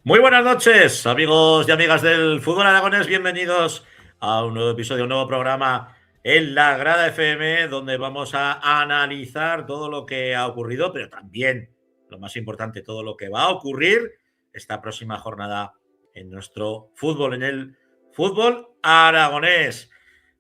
Muy buenas noches, amigos y amigas del fútbol aragonés. Bienvenidos a un nuevo episodio, un nuevo programa en la Grada FM, donde vamos a analizar todo lo que ha ocurrido, pero también, lo más importante, todo lo que va a ocurrir esta próxima jornada en nuestro fútbol, en el fútbol aragonés.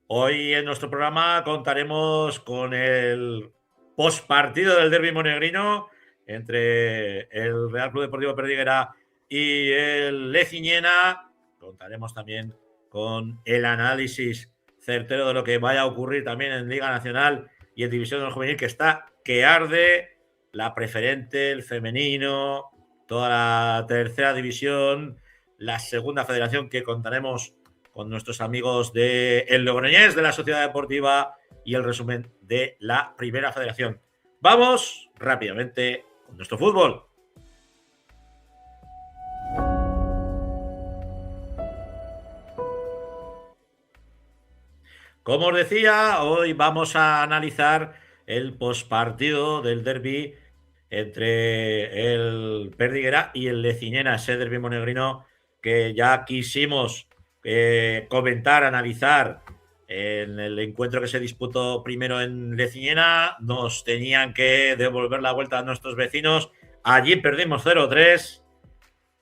Hoy en nuestro programa contaremos con el postpartido del derbi monegrino entre el Real Club Deportivo Perdiguera y el Leciñena. Contaremos también con el análisis certero de lo que vaya a ocurrir también en Liga Nacional y en División del Juvenil, que está que arde, la preferente, el femenino, toda la tercera división, la segunda federación, que contaremos con nuestros amigos de El Logroñés, de la Sociedad Deportiva, y el resumen de la primera federación. Vamos rápidamente con nuestro fútbol. Como os decía, hoy vamos a analizar el postpartido del derbi entre el Perdiguera y el Leciñena, ese derbi monegrino que ya quisimos comentar, analizar en el encuentro que se disputó primero en Leciñena. Nos tenían que devolver la vuelta a nuestros vecinos. Allí perdimos 0-3.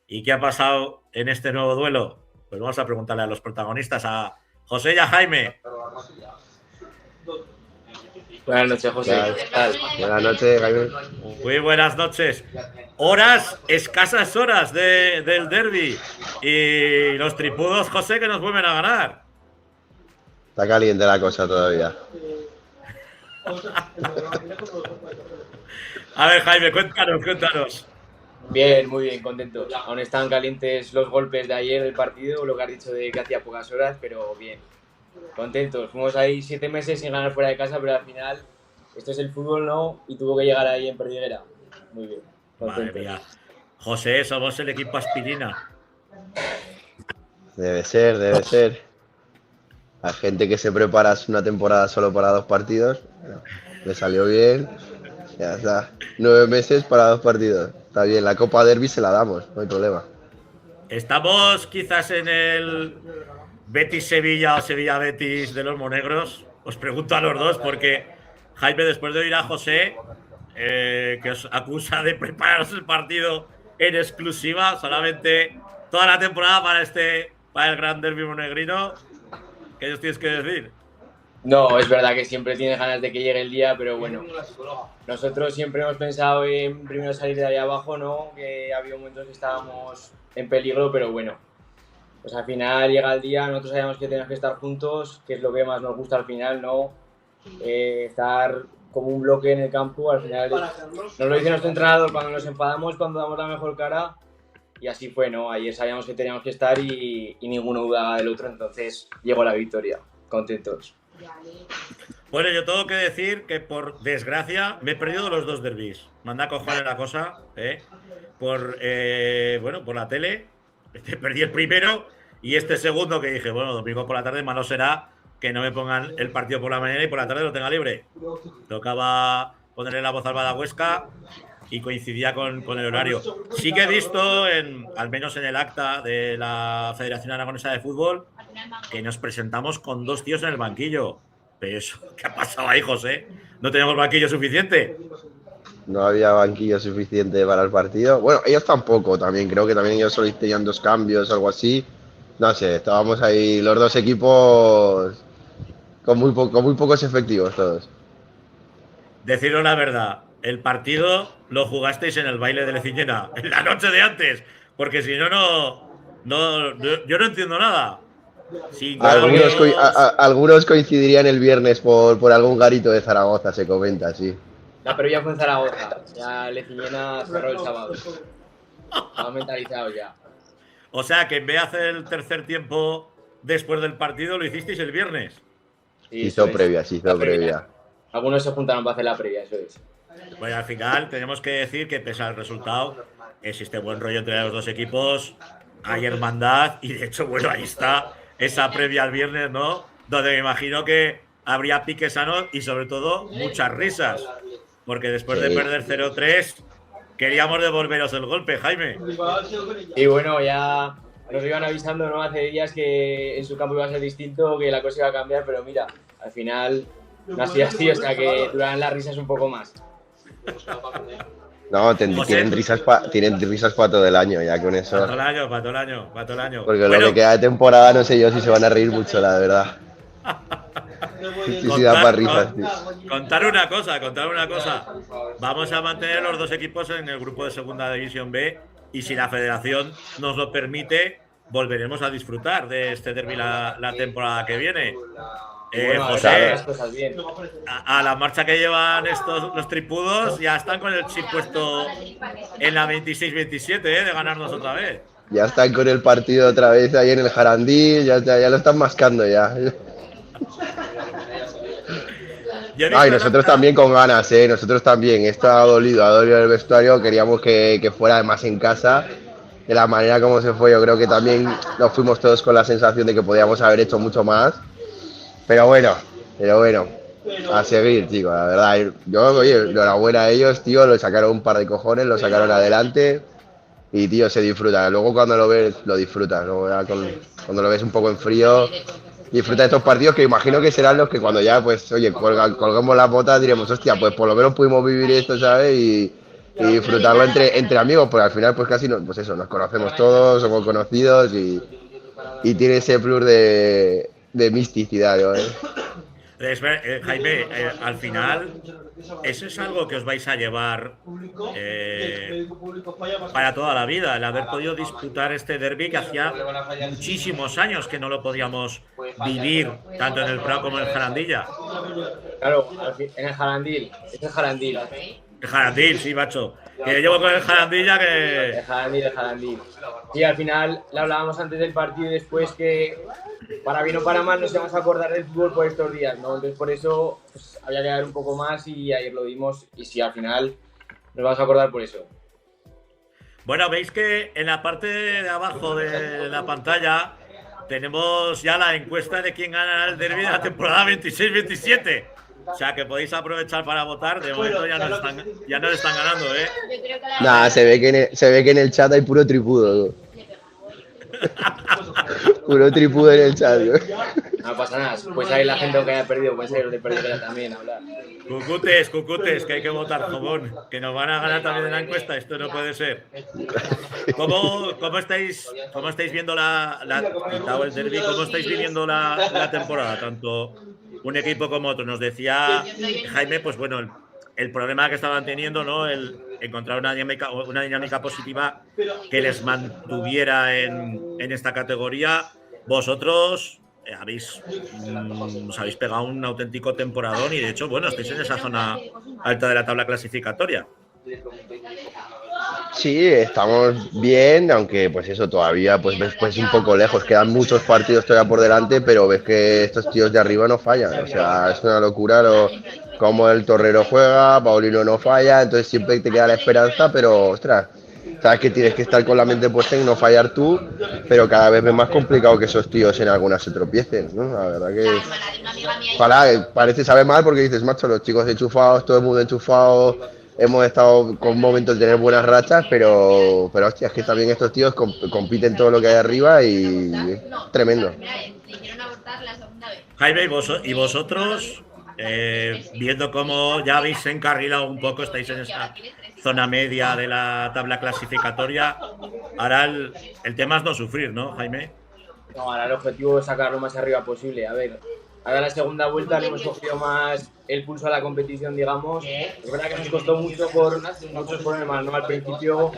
¿Y qué ha pasado en este nuevo duelo? Pues vamos a preguntarle a los protagonistas, a José y a Jaime. Buenas noches, José. Buenas noches, Jaime. Muy buenas noches. Escasas horas del derbi. Y los tripudos, José, que nos vuelven a ganar. Está caliente la cosa todavía. A ver, Jaime, cuéntanos. Bien, muy bien, contentos. Aún están calientes los golpes de ayer del partido, lo que has dicho de que hacía pocas horas, pero bien. Contentos. Fuimos ahí 7 meses sin ganar fuera de casa, pero al final esto es el fútbol, ¿no? Y tuvo que llegar ahí en Perdiguera. Muy bien. Contentos. Madre mía. José, somos el equipo aspirina. Debe ser. Hay gente que se prepara una temporada solo para 2 partidos. Bueno, le salió bien. Ya está. 9 meses para 2 partidos. Está bien, la Copa Derby se la damos, no hay problema. Estamos quizás en el Betis-Sevilla o Sevilla-Betis de los monegros. Os pregunto a los dos porque Jaime, después de oír a José, que os acusa de prepararos el partido en exclusiva, solamente toda la temporada para el gran derbi monegrino, ¿qué os tienes que decir? No, es verdad que siempre tienes ganas de que llegue el día, pero bueno, nosotros siempre hemos pensado en primero salir de ahí abajo, ¿no? Que había momentos que estábamos en peligro, pero bueno, pues al final llega el día, nosotros sabíamos que teníamos que estar juntos, que es lo que más nos gusta al final, ¿no? Estar como un bloque en el campo, al final nos lo dice nuestro entrenador, cuando nos enfadamos, cuando damos la mejor cara, y así fue, ¿no? Ayer sabíamos que teníamos que estar y ninguno dudaba del otro, entonces llegó la victoria, contentos. Bueno, yo tengo que decir que por desgracia me he perdido los 2 derbis. Manda a cojones la cosa, por la tele. Perdí el primero Y este segundo que dije, bueno, domingo por la tarde, malo será que no me pongan el partido por la mañana y por la tarde lo tenga libre. Tocaba ponerle la voz al Badahuesca y coincidía con el horario. Sí que he visto, al menos en el acta de la Federación Aragonesa de Fútbol, que nos presentamos con 2 tíos en el banquillo. Pero eso, ¿qué ha pasado ahí, José? ¿No tenemos banquillo suficiente? No había banquillo suficiente para el partido. Bueno, ellos tampoco, también. Creo que también ellos solo tenían 2 cambios, algo así. No sé, estábamos ahí los 2 equipos con muy pocos efectivos todos. Deciros la verdad, el partido lo jugasteis en el baile de Lecillena, en la noche de antes, porque si no, yo no entiendo nada. Algunos coincidirían el viernes por algún garito de Zaragoza, se comenta, sí. No, pero ya fue en Zaragoza. Ya Lecillena cerró el sábado. Estaba mentalizado ya. O sea, que en vez de hacer el tercer tiempo después del partido, lo hicisteis el viernes. Sí, hizo previa. Algunos se juntaron para hacer la previa, eso es. Bueno, al final tenemos que decir que pese al resultado, existe buen rollo entre los 2 equipos, hay hermandad y de hecho, bueno, ahí está esa previa al viernes, ¿no? Donde me imagino que habría piques sanos y sobre todo muchas risas, porque después de perder 0-3 queríamos devolveros el golpe, Jaime. Y bueno, ya nos iban avisando, ¿no? Hace días que en su campo iba a ser distinto, que la cosa iba a cambiar, pero mira, al final no ha sido así, o sea que durarán las risas un poco más. No, tienen risas para todo el año, ya con eso. Para todo el año. Porque bueno, lo que queda de temporada no sé yo si se van a reír mucho, la verdad. Contar una cosa. Vamos a mantener los 2 equipos en el grupo de Segunda División B y si la Federación nos lo permite, volveremos a disfrutar de este derbi la temporada que viene. José, a la marcha que llevan los tripudos, ya están con el chip puesto en la 26-27, de ganarnos otra vez. Ya están con el partido otra vez ahí en el Jarandí, ya lo están mascando ya. Y nosotros también con ganas, nosotros también. Esto ha dolido el vestuario, queríamos que fuera más en casa. De la manera como se fue, yo creo que también nos fuimos todos con la sensación de que podíamos haber hecho mucho más. Pero bueno, a seguir, chicos, la verdad. Oye, enhorabuena a ellos, tío, lo sacaron un par de cojones, lo sacaron adelante y, tío, se disfruta. Luego cuando lo ves, lo disfrutas. Luego ya cuando lo ves un poco en frío, disfruta de estos partidos que imagino que serán los que cuando ya, pues, oye, colgamos las botas, diremos, hostia, pues por lo menos pudimos vivir esto, ¿sabes? Y disfrutarlo entre amigos, pues al final, pues casi, pues eso, nos conocemos todos, somos conocidos y tiene ese plus de misticidad, ¿no? Jaime, al final, eso es algo que os vais a llevar para toda la vida, el haber podido disputar este derbi que hacía muchísimos años que no lo podíamos vivir, tanto en el Prado como en el Jarandilla. Claro, en el Jarandil, es el Jarandil. El Jarandil, sí, macho. Que llevo con el Jarandilla que... El Jarandil. Y al final, le hablábamos antes del partido y después que, para bien o para mal, nos íbamos a acordar del fútbol por estos días, ¿no? Entonces, por eso, pues, había que dar un poco más y ayer lo dimos. Y sí, al final, nos vamos a acordar por eso. Bueno, veis que en la parte de abajo de la pantalla tenemos ya la encuesta de quién gana el derbi de la temporada 26-27. O sea, que podéis aprovechar para votar. De momento ya nos están ganando, ¿eh? Nada, se ve que en el chat hay puro tripudo. Puro tripudo en el chat. No pasa nada. Pues ahí la gente que haya perdido, pues ahí los de perder también hablar. Cucutes, que hay que votar, jobón. Que nos van a ganar también en la encuesta. Esto no puede ser. ¿Cómo estáis viendo el derbi? ¿Cómo estáis viviendo la temporada? Tanto un equipo como otro. Nos decía Jaime, pues bueno, el problema que estaban teniendo, ¿no? El encontrar una dinámica positiva que les mantuviera en esta categoría. Vosotros os habéis pegado un auténtico temporadón y de hecho, bueno, estáis en esa zona alta de la tabla clasificatoria. Sí, estamos bien, aunque pues eso todavía pues ves pues un poco lejos, quedan muchos partidos todavía por delante, pero ves que estos tíos de arriba no fallan, o sea, es una locura como el Torrero juega, Paulino no falla, entonces siempre te queda la esperanza, pero ostras, sabes que tienes que estar con la mente puesta en no fallar tú, pero cada vez es más complicado que esos tíos en algunas se tropiecen, ¿no? La verdad que ojalá, parece saber mal porque dices, macho, los chicos enchufados, todo el mundo enchufado, hemos estado con momentos de tener buenas rachas, pero hostia, es que también estos tíos compiten todo lo que hay arriba y tremendo. Jaime, y vosotros, viendo cómo ya habéis encarrilado un poco, estáis en esa zona media de la tabla clasificatoria, ahora el tema es no sufrir, ¿no, Jaime? No, ahora el objetivo es sacar lo más arriba posible. A ver, ahora la segunda vuelta le hemos cogido más el pulso a la competición, digamos. Es verdad que nos costó mucho por muchos problemas, ¿no? Al principio,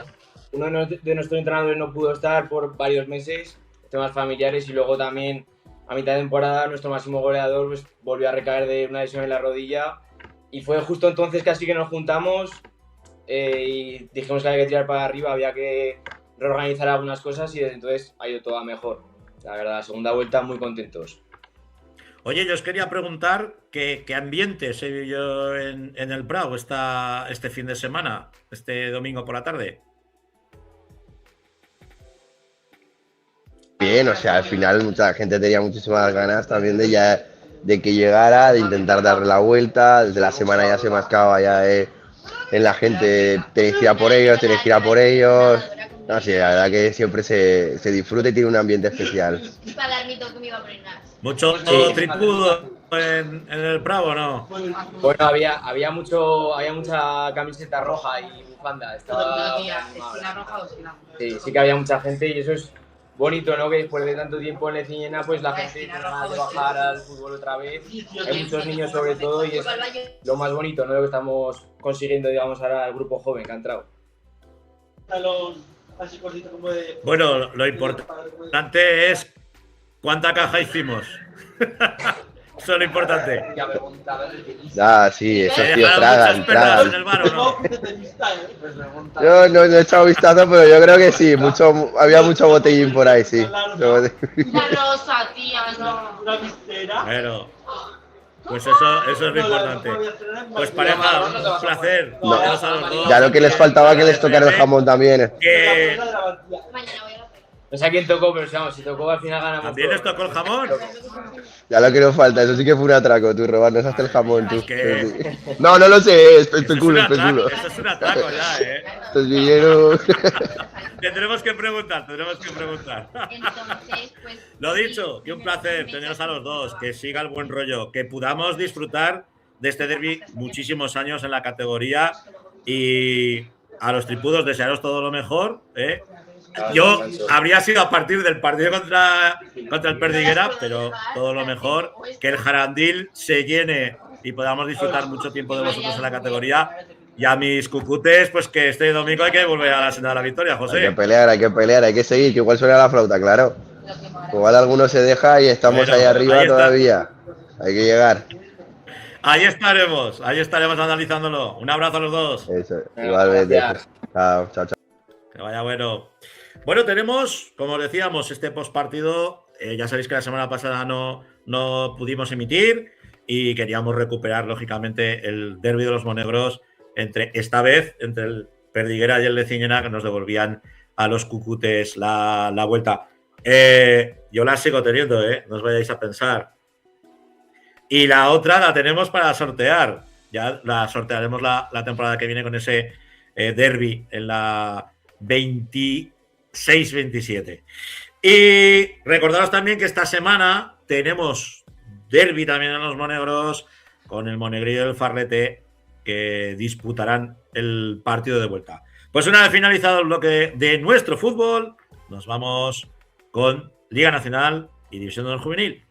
uno de nuestros entrenadores no pudo estar por varios meses, temas familiares, y luego también a mitad de temporada nuestro máximo goleador pues, volvió a recaer de una lesión en la rodilla. Y fue justo entonces casi que nos juntamos y dijimos que había que tirar para arriba, había que reorganizar algunas cosas y desde entonces ha ido todo a mejor. La verdad, la segunda vuelta muy contentos. Oye, yo os quería preguntar qué ambiente se vivió en el Prado este fin de semana, este domingo por la tarde. Bien, o sea, al final mucha gente tenía muchísimas ganas también de que llegara, de intentar darle la vuelta. Desde la semana ya se mascaba ya en la gente, tenéis que ir a por ellos, tenéis que ir a por ellos. No, sí, la verdad que siempre se disfruta y tiene un ambiente especial. ¿Mucho tripudo en el Prado, no? Bueno, había mucha camiseta roja y bufanda. Sí que había mucha gente y eso es bonito, ¿no? Que después de tanto tiempo en Leciñena, pues la gente tiene ganas de bajar al fútbol otra vez. Hay muchos niños sobre todo y es lo más bonito, ¿no? Lo que estamos consiguiendo, digamos, ahora el grupo joven que ha entrado. Bueno, lo importante es cuánta caja hicimos. Eso es lo importante. Ah, sí, esos tíos tragan. En el bar, ¿o no? Yo no he echado vistazo, pero yo creo que sí, había mucho botellín por ahí, sí. Una rosa, tía, no. Bueno, pues eso es lo importante. Pues pareja, un placer. No, ya lo que les faltaba que les tocara el jamón también. No sé a quién tocó, pero vamos, si tocó al final ganamos. ¿También les tocó el jamón? Ya lo que nos falta, eso sí que fue un atraco, tú, robarnos hasta el jamón, tú. No, no lo sé, especulo. Eso es un atraco ya, Estos vinieron. Tendremos que preguntar. Lo dicho, que un placer teneros a los dos, que siga el buen rollo, que podamos disfrutar de este derbi muchísimos años en la categoría y a los tripudos desearos todo lo mejor, ¿eh? Yo habría sido a partir del partido contra el Perdiguera, pero todo lo mejor, que el Jarandil se llene y podamos disfrutar mucho tiempo de vosotros en la categoría. Y a mis cucutes, pues que este domingo hay que volver a la senda de la victoria, José. Hay que pelear, hay que seguir, que igual suena la flauta, claro. Igual alguno se deja y estamos ahí arriba todavía. Hay que llegar. Ahí estaremos analizándolo. Un abrazo a los dos. Eso, igualmente. Chao. Que vaya bueno. Bueno, tenemos, como os decíamos, este postpartido. Ya sabéis que la semana pasada no pudimos emitir y queríamos recuperar, lógicamente, el derbi de los monegros esta vez entre el Perdiguera y el Leciñena, que nos devolvían a los cucutes la vuelta. Yo la sigo teniendo, no os vayáis a pensar. Y la otra la tenemos para sortear. Ya la sortearemos la temporada que viene con ese derbi en la 26-27. Y recordaros también que esta semana tenemos derbi también en los monegros con el Monegrillo y el Farlete, que disputarán el partido de vuelta. Pues una vez finalizado el bloque de nuestro fútbol, nos vamos con Liga Nacional y División de Honor Juvenil.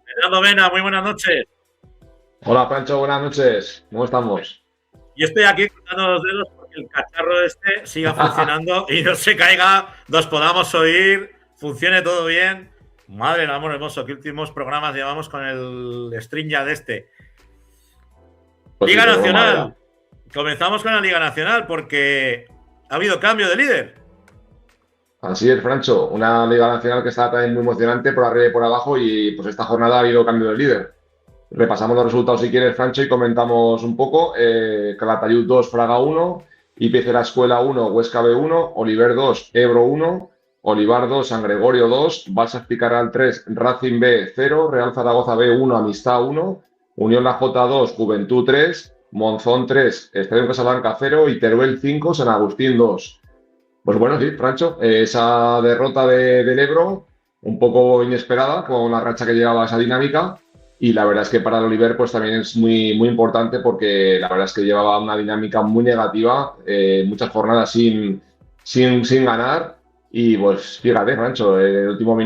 Fernando Mena, muy buenas noches. Hola, Pancho, buenas noches. ¿Cómo estamos? Yo estoy aquí cortando los dedos porque el cacharro este siga funcionando y no se caiga, nos podamos oír, funcione todo bien. Madre del amor hermoso, qué últimos programas llevamos con el Stringa de este. Pues Liga Nacional. Comenzamos con la Liga Nacional porque ha habido cambio de líder. Así es, Francho. Una Liga Nacional que está también muy emocionante por arriba y por abajo y pues esta jornada ha habido cambio de líder. Repasamos los resultados si quieres, Francho, y comentamos un poco. Calatayud 2, Fraga 1, IPC La Escuela 1, Huesca B 1, Oliver 2, Ebro 1, Olivar 2, San Gregorio 2, Balsas Picaral 3, Racing B 0, Real Zaragoza B 1, Amistad 1, Unión La Jota 2, Juventud 3, Monzón 3, Estadio Casablanca 0 y Teruel 5, San Agustín 2. Pues bueno, sí, Francho, esa derrota del Ebro, un poco inesperada con la racha que llevaba esa dinámica. Y la verdad es que para el Oliver pues también es muy, muy importante porque la verdad es que llevaba una dinámica muy negativa, muchas jornadas sin ganar. Y pues fíjate, Rancho, en el últimos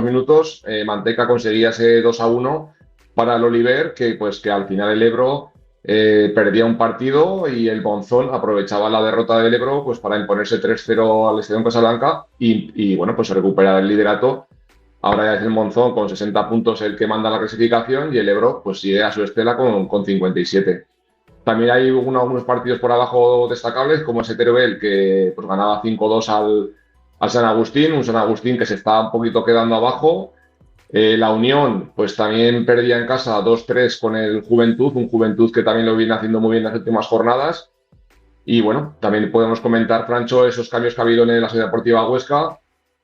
minutos, Manteca conseguía ese 2-1 para el Oliver, que al final el Ebro perdía un partido y el Monzón aprovechaba la derrota del Ebro pues para imponerse 3-0 al Estadio Casablanca y bueno, pues recuperar el liderato. Ahora ya es el Monzón con 60 puntos el que manda la clasificación y el Ebro pues sigue a su estela con 57. También hay algunos partidos por abajo destacables, como ese Teruel que pues, ganaba 5-2 al San Agustín, un San Agustín que se está un poquito quedando abajo. La Unión pues también perdía en casa 2-3 con el Juventud, un Juventud que también lo viene haciendo muy bien en las últimas jornadas. Y bueno, también podemos comentar, Francho, esos cambios que ha habido en la Sociedad Deportiva Huesca,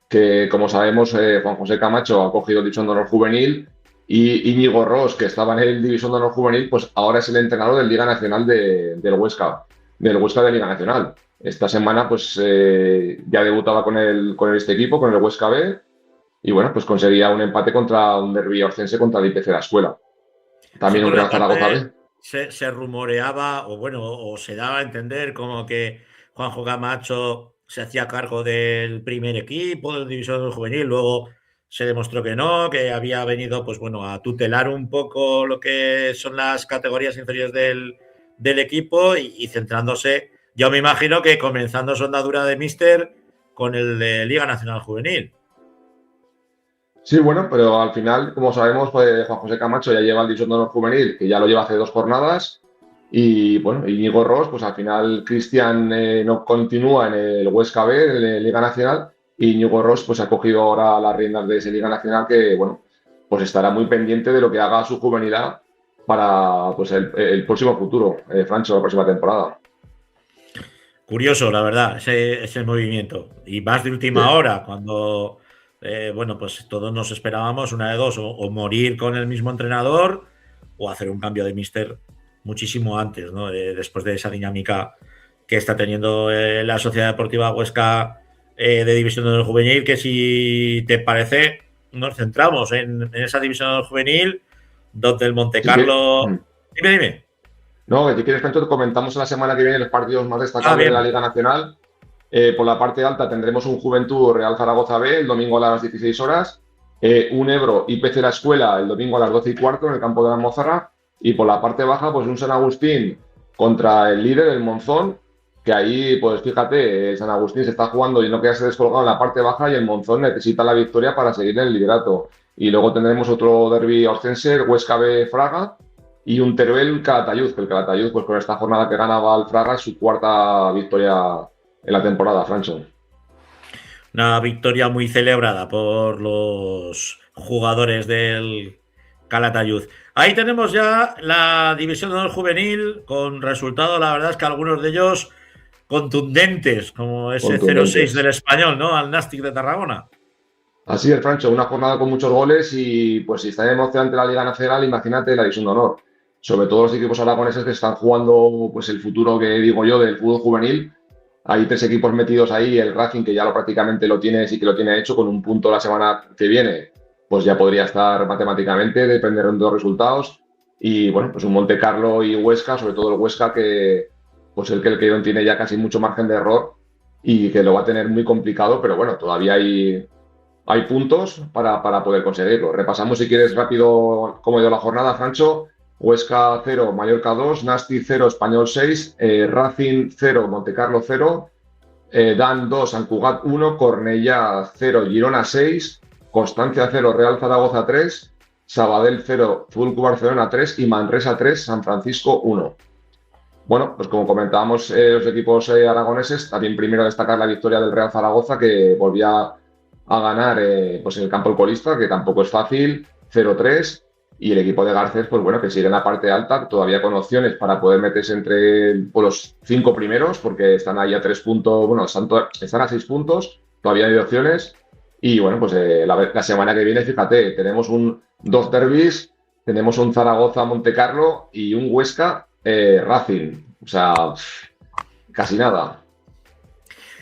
que como sabemos Juan José Camacho ha cogido el División de Honor Juvenil y Íñigo Ros, que estaba en el División de Honor Juvenil, pues ahora es el entrenador del Liga Nacional del Huesca de Liga Nacional. Esta semana pues ya debutaba con este equipo, con el Huesca B, y bueno, pues conseguía un empate contra un derbi orcense contra el IPC La Escuela. También Sí, un Real Zaragoza B. se rumoreaba, o se daba a entender como que Juanjo Camacho se hacía cargo del primer equipo, del División del Juvenil, luego se demostró que no, que había venido pues bueno, a tutelar un poco lo que son las categorías inferiores del equipo y centrándose, yo me imagino que comenzando su andadura de míster con el de Liga Nacional Juvenil. Sí, bueno, pero al final, como sabemos, pues Juan José Camacho ya lleva el División de Honor Juvenil, que ya lo lleva hace 2 jornadas. Y bueno, Íñigo Ros, pues al final Cristian no continúa en el Huesca B, en la Liga Nacional, y Íñigo Ros pues ha cogido ahora las riendas de esa Liga Nacional que, bueno, pues estará muy pendiente de lo que haga su juvenil para pues el próximo futuro, Francho, la próxima temporada. Curioso, la verdad, ese movimiento. Y más de última hora, cuando, bueno, pues todos nos esperábamos una de dos, o morir con el mismo entrenador o hacer un cambio de míster muchísimo antes, ¿no? Después de esa dinámica que está teniendo la Sociedad Deportiva Huesca de División de Honor Juvenil, que si te parece, nos centramos en esa División de Honor Juvenil, donde el Montecarlo... Sí. Dime. No, si quieres, Francho, comentamos la semana que viene los partidos más destacables de la Liga Nacional. Por la parte alta tendremos un Juventud Real Zaragoza B el domingo a las 16 horas, un Ebro IPC La Escuela el domingo a las 12:15 en el campo de la Almozara, y por la parte baja pues un San Agustín contra el líder, el Monzón, que ahí pues fíjate, San Agustín se está jugando y no queda descolgado en la parte baja y el Monzón necesita la victoria para seguir en el liderato. Y luego tendremos otro derbi orcense, Huesca B Fraga, y un Teruel Calatayud, que el Calatayud pues con esta jornada que ganaba al Fraga es su 4ª victoria en la temporada, Francho. Una victoria muy celebrada por los jugadores del Calatayud. Ahí tenemos ya la División de Honor Juvenil con resultados, la verdad es que algunos de ellos contundentes, como ese 0-6 del Español, ¿no? Al Nàstic de Tarragona. Así es, Francho, una jornada con muchos goles y pues si está emocionante la Liga Nacional, imagínate la División de Honor. Sobre todo los equipos aragoneses que están jugando pues el futuro que digo yo del fútbol juvenil. Hay 3 equipos metidos ahí, el Racing que ya prácticamente lo tiene, sí que lo tiene hecho con un punto la semana que viene, pues ya podría estar matemáticamente, depender de los resultados. Y bueno, pues un Montecarlo y Huesca, sobre todo el Huesca que pues el que tiene ya casi mucho margen de error y que lo va a tener muy complicado, pero bueno, todavía hay puntos para poder conseguirlo. Repasamos si quieres rápido cómo ha ido la jornada, Francho. Huesca 0, Mallorca 2, Nàstic 0, Español 6, Racing 0, Montecarlo 0, Dan 2, Sant Cugat 1, Cornellà 0, Girona 6, Constancia 0, Real Zaragoza 3, Sabadell 0, Fútbol Club Barcelona 3 y Manresa 3, San Francisco 1. Bueno, pues como comentábamos los equipos aragoneses, también primero destacar la victoria del Real Zaragoza que volvía a ganar pues en el campo del colista, que tampoco es fácil, 0-3. Y el equipo de Garcés, pues bueno, que sigue en la parte alta, todavía con opciones para poder meterse entre los 5 primeros, porque están ahí a 3 puntos, bueno, están a 6 puntos, todavía hay opciones. Y bueno, pues la semana que viene, fíjate, tenemos dos derbis, tenemos un Zaragoza-Montecarlo y un Huesca-Racing. O sea, casi nada.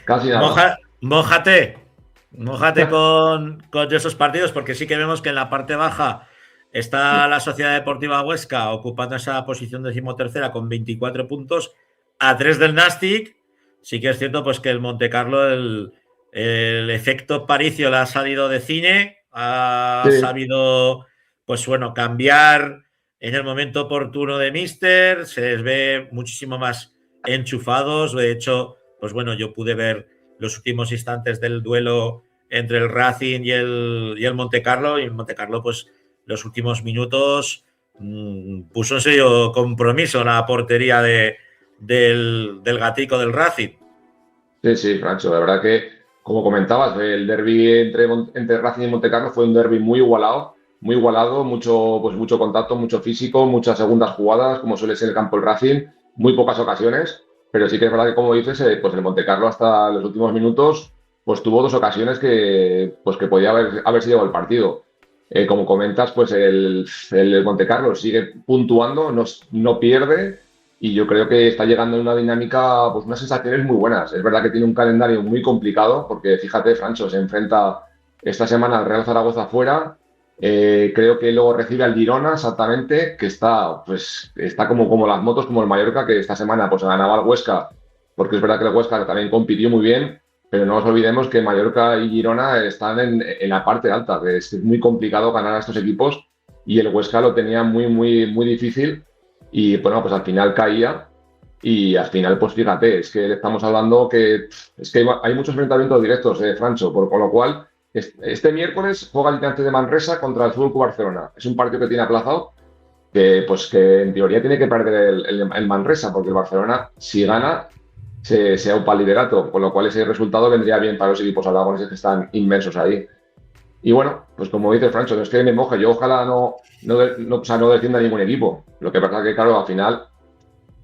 Casi nada. Mójate con esos partidos, porque sí que vemos que en la parte baja está la Sociedad Deportiva Huesca ocupando esa posición decimotercera con 24 puntos, a 3 del Nastic. Sí que es cierto pues que el Montecarlo, el efecto Paricio le ha salido de cine, ha Sí. sabido, pues bueno, cambiar en el momento oportuno de Mister, se les ve muchísimo más enchufados. De hecho, pues bueno, yo pude ver los últimos instantes del duelo entre el Racing y el Montecarlo, y el Montecarlo, pues los últimos minutos puso en serio compromiso en la portería del gatico del Racing. Sí, sí, Francho, la verdad que, como comentabas, el derbi entre Racing y Montecarlo fue un derbi muy igualado, mucho contacto, mucho físico, muchas segundas jugadas, como suele ser el campo del Racing, muy pocas ocasiones, pero sí que es verdad que, como dices, pues el Montecarlo hasta los últimos minutos, pues tuvo dos ocasiones que podía haberse llevado el partido. Como comentas, pues el Montecarlo sigue puntuando, no pierde. Y yo creo que está llegando en una dinámica, pues unas sensaciones muy buenas. Es verdad que tiene un calendario muy complicado, porque fíjate, Francho, se enfrenta esta semana al Real Zaragoza fuera. Creo que luego recibe al Girona, exactamente, que está como las motos, como el Mallorca, que esta semana pues ganaba al Huesca, porque es verdad que el Huesca también compitió muy bien, pero no nos olvidemos que Mallorca y Girona están en la parte alta, que es muy complicado ganar a estos equipos, y el Huesca lo tenía muy, muy, muy difícil. Y bueno, pues al final caía y al final, pues fíjate, es que estamos hablando es que hay muchos enfrentamientos directos, Francho, con lo cual este miércoles juega el Gigante de Manresa contra el FC Barcelona. Es un partido que tiene aplazado, que en teoría tiene que perder el Manresa, porque el Barcelona, si gana, se aupa el liderato, con lo cual ese resultado vendría bien para los equipos aragoneses que están inmensos ahí. Y bueno, pues como dice Francho, no es que me moje, yo ojalá o sea, no defienda ningún equipo. Lo que pasa es que, claro, al final,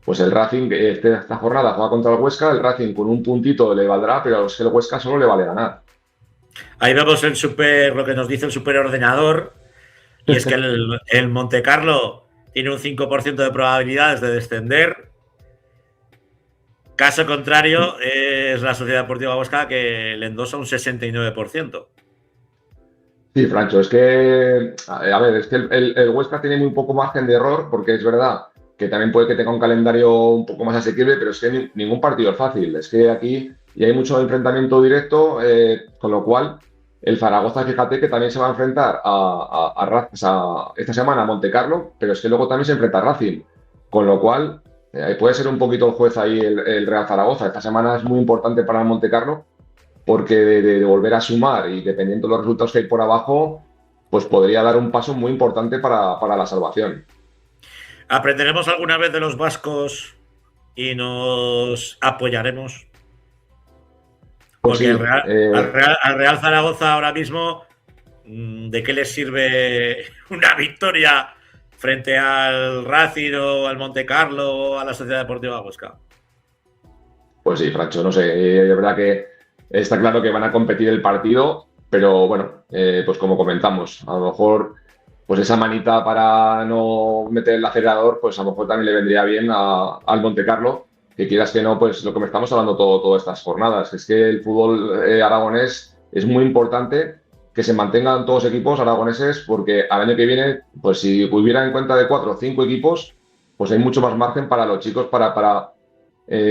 pues el Racing, esta jornada juega contra el Huesca, el Racing con un puntito le valdrá, pero es que el Huesca solo le vale ganar. Ahí vemos lo que nos dice el superordenador, y es que el Montecarlo tiene un 5% de probabilidades de descender. Caso contrario es la Sociedad Deportiva Huesca, que le endosa un 69%. Sí, Francho, es que, a ver, es que el Huesca tiene muy poco margen de error, porque es verdad que también puede que tenga un calendario un poco más asequible, pero es que ningún partido es fácil. Es que aquí y hay mucho enfrentamiento directo, con lo cual el Zaragoza, fíjate que también se va a enfrentar esta semana a Montecarlo, pero es que luego también se enfrenta a Racing, con lo cual puede ser un poquito el juez ahí el Real Zaragoza. Esta semana es muy importante para el Montecarlo porque de volver a sumar y dependiendo de los resultados que hay por abajo, pues podría dar un paso muy importante para la salvación. ¿Aprenderemos alguna vez de los vascos y nos apoyaremos? Pues Porque sí, al Real Zaragoza ahora mismo, ¿de qué les sirve una victoria frente al Racing o al Montecarlo o a la Sociedad Deportiva Huesca? pues sí, Francho, no sé, de verdad que está claro que van a competir el partido, pero bueno, pues como comentamos, a lo mejor pues esa manita para no meter el acelerador, pues a lo mejor también le vendría bien al Montecarlo, que quieras que no, pues lo que me estamos hablando todas estas jornadas, es que el fútbol aragonés es muy importante que se mantengan todos los equipos aragoneses, porque al año que viene, pues si hubiera en cuenta de 4 o 5 equipos, pues hay mucho más margen para los chicos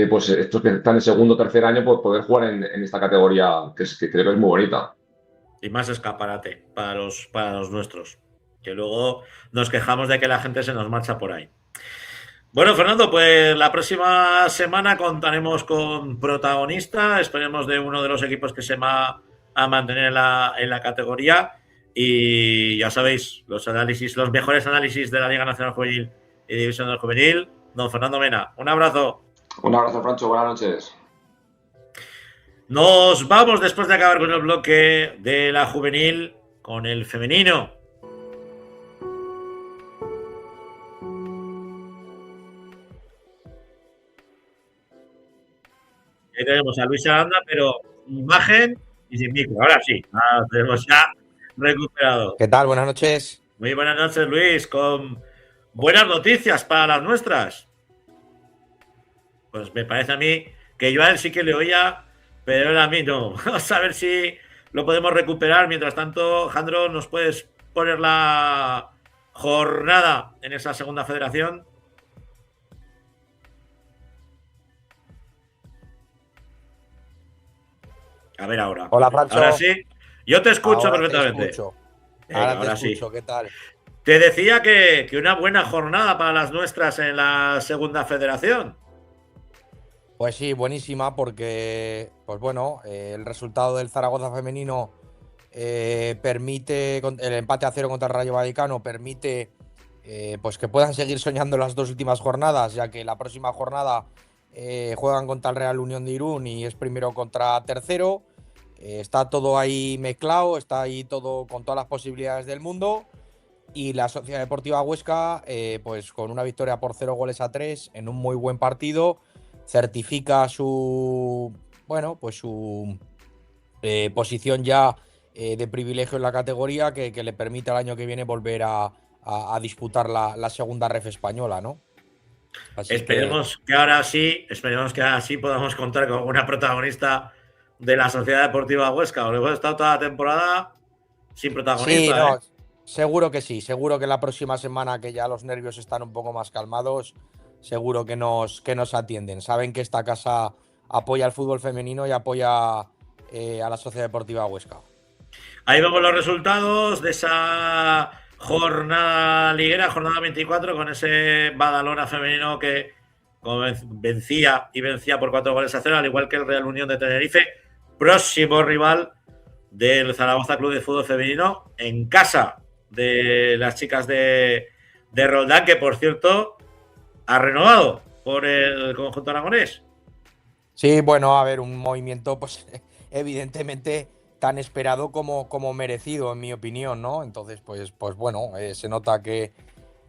pues estos que están en segundo o tercer año, pues poder jugar en esta categoría que creo que es muy bonita. Y más escaparate para los nuestros. Que luego nos quejamos de que la gente se nos marcha por ahí. Bueno, Fernando, pues la próxima semana contaremos con protagonista. Esperemos de uno de los equipos que se va a mantener en la categoría. Y ya sabéis, los mejores análisis de la Liga Nacional Juvenil y División del Juvenil. Don Fernando Mena, un abrazo. Un abrazo, Francho, buenas noches. Nos vamos después de acabar con el bloque de la juvenil, con el femenino. Ahí tenemos a Luis Aranda, pero sin imagen y sin micro. Ahora sí, tenemos ya recuperado. ¿Qué tal? Buenas noches. Muy buenas noches, Luis, con buenas noticias para las nuestras. Pues me parece a mí que yo a él sí que le oía, pero él a mí no. Vamos a ver si lo podemos recuperar. Mientras tanto, Jandro, ¿nos puedes poner la jornada en esa segunda federación? A ver ahora. Hola, Francho. Ahora sí. Yo te escucho Ahora perfectamente. Te escucho. Venga, Ahora te escucho. Sí. ¿Qué tal? Te decía que una buena jornada para las nuestras en la segunda federación. Pues sí, buenísima porque, pues bueno, el resultado del Zaragoza femenino permite, el empate a 0 contra el Rayo Vallecano permite pues que puedan seguir soñando las dos últimas jornadas, ya que la próxima jornada juegan contra el Real Unión de Irún y es primero contra tercero. Está todo ahí mezclado, está ahí todo con todas las posibilidades del mundo. Y la Sociedad Deportiva Huesca, pues con una victoria por 0-3 en un muy buen partido, certifica su, bueno, pues su posición ya de privilegio en la categoría que le permite al año que viene volver a disputar la segunda ref española, ¿no? Así esperemos que ahora sí podamos contar con una protagonista de la Sociedad Deportiva Huesca. Porque hemos estado toda la temporada sin protagonista. Sí, no, seguro que sí. Seguro que la próxima semana, que ya los nervios están un poco más calmados, seguro que nos atienden. Saben que esta casa apoya al fútbol femenino y apoya a la Sociedad Deportiva Huesca. Ahí vemos los resultados de esa jornada liguera, jornada 24, con ese Badalona femenino que vencía por 4-0, al igual que el Real Unión de Tenerife, próximo rival del Zaragoza Club de Fútbol Femenino, en casa de las chicas de Roldán, que por cierto ha renovado por el conjunto aragonés. Sí, bueno, a ver, un movimiento pues evidentemente tan esperado como merecido, en mi opinión, ¿no? Entonces, pues bueno, se nota que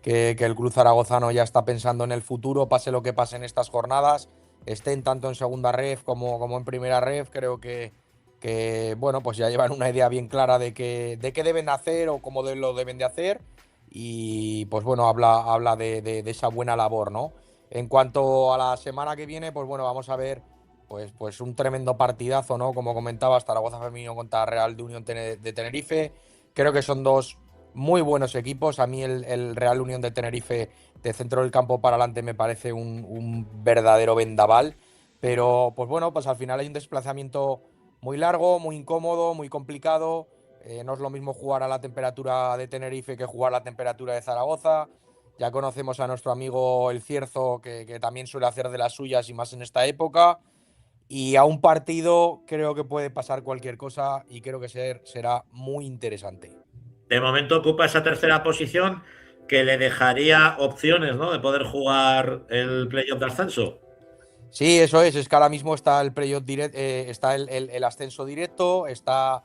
el club zaragozano ya está pensando en el futuro, pase lo que pase en estas jornadas, estén tanto en segunda ref como en primera ref. Creo que bueno, pues ya llevan una idea bien clara de qué deben hacer o cómo lo deben de hacer. Y pues bueno, habla de esa buena labor, ¿no? En cuanto a la semana que viene, pues bueno, vamos a ver pues un tremendo partidazo, ¿no? Como comentabas, Zaragoza femenino contra Real de Unión de Tenerife. Creo que son dos muy buenos equipos. A mí el Real Unión de Tenerife, de centro del campo para adelante, me parece un verdadero vendaval. Pero pues bueno, pues al final hay un desplazamiento muy largo, muy incómodo, muy complicado. No es lo mismo jugar a la temperatura de Tenerife que jugar a la temperatura de Zaragoza. Ya conocemos a nuestro amigo El Cierzo, que también suele hacer de las suyas y más en esta época. Y a un partido creo que puede pasar cualquier cosa y creo que será muy interesante. De momento ocupa esa tercera posición que le dejaría opciones, ¿no?, de poder jugar el playoff de ascenso. Sí, eso es que ahora mismo está el playoff directo, está el ascenso directo, está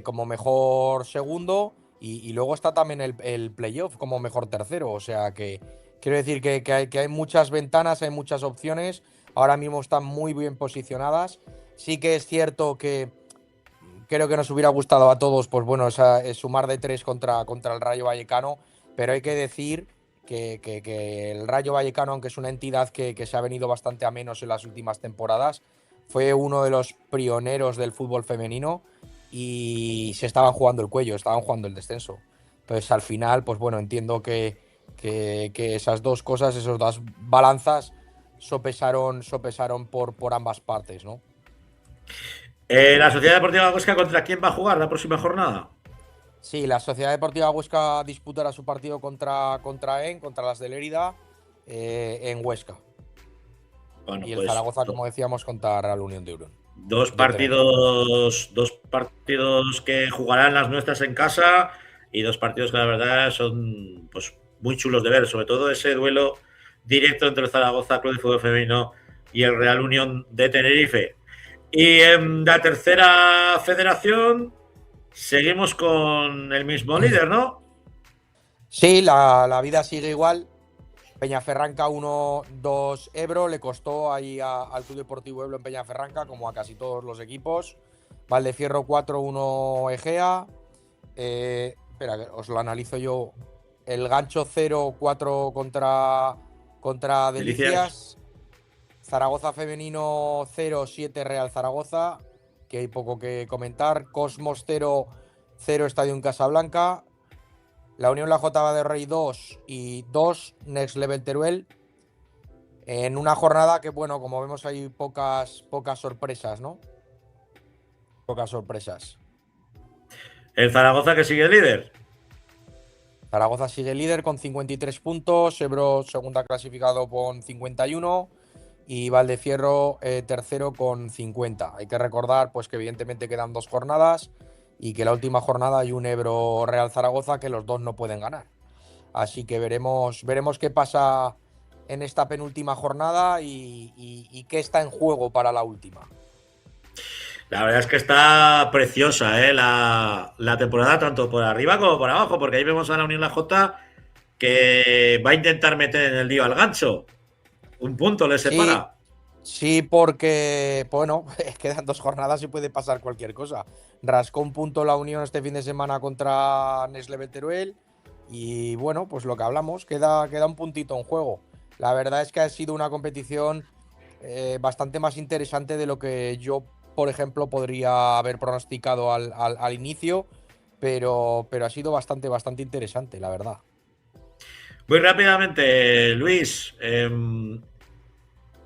como mejor segundo y luego está también el playoff como mejor tercero. O sea que quiero decir que hay muchas ventanas, hay muchas opciones. Ahora mismo están muy bien posicionadas. Sí que es cierto que creo que nos hubiera gustado a todos, pues bueno, sumar de 3 contra el Rayo Vallecano, pero hay que decir que el Rayo Vallecano, aunque es una entidad que se ha venido bastante a menos en las últimas temporadas, fue uno de los pioneros del fútbol femenino y se estaban jugando el cuello, estaban jugando el descenso. Entonces, al final, pues bueno, entiendo que esas dos cosas, esas dos balanzas, sopesaron por ambas partes, ¿no? La Sociedad Deportiva Huesca, ¿contra quién va a jugar la próxima jornada? Sí, la Sociedad Deportiva Huesca disputará su partido contra las de Lérida, en Huesca. Bueno, y el pues, Zaragoza, como decíamos, contra Real Unión de Irún. Dos partidos que jugarán las nuestras en casa y dos partidos que la verdad son pues muy chulos de ver, sobre todo ese duelo directo entre el Zaragoza Club de Fútbol Femenino y el Real Unión de Tenerife. Y en la tercera federación seguimos con el mismo líder, ¿no? Sí, la vida sigue igual. Peñaferranca 1-2 Ebro, le costó ahí al Club Deportivo Ebro en Peñaferranca, como a casi todos los equipos. Valdefierro 4-1 Egea. Espera, os lo analizo yo. El Gancho 0-4 contra Delicias. Zaragoza femenino 0-7 Real Zaragoza, que hay poco que comentar. Cosmos 0-0 Estadio en Casablanca. La Unión La Jota de Rey 2 y 2 Next Level Teruel. En una jornada que, bueno, como vemos hay pocas sorpresas, ¿no? Pocas sorpresas. El Zaragoza que sigue líder. Zaragoza sigue líder con 53 puntos. Ebro segunda clasificado con 51. Y Valdefierro tercero con 50. Hay que recordar pues que evidentemente quedan 2 jornadas y que la última jornada hay un Ebro Real Zaragoza que los dos no pueden ganar. Así que veremos qué pasa en esta penúltima jornada y qué está en juego para la última. La verdad es que está preciosa la temporada, tanto por arriba como por abajo, porque ahí vemos a la Unión La Jota que va a intentar meter en el lío al Gancho. Un punto le separa. Sí, porque, bueno, quedan 2 jornadas y puede pasar cualquier cosa. Rascó un punto la Unión este fin de semana contra Nestlé Teruel y, bueno, pues lo que hablamos, queda un puntito en juego. La verdad es que ha sido una competición bastante más interesante de lo que yo, por ejemplo, podría haber pronosticado al inicio, pero ha sido bastante interesante, la verdad. Muy rápidamente, Luis,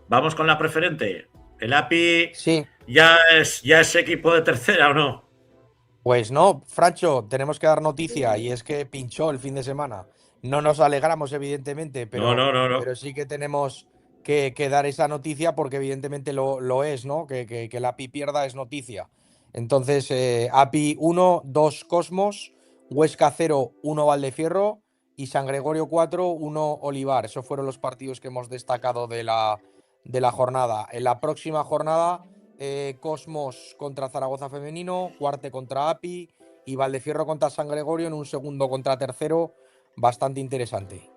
vamos con la preferente. ¿El API Sí. ya es equipo de tercera o no? Pues no, Francho, tenemos que dar noticia y es que pinchó el fin de semana. No nos alegramos, evidentemente, pero, No. pero sí que tenemos que dar esa noticia porque evidentemente lo es, ¿no? Que el API pierda es noticia. Entonces, API 1, 2 Cosmos, Huesca 0, 1 Valdefierro y San Gregorio 4, 1 Olivar. Esos fueron los partidos que hemos destacado de la jornada. En la próxima jornada, Cosmos contra Zaragoza femenino, Cuarte contra API y Valdefierro contra San Gregorio en un segundo contra tercero. Bastante interesante.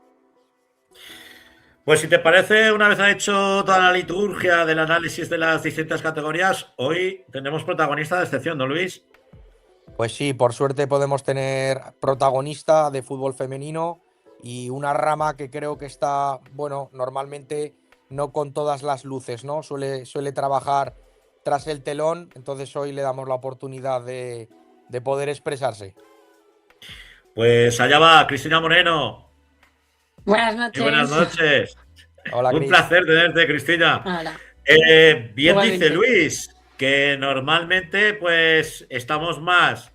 Pues si te parece, una vez ha hecho toda la liturgia del análisis de las distintas categorías, hoy tenemos protagonista de excepción, ¿no, Luis? Pues sí, por suerte podemos tener protagonista de fútbol femenino y una rama que creo que está, bueno, normalmente no con todas las luces, ¿no? Suele trabajar tras el telón, entonces hoy le damos la oportunidad de poder expresarse. Pues allá va, Cristina Moreno. Buenas Muy noches. buenas noches. Hola, Un Cris. placer tenerte, Cristina. Hola. Bien Igualmente. dice Luis que normalmente pues estamos más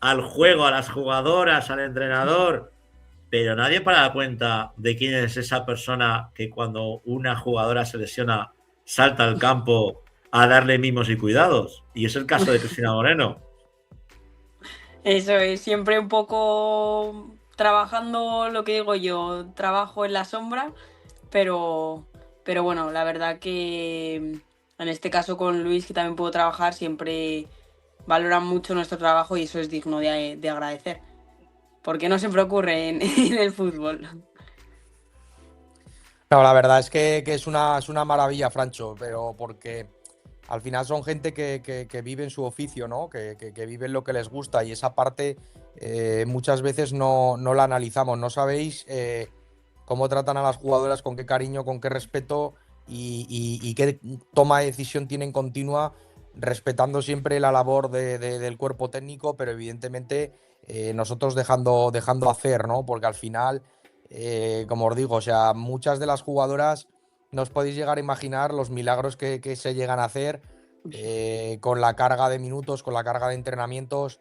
al juego, a las jugadoras, al entrenador, pero nadie para la cuenta de quién es esa persona que cuando una jugadora se lesiona salta al campo a darle mimos y cuidados. Y es el caso de Cristina Moreno. Eso es, siempre un poco trabajando lo que digo yo, trabajo en la sombra, pero bueno, la verdad que en este caso con Luis, que también puedo trabajar, siempre valoran mucho nuestro trabajo y eso es digno de agradecer, porque no siempre ocurre en el fútbol. No, la verdad es que es una maravilla, Francho, pero porque al final son gente que vive en su oficio, ¿no? Que viven lo que les gusta y esa parte muchas veces no la analizamos. No sabéis cómo tratan a las jugadoras, con qué cariño, con qué respeto y qué toma de decisión tienen continua, respetando siempre la labor del cuerpo técnico, pero evidentemente nosotros dejando hacer, ¿no? Porque al final, como os digo, o sea, muchas de las jugadoras no os podéis llegar a imaginar los milagros que se llegan a hacer con la carga de minutos, con la carga de entrenamientos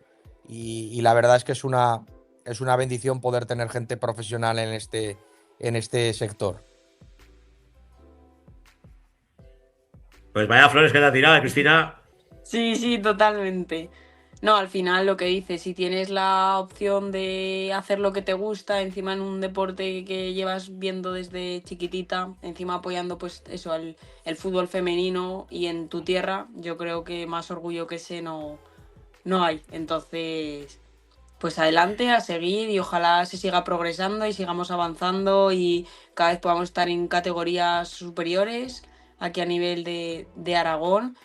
y la verdad es que es una bendición poder tener gente profesional en este sector. Pues vaya flores que te ha tirado, Cristina. Sí, totalmente. No, al final lo que dices, si tienes la opción de hacer lo que te gusta, encima en un deporte que llevas viendo desde chiquitita, encima apoyando pues eso, el fútbol femenino y en tu tierra, yo creo que más orgullo que ese no hay. Entonces, pues adelante, a seguir y ojalá se siga progresando y sigamos avanzando y cada vez podamos estar en categorías superiores aquí a nivel de Aragón.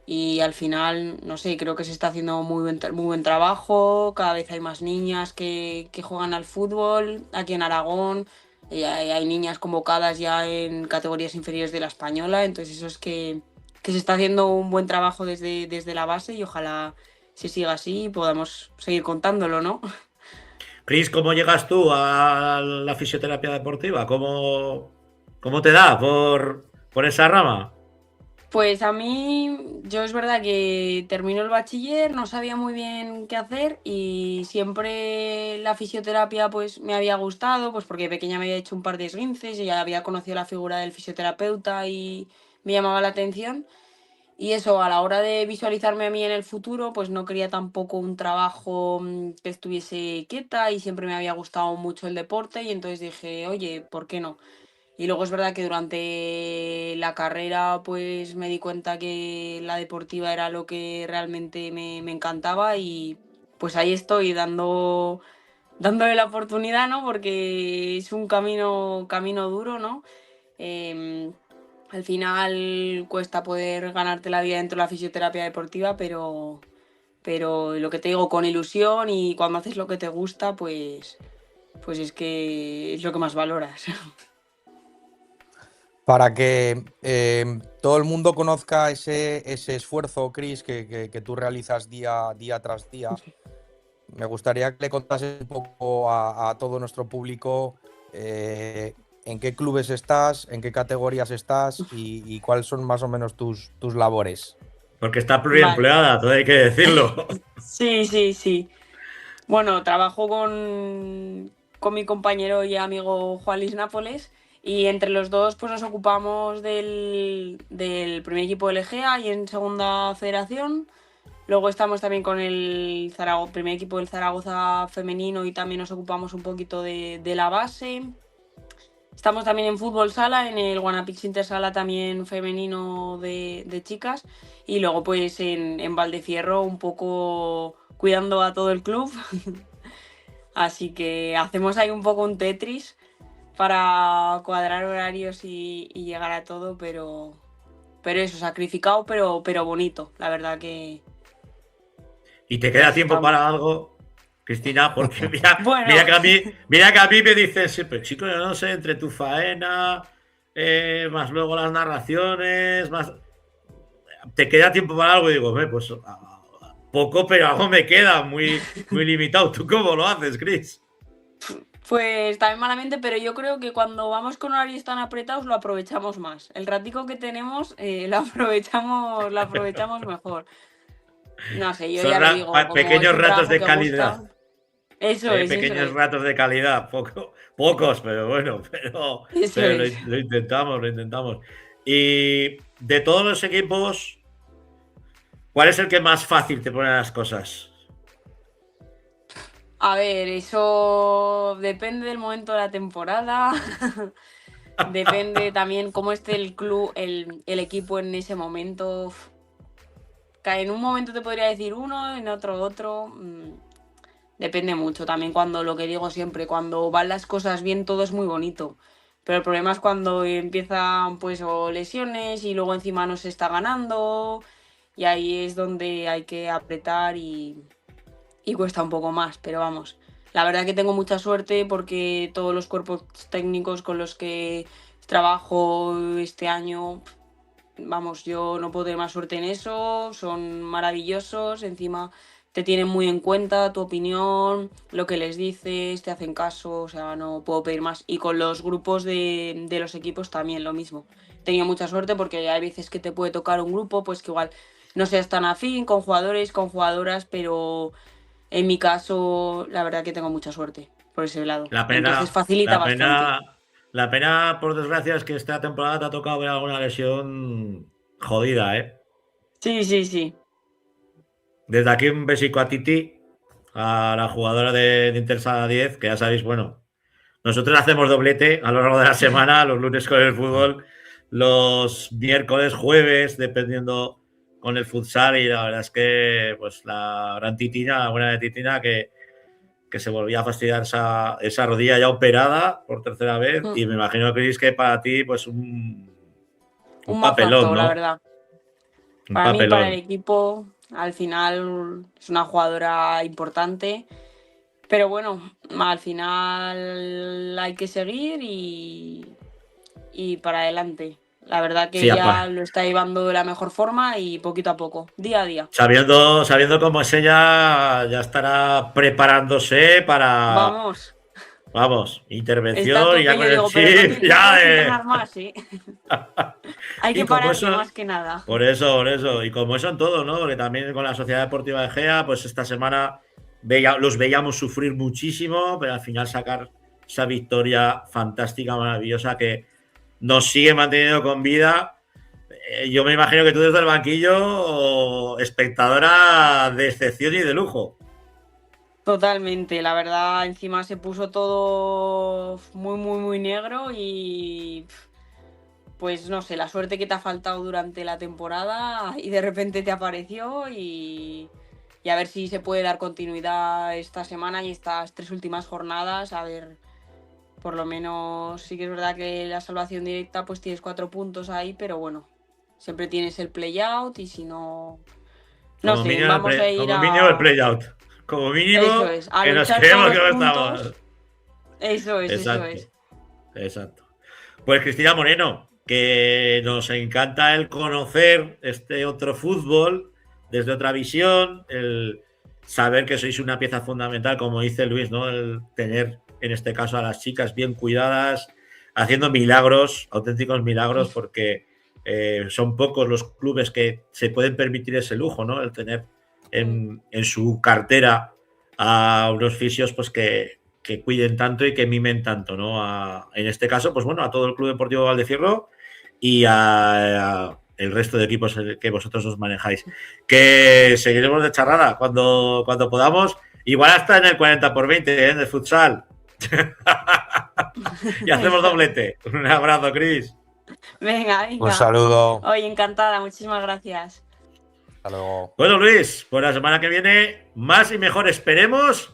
Y al final, no sé, creo que se está haciendo muy buen trabajo, cada vez hay más niñas que juegan al fútbol aquí en Aragón, y hay niñas convocadas ya en categorías inferiores de la española, entonces eso es que se está haciendo un buen trabajo desde la base y ojalá se siga así y podamos seguir contándolo, ¿no? Cris, ¿cómo llegas tú a la fisioterapia deportiva? ¿Cómo te da por esa rama? Pues a mí, yo es verdad que terminó el bachiller, no sabía muy bien qué hacer y siempre la fisioterapia pues me había gustado, pues porque de pequeña me había hecho un par de esguinces y ya había conocido la figura del fisioterapeuta y me llamaba la atención. Y eso, a la hora de visualizarme a mí en el futuro, pues no quería tampoco un trabajo que estuviese quieta y siempre me había gustado mucho el deporte y entonces dije, oye, ¿por qué no? Y luego es verdad que durante la carrera pues me di cuenta que la deportiva era lo que realmente me encantaba y pues ahí estoy dándole la oportunidad, ¿no? Porque es un camino duro, ¿no? Em, Al final cuesta poder ganarte la vida dentro de la fisioterapia deportiva, pero lo que te digo, con ilusión y cuando haces lo que te gusta, pues es que es lo que más valoras. Para que todo el mundo conozca ese esfuerzo, Chris, que tú realizas día tras día, me gustaría que le contases un poco a todo nuestro público en qué clubes estás, en qué categorías estás y cuáles son más o menos tus labores. Porque está Vale. pluriempleada, todo hay que decirlo. Sí, sí, sí. Bueno, trabajo con mi compañero y amigo Juan Luis Nápoles y entre los dos pues nos ocupamos del primer equipo del Egea y en segunda federación. Luego estamos también con el primer equipo del Zaragoza femenino y también nos ocupamos un poquito de la base. Estamos también en fútbol sala, en el Guanapix Intersala también femenino de chicas. Y luego pues en Valdefierro un poco cuidando a todo el club. Así que hacemos ahí un poco un Tetris para cuadrar horarios y llegar a todo, pero eso, sacrificado, pero bonito. La verdad que ¿Y te queda tiempo estamos. para algo, Cristina? Porque mira, Bueno, mira que a mí me dicen siempre, chico, yo no sé, entre tu faena, más luego las narraciones, más... ¿Te queda tiempo para algo? Y digo, pues poco, pero algo me queda, muy limitado. ¿Tú cómo lo haces, Chris? pues también malamente, pero yo creo que cuando vamos con horarios tan apretados lo aprovechamos más. El ratico que tenemos lo aprovechamos mejor. No sé, yo Son ya lo digo, como es pequeños un ratos trabajo de que calidad. gusta, eso es, eso Pequeños es, ratos de calidad, pocos, pero bueno, eso pero es. lo intentamos, lo intentamos. Y de todos los equipos, ¿cuál es el que más fácil te pone las cosas? A ver, eso depende del momento de la temporada. Depende también cómo esté el club, el equipo en ese momento. Que en un momento te podría decir uno, en otro. Depende mucho. También cuando lo que digo siempre, cuando van las cosas bien, todo es muy bonito. Pero el problema es cuando empiezan pues o lesiones y luego encima no se está ganando. Y ahí es donde hay que apretar y cuesta un poco más, pero vamos. La verdad que tengo mucha suerte porque todos los cuerpos técnicos con los que trabajo este año, vamos, yo no puedo tener más suerte en eso, son maravillosos, encima te tienen muy en cuenta tu opinión, lo que les dices, te hacen caso, o sea, no puedo pedir más. Y con los grupos de los equipos también lo mismo. He tenido mucha suerte porque hay veces que te puede tocar un grupo, pues que igual no seas tan afín con jugadores, con jugadoras, pero en mi caso, la verdad que tengo mucha suerte por ese lado. La Entonces pena, facilita la bastante. pena, la pena, por desgracia, es que esta temporada te ha tocado ver alguna lesión jodida, ¿eh? Sí, sí, sí. Desde aquí un besico a Titi, a la jugadora de Intersala 10, que ya sabéis, bueno, nosotros hacemos doblete a lo largo de la semana, los lunes con el fútbol, los miércoles, jueves, dependiendo con el futsal, y la verdad es que pues la gran Titina, la buena de Titina, que que se volvía a fastidiar esa rodilla ya operada por tercera vez. Y me imagino, Cris, que para ti, pues un papelón, mazazo, ¿no? la verdad. Un Para mí, papelón. para el equipo, al final es una jugadora importante. Pero bueno, al final hay que seguir y para adelante. La verdad que Sí, ella lo está llevando de la mejor forma y poquito a poco, día a día. Sabiendo cómo es ella, ya estará preparándose para, Vamos, está a intervención tope, y ya yo con el digo, pero no chip, puedes ya entrenar más, ¿eh? Hay Y que como pararle eso, más que nada. Por eso. Y como eso en todo, ¿no? Que también con la Sociedad Deportiva de Gea, pues esta semana los veíamos sufrir muchísimo, pero al final sacar esa victoria fantástica, maravillosa, que nos sigue manteniendo con vida. Yo me imagino que tú desde el banquillo, espectadora de excepción y de lujo. Totalmente, la verdad, encima se puso todo muy, muy, muy negro y pues no sé, la suerte que te ha faltado durante la temporada y de repente te apareció y a ver si se puede dar continuidad esta semana y estas 3 últimas jornadas, a ver, por lo menos sí que es verdad que la salvación directa pues tienes 4 puntos ahí, pero bueno, siempre tienes el play-out y si no, no sé, vamos a ir como mínimo el play-out. Como mínimo, eso es, a que nos luchar quedemos todos que los no puntos. estamos. Eso es. Exacto. Pues Cristina Moreno, que nos encanta el conocer este otro fútbol desde otra visión, el saber que sois una pieza fundamental, como dice Luis, ¿no? El tener, en este caso, a las chicas bien cuidadas, haciendo milagros, auténticos milagros, porque son pocos los clubes que se pueden permitir ese lujo, ¿no? El tener en su cartera a unos fisios pues que cuiden tanto y que mimen tanto, ¿no? En este caso, pues bueno, a todo el Club Deportivo Valdecierro y a el resto de equipos que vosotros os manejáis. Que seguiremos de charrada cuando podamos, igual hasta en el 40x20 de futsal. Y hacemos doblete. Un abrazo, Cris. Venga. Un saludo. Oye, encantada, muchísimas gracias. Hasta luego. Bueno, Luis, pues la semana que viene más y mejor, esperemos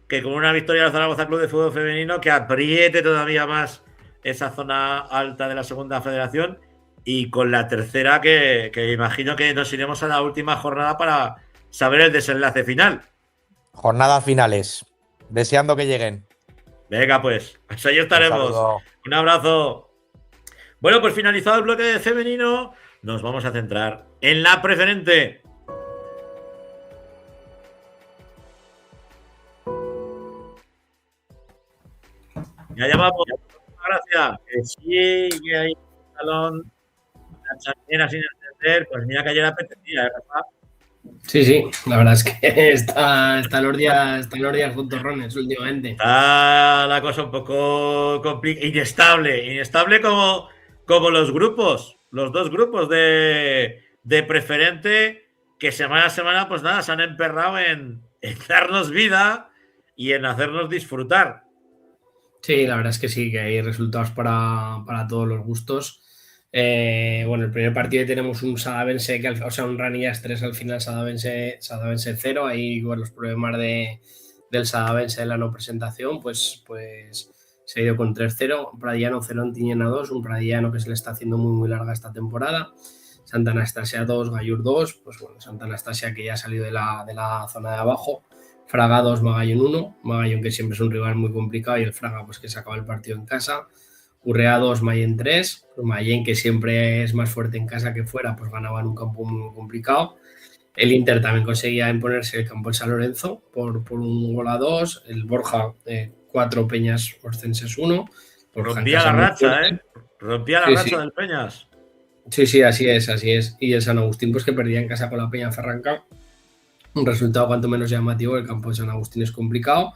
que con una victoria del Zaragoza Club de Fútbol Femenino que apriete todavía más esa zona alta de la segunda federación, y con la tercera que imagino que nos iremos a la última jornada para saber el desenlace final. Jornadas finales. Deseando que lleguen. Venga, pues ahí estaremos. Un abrazo. Bueno, pues finalizado el bloque de femenino, nos vamos a centrar en la preferente. Ya llamamos. Gracias. Que sigue ahí el salón. La champera sin entender. Pues mira que ayer apetecía, Rafa. Sí, la verdad es que están los días con torrones últimamente. Está la cosa un poco complicada, inestable como los grupos, los dos grupos de preferente, que semana a semana, pues nada, se han emperrado en darnos vida y en hacernos disfrutar. Sí, la verdad es que sí, que hay resultados para todos los gustos. Bueno, el primer partido tenemos un Sadavense, un Ranillas 3 al final, Sadavense 0, ahí con los problemas del Sadavense de la no presentación, pues se ha ido con 3-0, Pradillano 0, Antiñena 2, un Pradillano que se le está haciendo muy muy larga esta temporada, Santa Anastasia 2, Gallur 2, pues bueno, Santa Anastasia que ya ha salido de la zona de abajo, Fraga 2, Magallón 1, Magallón que siempre es un rival muy complicado y el Fraga pues que se acaba el partido en casa, Urrea 2, Mayén 3, Mayén que siempre es más fuerte en casa que fuera, pues ganaba en un campo muy complicado. El Inter también conseguía imponerse el campo de San Lorenzo por 1-2, el Borja 4, Peñas Orcenses 1. Rompía la racha, Rompía la racha del Peñas. Sí, así es. Y el San Agustín pues que perdía en casa con la Peña Ferranca. Un resultado cuanto menos llamativo, el campo de San Agustín es complicado.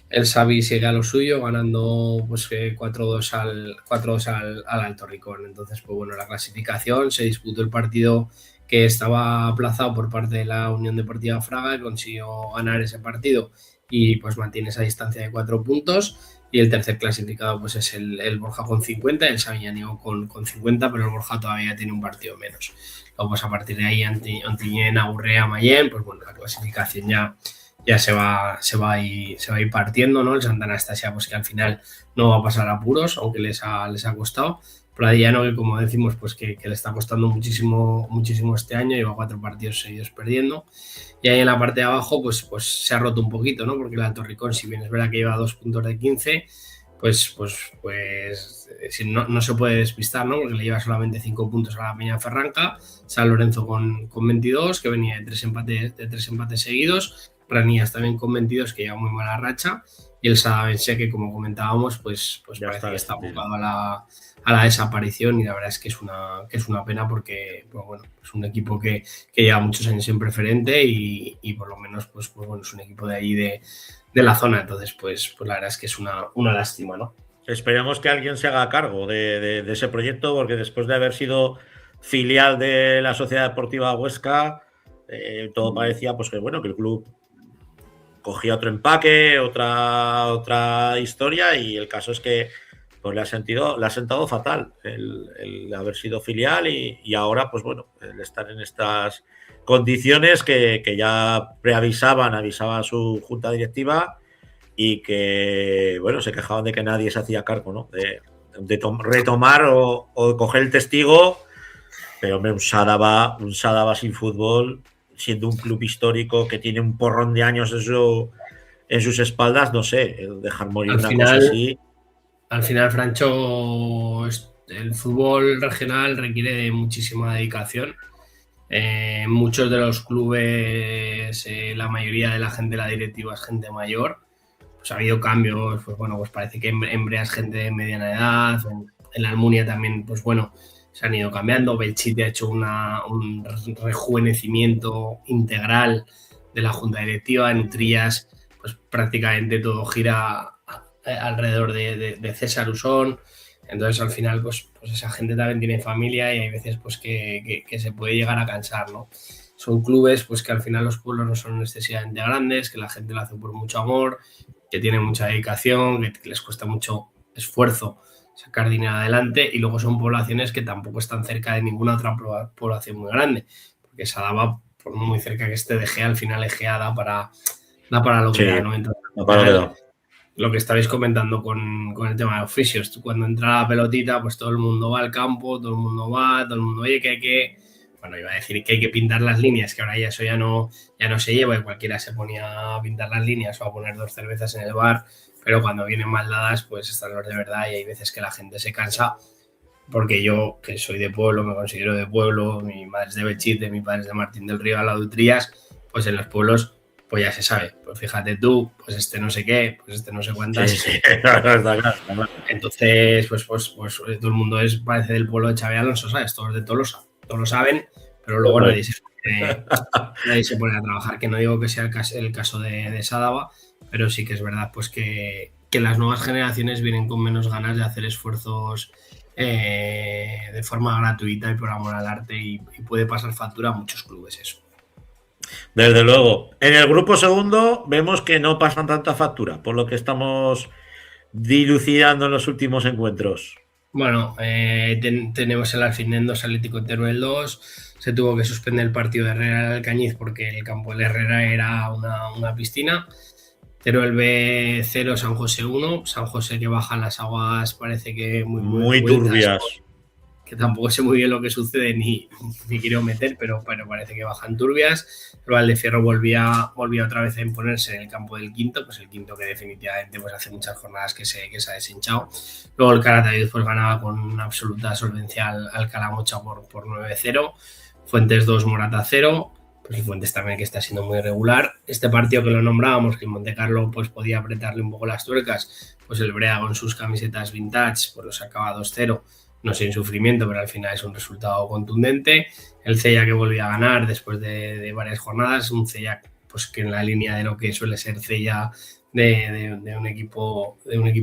El Xavi sigue a lo suyo, ganando pues 4-2 al Alto Ricón. Entonces, pues bueno, la clasificación, se disputó el partido que estaba aplazado por parte de la Unión Deportiva Fraga, consiguió ganar ese partido y pues mantiene esa distancia de 4 puntos. Y el tercer clasificado pues es el Borja con 50, el Sabiñánigo con 50, pero el Borja todavía tiene un partido menos. Luego pues a partir de ahí Antiñena, Urrea, Mayén, pues bueno, la clasificación ya se va a ir partiendo, ¿no? El Santa Anastasia, pues que al final no va a pasar apuros, aunque les ha costado. Pradillano, que como decimos, pues que le está costando muchísimo este año, lleva 4 partidos seguidos perdiendo. Y ahí en la parte de abajo, pues se ha roto un poquito, ¿no? Porque el Alto Ricón, si bien es verdad que lleva 2 puntos de 15, pues no se puede despistar, ¿no? Porque le lleva solamente 5 puntos a la Peñaferranca. San Lorenzo con 22, que venía de 3 empates seguidos. Ranías también con 22, que lleva muy mala racha. Y el Sadavense, que como comentábamos, pues parece que está abocado a la desaparición, y la verdad es que es una pena porque pues bueno, es un equipo que lleva muchos años en preferente y por lo menos pues bueno, es un equipo de ahí de la zona. Entonces pues la verdad es que es una lástima, ¿no? Esperemos que alguien se haga cargo de ese proyecto, porque después de haber sido filial de la Sociedad Deportiva Huesca, todo parecía pues que bueno, que el club cogía otro empaque, otra historia, y el caso es que pues le ha sentado fatal el haber sido filial y ahora pues bueno, el estar en estas condiciones que ya avisaba a su junta directiva, y que bueno, se quejaban de que nadie se hacía cargo, ¿no? de retomar o coger el testigo, pero hombre, un Sadaba sin fútbol, siendo un club histórico que tiene un porrón de años en sus espaldas, no sé, dejar morir cosa así. Al final, Francho, el fútbol regional requiere de muchísima dedicación. Muchos de los clubes, la mayoría de la gente de la directiva es gente mayor. Pues ha habido cambios, pues bueno, pues parece que en Brea es gente de mediana edad, en la Almunia también, pues bueno, se han ido cambiando. Belchite ha hecho un rejuvenecimiento integral de la junta directiva. En Trías, pues prácticamente todo gira alrededor de César Usón. Entonces al final pues esa gente también tiene familia y hay veces pues que se puede llegar a cansar, ¿no? Son clubes pues que al final los pueblos no son excesivamente grandes, que la gente lo hace por mucho amor, que tienen mucha dedicación, que les cuesta mucho esfuerzo sacar dinero adelante, y luego son poblaciones que tampoco están cerca de ninguna otra población muy grande, porque Sadaba, por muy cerca que esté de Egea, al final Egea da para lo que da, ¿no? Entonces, lo que estabais comentando con el tema de oficios, tú cuando entra la pelotita, pues todo el mundo va al campo, todo el mundo, oye, que hay que, bueno, iba a decir que hay que pintar las líneas, que ahora ya eso ya no se lleva, y cualquiera se ponía a pintar las líneas o a poner 2 cervezas en el bar, pero cuando vienen mal dadas, pues están los de verdad, y hay veces que la gente se cansa, porque yo, que soy de pueblo, me considero de pueblo, mi madre es de Belchite, mi padre es de Martín del Río, al lado de Trías, pues en los pueblos pues ya se sabe, pues fíjate tú, pues este no sé qué, pues este no sé cuántas. Sí, claro. Entonces, pues todo el mundo parece del pueblo de Xabi Alonso, ¿sabes? Todos de Tolosa, todos lo saben, pero luego nadie se pone a trabajar, que no digo que sea el caso de Sadaba, pero sí que es verdad pues que las nuevas generaciones vienen con menos ganas de hacer esfuerzos de forma gratuita y por amor al arte, y puede pasar factura a muchos clubes eso. Desde luego. En el grupo segundo vemos que no pasan tanta factura, por lo que estamos dilucidando en los últimos encuentros. Bueno, tenemos el Alfindén 2, Atlético Teruel 2. Se tuvo que suspender el partido de Herrera al Alcañiz porque el campo de Herrera era una piscina. Teruel B 0, San José 1. San José que baja las aguas, parece que muy turbias. Que tampoco sé muy bien lo que sucede ni quiero meter, pero parece que bajan turbias. El Valdefierro volvía otra vez a imponerse en el campo del Quinto, pues el Quinto que definitivamente pues hace muchas jornadas que se ha deshinchado. Luego el Calatayud pues ganaba con una absoluta solvencia al Calamocha por 9-0. Fuentes 2, Morata 0. Pues el Fuentes también, que está siendo muy irregular. Este partido que lo nombrábamos, que en Montecarlo pues podía apretarle un poco las tuercas, pues el Brea con sus camisetas vintage pues lo sacaba 2-0. No sin sufrimiento, pero al final es un resultado contundente. El Cella que volvió a ganar después de varias jornadas, un Cella pues que en la línea de lo que suele ser Cella de un equipo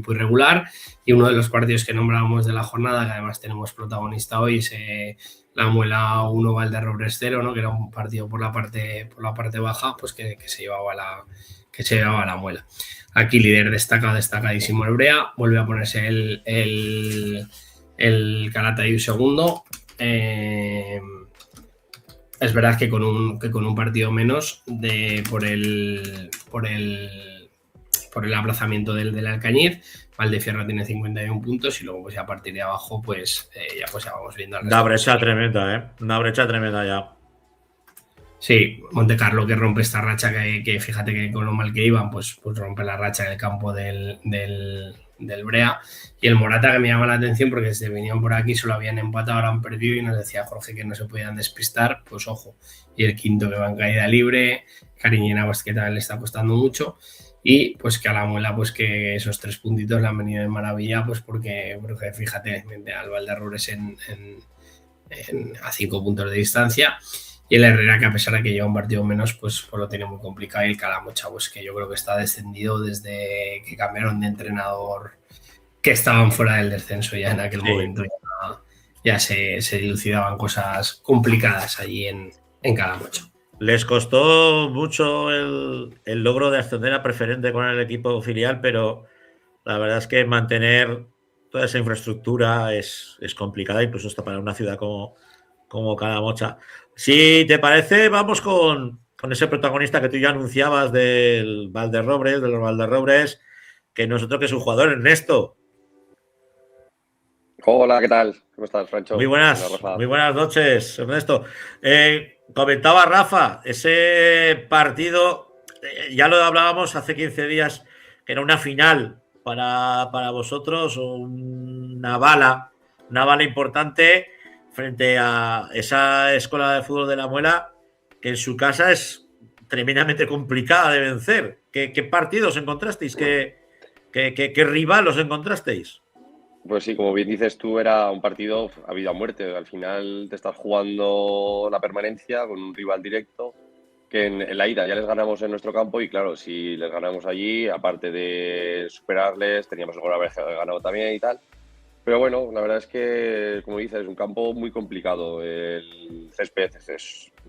irregular. Y uno de los partidos que nombrábamos de la jornada, que además tenemos protagonista hoy, es la Muela 1, Valderrobres 0, ¿no? Que era un partido por la parte baja, pues que se llevaba la Muela. Aquí líder destacadísimo el Brea, vuelve a ponerse el Calatayud segundo. Es verdad que con un partido menos por el aplazamiento del Alcañiz, Valdefierro tiene 51 puntos y luego pues a partir de abajo pues ya vamos viendo al resto. Una brecha tremenda, ¿eh? Una brecha tremenda ya. Sí, Montecarlo que rompe esta racha que fíjate que con lo mal que iban, pues rompe la racha en el campo del Brea. Y el Morata, que me llama la atención porque desde venían por aquí, solo habían empatado, ahora han perdido y nos decía Jorge que no se podían despistar, pues ojo. Y el quinto que va en caída libre, Cariñena, pues que también le está costando mucho. Y pues que a la Muela, pues que esos 3 puntitos le han venido de maravilla, pues porque fíjate, al Valderrobres a 5 puntos de distancia. Y el Herrera, que a pesar de que lleva un partido menos, pues lo tiene muy complicado. Y el Calamocha, pues que yo creo que está descendido desde que cambiaron de entrenador, que estaban fuera del descenso ya en aquel momento. Ya se dilucidaban cosas complicadas allí en Calamocha. Les costó mucho el logro de ascender a preferente con el equipo filial, pero la verdad es que mantener toda esa infraestructura es complicada, incluso hasta para una ciudad como Calamocha. Si te parece, vamos con ese protagonista que tú ya anunciabas de los Valderrobres, que nosotros que es un jugador, Ernesto. Hola, ¿qué tal? ¿Cómo estás, Francho? Muy buenas noches, Ernesto. Comentaba Rafa, ese partido, ya lo hablábamos hace 15 días, que era una final para vosotros, una bala importante frente a esa escuela de fútbol de La Muela, que en su casa es tremendamente complicada de vencer. ¿Qué partidos encontrasteis? ¿Qué rival os encontrasteis? Pues sí, como bien dices tú, era un partido a vida o muerte. Al final te estás jugando la permanencia con un rival directo, que en la ida ya les ganamos en nuestro campo y claro, si les ganamos allí, aparte de superarles, teníamos que haber ganado también y tal. Pero bueno, la verdad es que, como dices, es un campo muy complicado. El césped está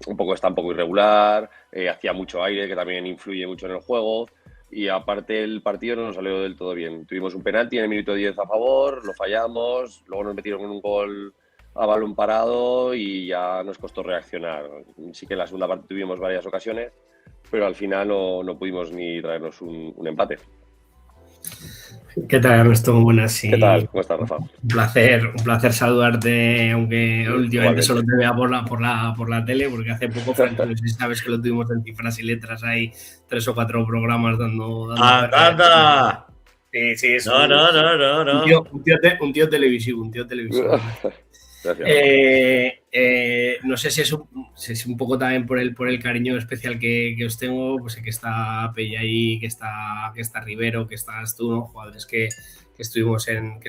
un poco irregular, hacía mucho aire, que también influye mucho en el juego. Y aparte el partido no nos salió del todo bien. Tuvimos un penalti en el minuto 10 a favor, lo fallamos, luego nos metieron un gol a balón parado y ya nos costó reaccionar. Sí que en la segunda parte tuvimos varias ocasiones, pero al final no pudimos ni traernos un empate. ¿Qué tal, Ernesto? Buenas. Sí. ¿Qué tal? ¿Cómo estás, Rafa? Un placer saludarte, aunque últimamente solo te vea por la tele, porque hace poco, Franco, no sé si sabes que lo tuvimos en cifras y letras, hay 3 o 4 programas dando ¡Anda! Sí, es No. Un tío televisivo. No sé si es un poco también por el cariño especial que os tengo, pues que está Pella ahí, que está Rivero, que estás tú, ¿no? Jugadores que estuvimos en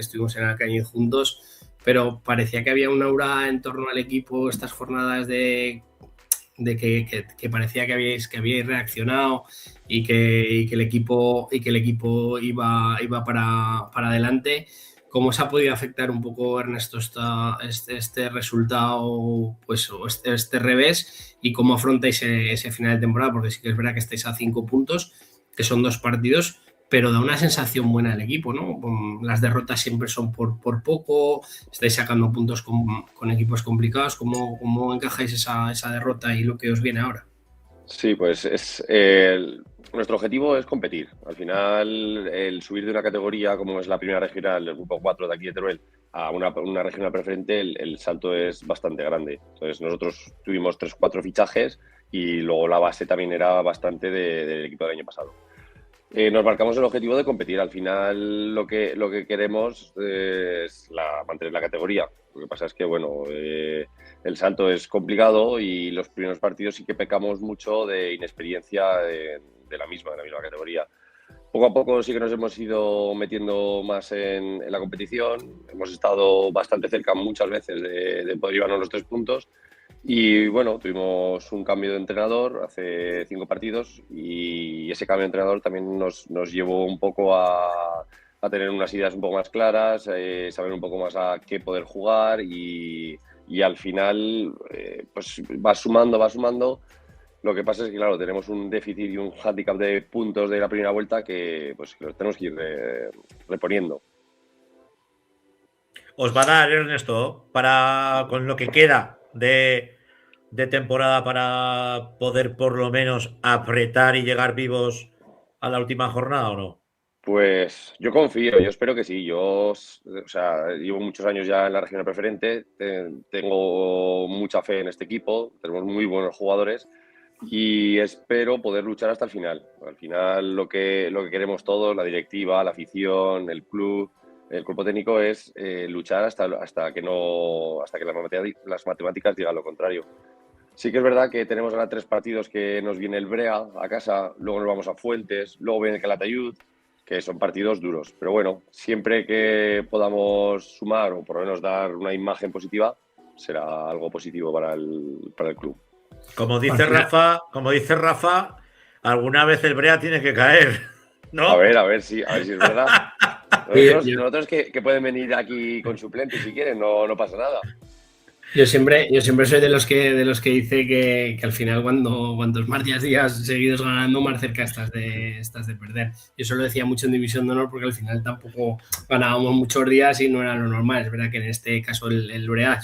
Alcañiz juntos, pero parecía que había un aura en torno al equipo estas jornadas de que parecía que habíais reaccionado y que el equipo iba para adelante. ¿Cómo se ha podido afectar un poco, Ernesto, este resultado, pues, o este revés, y cómo afrontáis ese final de temporada? Porque sí que es verdad que estáis a 5 puntos, que son 2 partidos, pero da una sensación buena al equipo, ¿no? Las derrotas siempre son por poco, estáis sacando puntos con equipos complicados. ¿Cómo encajáis esa derrota y lo que os viene ahora? Sí, pues nuestro objetivo es competir. Al final, el subir de una categoría como es la primera regional, el grupo 4 de aquí de Teruel, a una regional preferente, el salto es bastante grande. Entonces, nosotros tuvimos 3-4 fichajes y luego la base también era bastante del equipo del año pasado. Nos marcamos el objetivo de competir. Al final, lo que queremos es mantener la categoría. Lo que pasa es que, bueno, el salto es complicado y los primeros partidos sí que pecamos mucho de inexperiencia de la misma categoría. Poco a poco sí que nos hemos ido metiendo más en la competición. Hemos estado bastante cerca muchas veces de poder llevarnos los 3 puntos. Y bueno, tuvimos un cambio de entrenador hace 5 partidos y ese cambio de entrenador también nos llevó un poco a tener unas ideas un poco más claras, saber un poco más a qué poder jugar y al final pues va sumando. Lo que pasa es que, claro, tenemos un déficit y un hándicap de puntos de la primera vuelta que pues los tenemos que ir reponiendo. Os va a dar, Ernesto, con lo que queda de de temporada para poder por lo menos apretar y llegar vivos a la última jornada o no? Pues yo confío, yo espero que sí. Yo, o sea, llevo muchos años ya en la regional preferente, tengo mucha fe en este equipo, tenemos muy buenos jugadores y espero poder luchar hasta el final. Al final lo que queremos todos, la directiva, la afición, el club, el cuerpo técnico, es luchar hasta que las matemáticas digan lo contrario. Sí que es verdad que tenemos ahora 3 partidos que nos viene el Brea a casa, luego nos vamos a Fuentes, luego viene el Calatayud, que son partidos duros. Pero bueno, siempre que podamos sumar o por lo menos dar una imagen positiva, será algo positivo para el club. Como dice Rafa, alguna vez el Brea tiene que caer, ¿no? A ver si es verdad. Nosotros que pueden venir aquí con suplentes si quieren, no pasa nada. Yo siempre soy de los que dice que al final cuantos más días seguidos ganando, más cerca estás de perder. Yo eso lo decía mucho en División de Honor porque al final tampoco ganábamos muchos días y no era lo normal. Es verdad que en este caso el Brea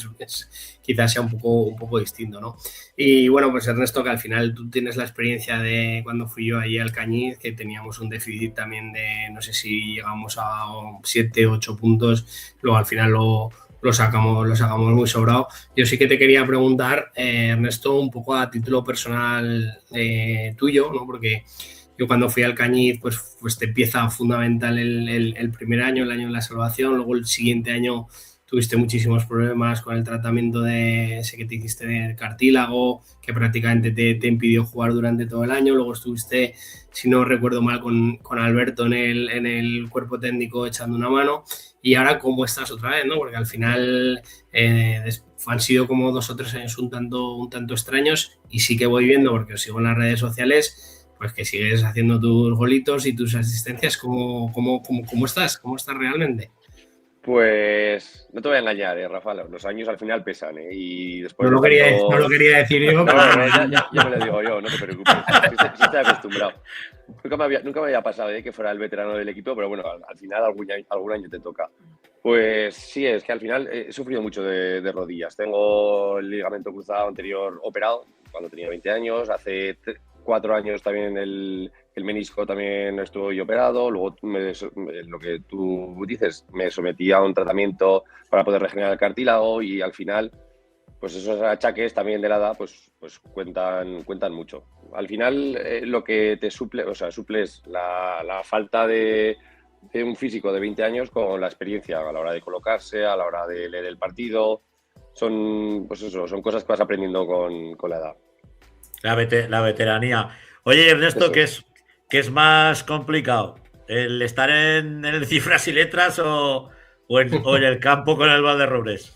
quizás sea un poco distinto, ¿no? Y bueno, pues Ernesto, que al final tú tienes la experiencia de cuando fui yo allí al Cañiz, que teníamos un déficit también de, no sé si llegamos a 7, 8 puntos, luego al final lo sacamos muy sobrado. Yo sí que te quería preguntar, Ernesto, un poco a título personal tuyo, ¿no? Porque yo cuando fui al Cañiz, pues te empieza fundamental el primer año, el año de la salvación, luego el siguiente año tuviste muchísimos problemas con el tratamiento de ese que te hiciste del cartílago, que prácticamente te impidió jugar durante todo el año, luego estuviste, si no recuerdo mal, con Alberto en el cuerpo técnico echando una mano. Y ahora, ¿cómo estás otra vez? ¿No? Porque al final han sido como 2 o 3 años un tanto extraños y sí que voy viendo, porque os sigo en las redes sociales, pues que sigues haciendo tus golitos y tus asistencias. ¿Cómo estás? ¿Cómo estás realmente? Pues no te voy a engañar, Rafa, los años al final pesan, y después no lo quería decir yo. Ya me lo digo yo, no te preocupes. Sí estoy acostumbrado. Nunca me había pasado que fuera el veterano del equipo, pero bueno, al final algún año te toca. Pues sí, es que al final he sufrido mucho de rodillas. Tengo el ligamento cruzado anterior operado cuando tenía 20 años. Hace 4 años también el menisco también estuvo yo operado. Luego lo que tú dices, me sometí a un tratamiento para poder regenerar el cartílago y al final, pues esos achaques también de la edad, pues cuentan mucho. Al final lo que te suples la falta de un físico de 20 años con la experiencia a la hora de colocarse, a la hora de leer el partido. Son cosas que vas aprendiendo con la edad. La veteranía. Oye, Ernesto, ¿qué es más complicado? ¿El estar en el cifras y letras o en el campo con el Valderrobres?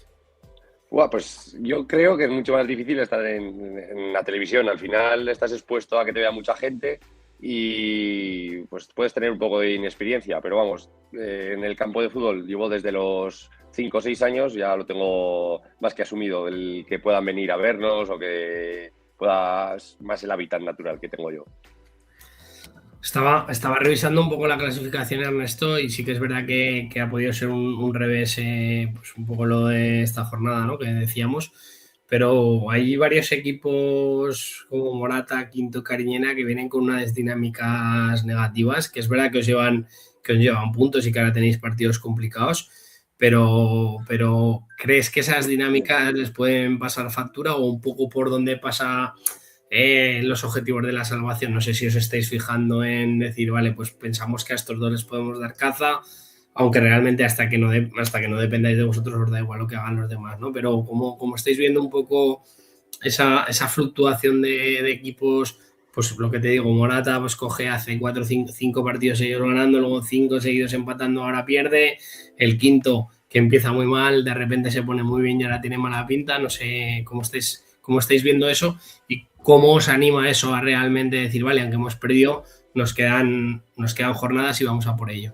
Pues yo creo que es mucho más difícil estar en la televisión. Al final estás expuesto a que te vea mucha gente y pues puedes tener un poco de inexperiencia. Pero vamos, en el campo de fútbol llevo desde los 5 o 6 años, ya lo tengo más que asumido, el que puedan venir a vernos o que puedas más el hábitat natural que tengo yo. Estaba revisando un poco la clasificación, Ernesto, y sí que es verdad que ha podido ser un revés, pues un poco lo de esta jornada, ¿no? Que decíamos, pero hay varios equipos como Morata, Quinto, Cariñena que vienen con unas dinámicas negativas, que es verdad que os llevan puntos y que ahora tenéis partidos complicados, pero ¿crees que esas dinámicas les pueden pasar factura o un poco por donde pasa los objetivos de la salvación? No sé si os estáis fijando en decir, vale, pues pensamos que a estos 2 les podemos dar caza, aunque realmente hasta que no dependáis de vosotros os da igual lo que hagan los demás, ¿no? Pero como estáis viendo un poco esa fluctuación de equipos, pues lo que te digo, Morata pues coge, hace 4 o 5 partidos seguidos ganando, luego 5 seguidos empatando, ahora pierde, el Quinto que empieza muy mal, de repente se pone muy bien y ahora tiene mala pinta. No sé cómo estáis viendo eso y cómo os anima eso a realmente decir, vale, aunque hemos perdido, nos quedan jornadas y vamos a por ello.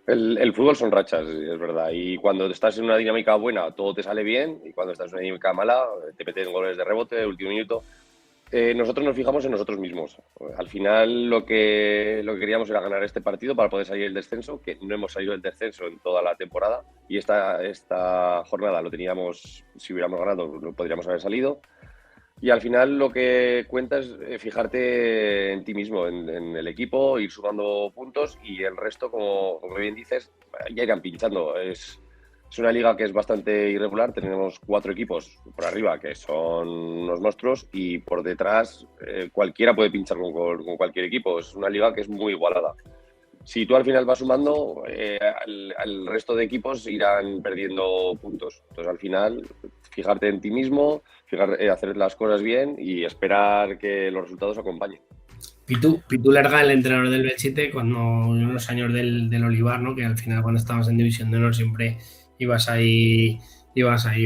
El fútbol son rachas, es verdad, y cuando estás en una dinámica buena todo te sale bien y cuando estás en una dinámica mala te meten goles de rebote de último minuto. Nosotros nos fijamos en nosotros mismos. Al final lo que queríamos era ganar este partido para poder salir del descenso, que no hemos salido del descenso en toda la temporada y esta jornada lo teníamos, si hubiéramos ganado, no podríamos haber salido. Y al final lo que cuenta es fijarte en ti mismo, en el equipo, ir sumando puntos y el resto, como bien dices, ya irán pinchando. Es una liga que es bastante irregular. Tenemos 4 equipos por arriba que son unos monstruos y por detrás cualquiera puede pinchar con cualquier equipo. Es una liga que es muy igualada. Si tú al final vas sumando, al resto de equipos irán perdiendo puntos. Entonces al final, fijarte en ti mismo, hacer las cosas bien y esperar que los resultados acompañen. Pitu Lerga, el entrenador del Belchite, cuando en los años del Olivar, ¿no? Que al final cuando estabas en División de Honor siempre ibas ahí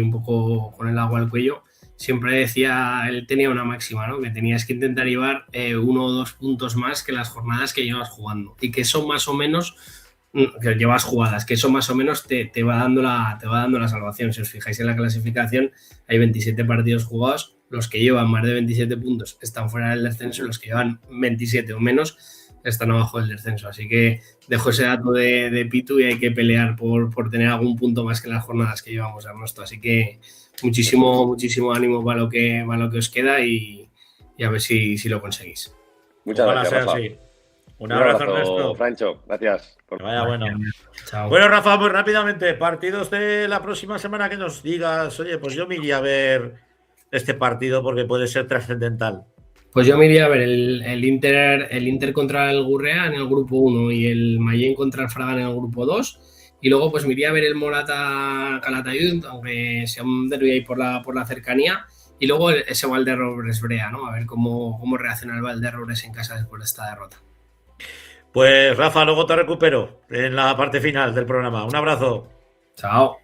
un poco con el agua al cuello. Siempre decía, él tenía una máxima, ¿no? Que tenías que intentar llevar 1 o 2 puntos más que las jornadas que llevas jugando. Y que eso más o menos, que llevas jugadas, que eso más o menos te va dando la salvación. Si os fijáis en la clasificación, hay 27 partidos jugados. Los que llevan más de 27 puntos están fuera del descenso y los que llevan 27 o menos están abajo del descenso. Así que dejo ese dato de Pitu y hay que pelear por tener algún punto más que las jornadas que llevamos, Ernesto. Así que muchísimo ánimo para lo que os queda y a ver si lo conseguís. Muchas gracias, Rafa. Un abrazo, Ernesto. Francho, gracias. Que vaya bueno. Chao. Bueno, Rafa, muy rápidamente, partidos de la próxima semana que nos digas. Oye, pues yo me iría a ver este partido porque puede ser trascendental. Pues yo me iría a ver el Inter contra el Gurrea en el grupo 1 y el Mayén contra el Fraga en el grupo 2. Y luego pues me iría a ver el Morata Calatayud, aunque sea un derbi ahí por la cercanía. Y luego ese Valderrobres Brea, ¿no? A ver cómo reacciona el Valderrobres en casa después de esta derrota. Pues Rafa, luego te recupero en la parte final del programa. Un abrazo. Chao.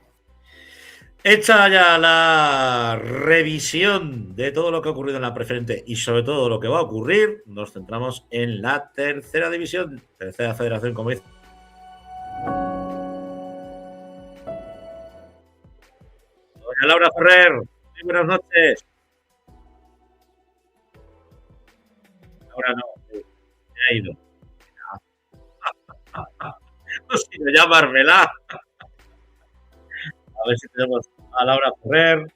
Hecha ya la revisión de todo lo que ha ocurrido en la preferente y sobre todo lo que va a ocurrir, nos centramos en la tercera división, tercera federación, como dice. Doña Laura Ferrer, muy buenas noches. Ahora no, se ha ido. No sé llamármela. A ver si tenemos a Laura Ferrer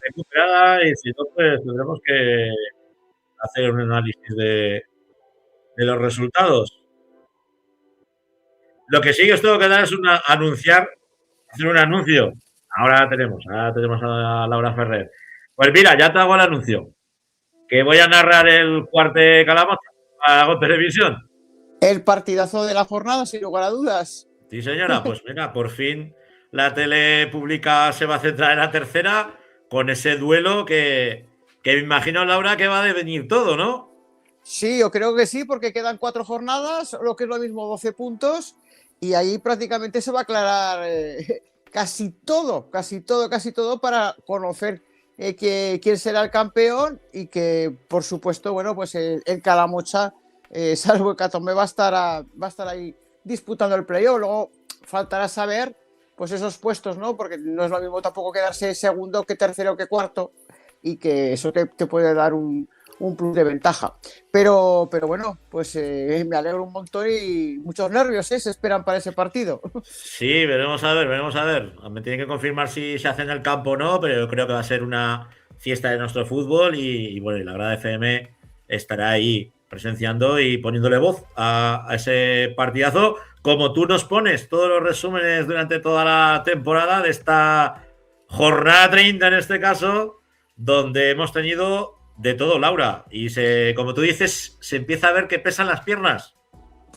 recuperada y si no, pues tendremos que hacer un análisis de los resultados. Lo que sí que os tengo que dar es hacer un anuncio. Ahora tenemos a Laura Ferrer. Pues mira, ya te hago el anuncio. Que voy a narrar el Cuarte Calamocha a Go Televisión. El partidazo de la jornada, sin lugar a dudas. Sí, señora, pues venga, por fin la tele pública se va a centrar en la tercera con ese duelo que me imagino, Laura, que va a devenir todo, ¿no? Sí, yo creo que sí, porque quedan 4 jornadas, lo que es lo mismo 12 puntos, y ahí prácticamente se va a aclarar casi todo para conocer quién será el campeón y que, por supuesto, bueno, pues el Calamocha, salvo el Catombe, va a estar ahí disputando el playoff. Luego faltará saber pues esos puestos, ¿no? Porque no es lo mismo tampoco quedarse segundo que tercero que cuarto y que eso te puede dar un plus de ventaja. Pero bueno, pues me alegro un montón y muchos nervios se esperan para ese partido. Sí, veremos a ver. Me tienen que confirmar si se hace en el campo o no, pero yo creo que va a ser una fiesta de nuestro fútbol y bueno, y la Grada FM estará ahí presenciando y poniéndole voz a ese partidazo, como tú nos pones todos los resúmenes durante toda la temporada de esta jornada 30 en este caso, donde hemos tenido de todo, Laura, y como tú dices, se empieza a ver que pesan las piernas.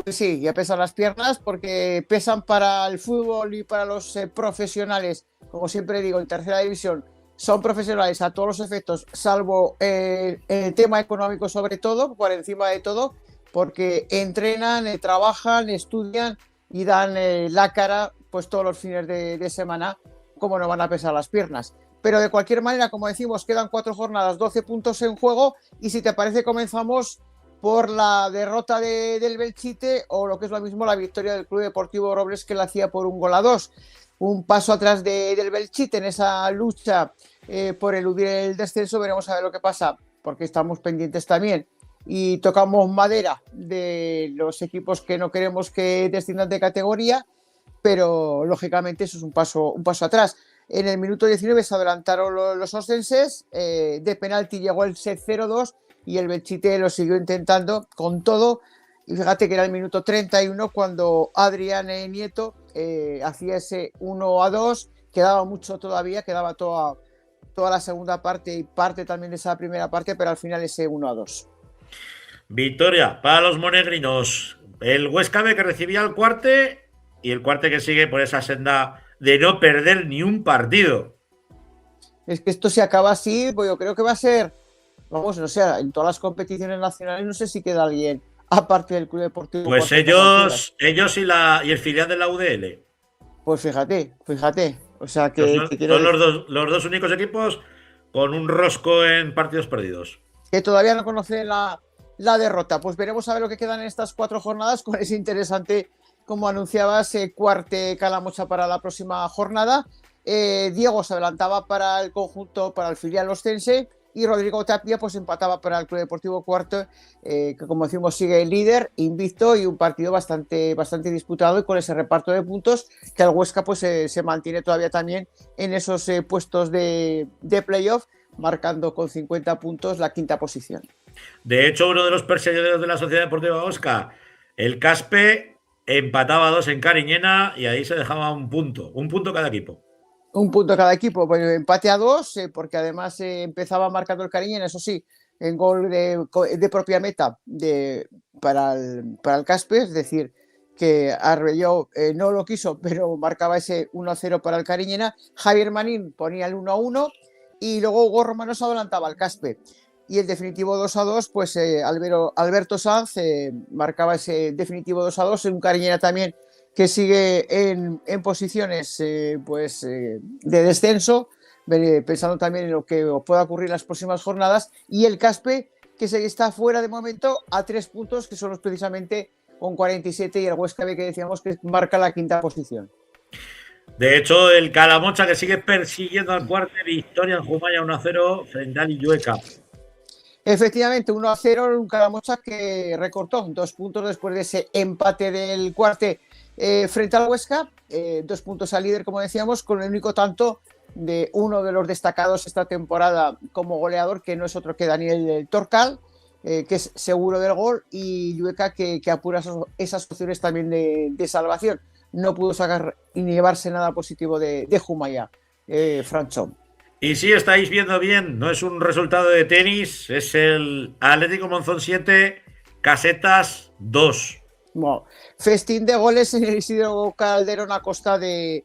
Pues sí, ya pesan las piernas porque pesan para el fútbol y para los profesionales, como siempre digo, en tercera división son profesionales a todos los efectos, salvo el tema económico sobre todo, por encima de todo, porque entrenan, trabajan, estudian y dan la cara pues todos los fines de semana, como no van a pesar las piernas. Pero de cualquier manera, como decimos, quedan 4 jornadas, 12 puntos en juego y si te parece comenzamos por la derrota del Belchite o lo que es lo mismo la victoria del Club Deportivo Robles que la hacía por 1-2. Un paso atrás del Belchite en esa lucha por eludir el descenso. Veremos a ver lo que pasa porque estamos pendientes también y tocamos madera de los equipos que no queremos que desciendan de categoría, pero lógicamente eso es un paso atrás. En el minuto 19 se adelantaron los oscenses, de penalti llegó el set 0-2 y el Belchite lo siguió intentando con todo. Y fíjate que era el minuto 31 cuando Adrián Nieto hacía ese 1-2. Quedaba mucho todavía, quedaba toda la segunda parte y parte también de esa primera parte, pero al final ese 1-2. Victoria para los monegrinos. El Huesca B que recibía el Cuarte y el Cuarte que sigue por esa senda de no perder ni un partido. Es que esto se acaba así, pues yo creo que va a ser, vamos, no sé, en todas las competiciones nacionales no sé si queda alguien aparte del Club Deportivo. Pues ellos y el filial de la UDL. Pues fíjate. O sea que son los dos únicos equipos con un rosco en partidos perdidos. Que todavía no conocen la derrota. Pues veremos a ver lo que quedan en estas 4 jornadas con ese interesante, como anunciabas, Cuarte Calamocha para la próxima jornada. Diego se adelantaba para el conjunto, para el filial oscense, y Rodrigo Tapia pues empataba para el Club Deportivo Cuarte, que como decimos sigue líder, invicto, y un partido bastante disputado y con ese reparto de puntos que el Huesca pues se mantiene todavía también en esos puestos de playoff, marcando con 50 puntos la 5ª posición. De hecho, uno de los perseguidores de la Sociedad Deportiva Huesca, el Caspe, empataba 2 en Cariñena y ahí se dejaba un punto cada equipo. Un punto cada equipo, bueno, empate a 2, porque además empezaba marcando el Cariñena, eso sí, en gol de propia meta para el Caspe, es decir, que Arbelló no lo quiso, pero marcaba ese 1-0 para el Cariñena. Javier Manín ponía el 1-1 y luego Hugo Romano se adelantaba al Caspe. Y el definitivo 2-2, pues Alberto Sanz marcaba ese definitivo 2-2, en un Cariñena también que sigue en posiciones de descenso, pensando también en lo que pueda ocurrir en las próximas jornadas, y el Caspe que está fuera de momento a 3 puntos, que son los precisamente con 47, y el Huesca B que decíamos que marca la 5ª posición. De hecho, el Calamocha que sigue persiguiendo al Cuarte, victoria en Jumaya 1-0 frente al Illueca. Efectivamente, 1-0, un Calamocha que recortó 2 puntos después de ese empate del Cuarte frente al Huesca, 2 puntos al líder, como decíamos, con el único tanto de uno de los destacados esta temporada como goleador, que no es otro que Daniel Torcal, que es seguro del gol, y Llueca que apura esas opciones también de salvación. No pudo sacar ni llevarse nada positivo de Jumaya, Francho. Y si estáis viendo bien, no es un resultado de tenis, es el Atlético Monzón 7, Casetas 2. Bueno, festín de goles en el Isidro Calderón a costa de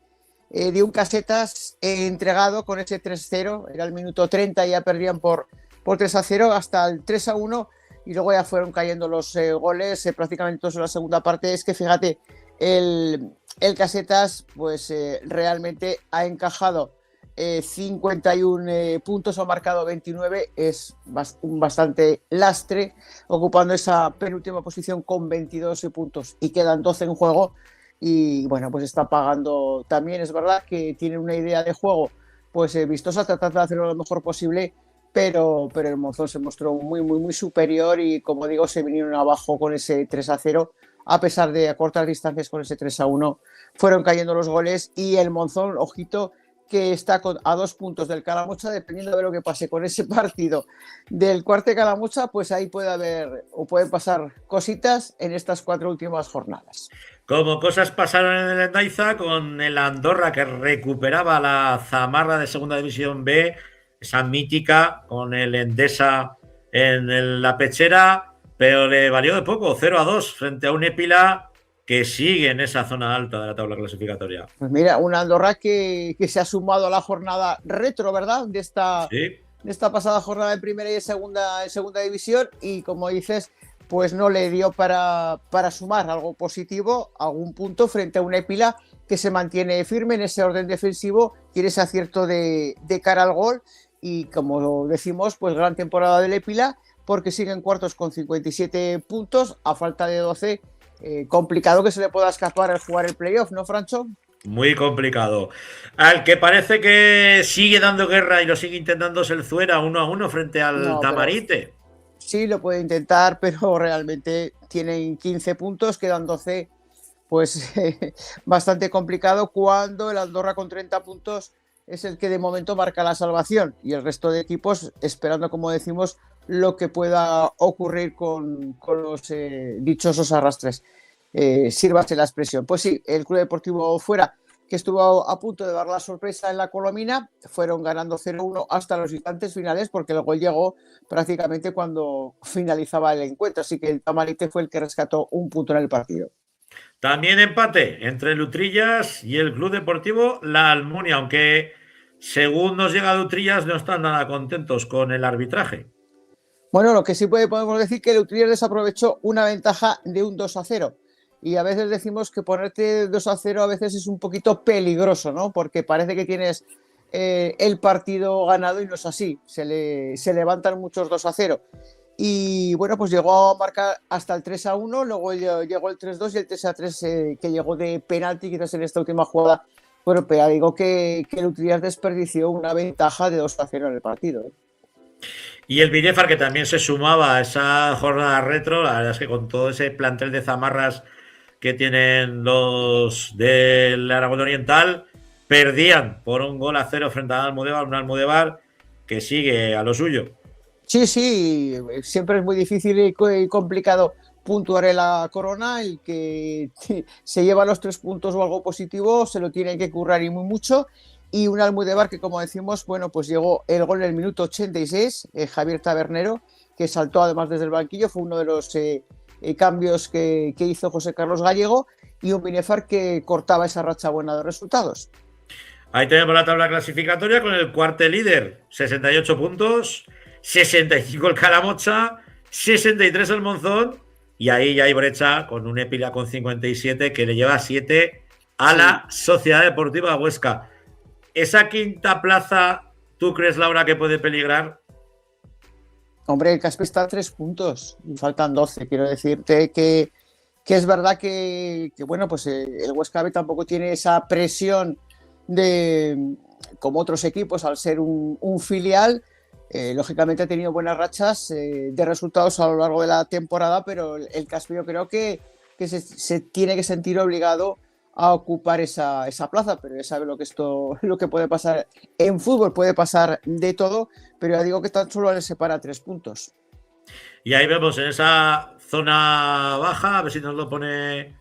un Casetas entregado con ese 3-0. Era el minuto 30, ya perdían por 3-0 hasta el 3-1, y luego ya fueron cayendo los goles prácticamente todos en la segunda parte. Es que fíjate, el Casetas pues realmente ha encajado 51 puntos, ha marcado 29, es un bastante lastre, ocupando esa penúltima posición con 22 puntos, y quedan 12 en juego. Y bueno, pues está pagando también. Es verdad que tiene una idea de juego pues vistosa, tratando de hacerlo lo mejor posible, pero el Monzón se mostró muy superior, y como digo, se vinieron abajo con ese 3-0, a pesar de acortar distancias con ese 3-1, fueron cayendo los goles, y el Monzón, ojito, que está a 2 puntos del Calamocha, dependiendo de lo que pase con ese partido del Cuarte Calamocha, pues ahí puede haber o pueden pasar cositas en estas 4 últimas jornadas. Como cosas pasaron en el Endaiza con el Andorra, que recuperaba la zamarra de Segunda División B, esa mítica, con el Endesa en la pechera, pero le valió de poco, 0-2 frente a un Épila que sigue en esa zona alta de la tabla clasificatoria. Pues mira, un Andorra que se ha sumado a la jornada retro, ¿verdad? De esta pasada jornada en primera y en segunda división, y como dices, pues no le dio para sumar algo positivo, algún punto frente a un Épila que se mantiene firme en ese orden defensivo, tiene ese acierto de cara al gol, y como decimos, pues gran temporada del Épila, porque siguen cuartos con 57 puntos, a falta de 12. Complicado que se le pueda escapar al jugar el playoff, ¿no, Francho? Muy complicado. Al que parece que sigue dando guerra y lo sigue intentando es el Zuera, 1-1 frente al Tamarite. Sí, lo puede intentar, pero realmente tienen 15 puntos, quedan 12, pues bastante complicado, cuando el Andorra con 30 puntos es el que de momento marca la salvación y el resto de equipos esperando, como decimos, lo que pueda ocurrir con los dichosos arrastres. Sírvase la expresión. Pues sí, el Club Deportivo Fuera, que estuvo a punto de dar la sorpresa en la Colomina, fueron ganando 0-1 hasta los instantes finales porque el gol llegó prácticamente cuando finalizaba el encuentro, así que el Tamarite fue el que rescató un punto en el partido. También empate entre el Utrillas y el Club Deportivo La Almunia, aunque según nos llega de Utrillas no están nada contentos con el arbitraje. Bueno, lo que sí podemos decir que el Utrillas desaprovechó una ventaja de un 2-0. Y a veces decimos que ponerte 2-0 a veces es un poquito peligroso, ¿no? Porque parece que tienes el partido ganado y no es así. Se levantan muchos 2-0. Y bueno, pues llegó a marcar hasta el 3-1, luego llegó el 3-2 y el 3-3 que llegó de penalti, quizás en esta última jugada. Bueno, pero digo que el Utrillas desperdició una ventaja de 2-0 en el partido. Y el Binefar, que también se sumaba a esa jornada retro, la verdad es que con todo ese plantel de zamarras que tienen los del Aragón Oriental, perdían por 1-0 frente al Almudévar, un Almudévar que sigue a lo suyo. Sí, siempre es muy difícil y complicado puntuar en la Corona. El que se lleva los 3 puntos o algo positivo se lo tiene que currar y muy mucho. Y un Almudévar que, como decimos, bueno, pues llegó el gol en el minuto 86, Javier Tabernero, que saltó además desde el banquillo, fue uno de los cambios que hizo José Carlos Gallego, y un Binefar que cortaba esa racha buena de resultados. Ahí tenemos la tabla clasificatoria con el cuarto líder, 68 puntos, 65 el Calamocha, 63 el Monzón, y ahí ya hay brecha con un Épila con 57 que le lleva 7 a la Sociedad Deportiva Huesca. ¿Esa quinta plaza, tú crees, Laura, que puede peligrar? Hombre, el Caspe está a 3 puntos y faltan 12. Quiero decirte que es verdad que bueno, pues el Huesca B tampoco tiene esa presión como otros equipos al ser un filial. Lógicamente ha tenido buenas rachas de resultados a lo largo de la temporada, pero el Caspe yo creo que se tiene que sentir obligado a ocupar esa plaza, pero ya sabe lo que puede pasar en fútbol, puede pasar de todo, pero ya digo que tan solo le separa 3 puntos. Y ahí vemos en esa zona baja, a ver si nos lo pone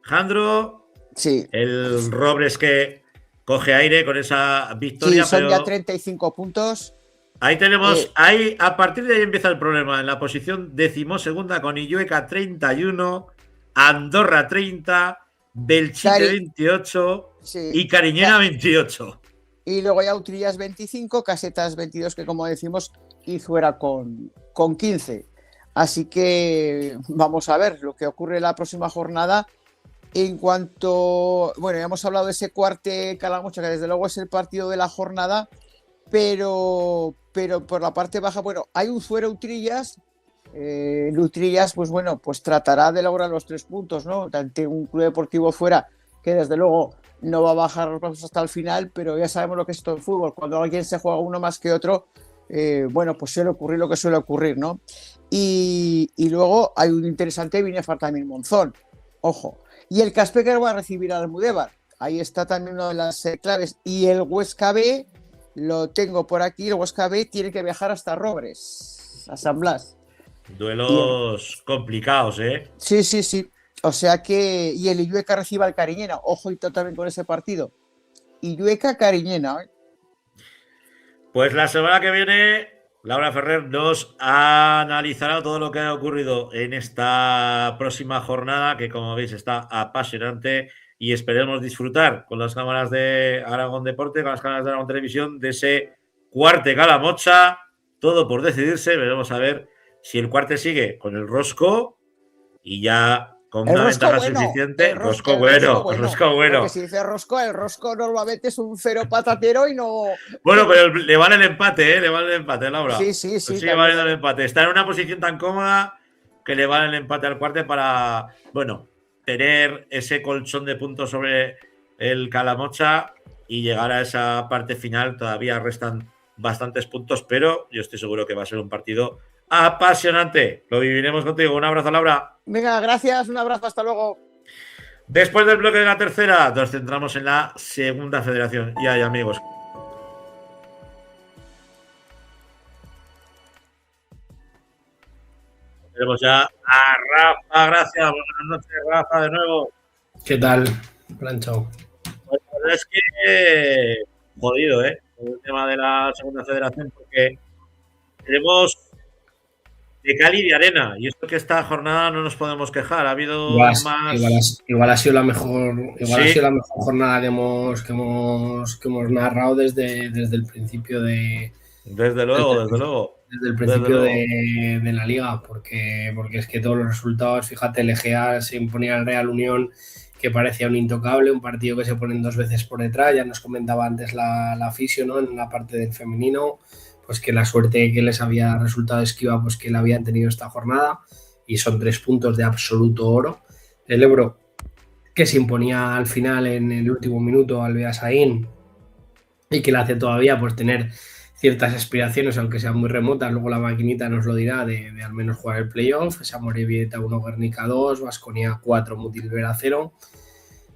Jandro, sí, el Robles que coge aire con esa victoria. Sí, son ya 35 puntos. Ahí tenemos, a partir de ahí empieza el problema, en la posición 12ª con Illueca 31, Andorra 30, Belchite 28 y Cariñena 28. Y luego ya Utrillas 25, Casetas 22, que como decimos, y Fuera con 15. Así que vamos a ver lo que ocurre la próxima jornada. En cuanto, bueno, ya hemos hablado de ese Cuarte Calamocha, que desde luego es el partido de la jornada, pero por la parte baja, bueno, hay un Fuera Utrillas. Utrillas, pues bueno, pues tratará de lograr los 3 puntos, ¿no? Ante un Club Deportivo Fuera que desde luego no va a bajar los brazos hasta el final, pero ya sabemos lo que es esto en fútbol. Cuando alguien se juega uno más que otro, bueno, pues suele ocurrir lo que suele ocurrir, ¿no? Y luego hay un interesante Binefar también Monzón, ojo. Y el Caspe que va a recibir al Almudévar, ahí está también una de las claves. Y el Huesca B, lo tengo por aquí, el Huesca B tiene que viajar hasta Robres, a San Blas. Duelos complicados, ¿eh? Sí. O sea que... Y el Illueca recibe al Cariñena. Ojo y también con ese partido. Illueca-Cariñena, ¿eh? Pues la semana que viene, Laura Ferrer nos analizará todo lo que ha ocurrido en esta próxima jornada, que como veis está apasionante, y esperemos disfrutar con las cámaras de Aragón Deporte, con las cámaras de Aragón Televisión, de ese Cuarte Calamocha. Todo por decidirse. Veremos a ver si el Cuarte sigue con el Rosco y ya con una ventaja suficiente. El Rosco bueno. Porque si dice Rosco, el Rosco normalmente es un cero patatero y no... Bueno, pero le vale el empate, ¿eh? Le vale el empate, Laura. Sí. Sigue valiendo el empate. Está en una posición tan cómoda que le vale el empate al Cuarte para, bueno, tener ese colchón de puntos sobre el Calamocha y llegar a esa parte final. Todavía restan bastantes puntos, pero yo estoy seguro que va a ser un partido apasionante. Lo viviremos contigo. Un abrazo, Laura. Venga, gracias. Un abrazo. Hasta luego. Después del bloque de la tercera, nos centramos en la segunda federación. Y ahí, amigos, Tenemos ya a Rafa, gracias. Buenas noches, Rafa, de nuevo. ¿Qué tal, Plancho? Pues la verdad es que jodido, el tema de la segunda federación, porque tenemos de cal y de arena, y esto que esta jornada no nos podemos quejar. Ha habido Igual ha sido la mejor, Sí. ha sido la mejor jornada que hemos narrado desde el principio de. Desde luego. Desde el principio de la liga, porque es que todos los resultados, fíjate, el Egea se imponía al Real Unión, que parecía un intocable, un partido que se ponen 2 veces por detrás. Ya nos comentaba antes la fisio, ¿no? En la parte del femenino, pues que la suerte que les había resultado esquiva, pues que la habían tenido esta jornada, y son 3 puntos de absoluto oro. El Ebro, que se imponía al final en el último minuto al Beasaín, y que le hace todavía pues tener ciertas aspiraciones, aunque sean muy remotas. Luego la maquinita nos lo dirá, de al menos jugar el playoff. Esa Morevieta 1, Guernica 2, Baskonia 4, Mutilvera 0.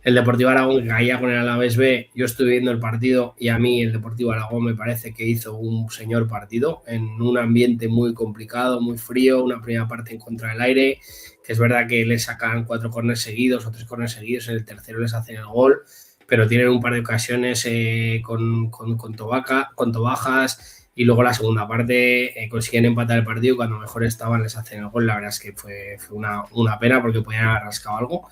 El Deportivo Aragón, que caía con el Alavés B. Yo estuve viendo el partido y a mí el Deportivo Aragón me parece que hizo un señor partido en un ambiente muy complicado, muy frío, una primera parte en contra del aire, que es verdad que les sacan 4 corners seguidos o 3 corners seguidos, en el tercero les hacen el gol, pero tienen un par de ocasiones con Tobajas, y luego la segunda parte consiguen empatar el partido, y cuando mejor estaban les hacen el gol. La verdad es que fue una pena, porque podían haber rascado algo.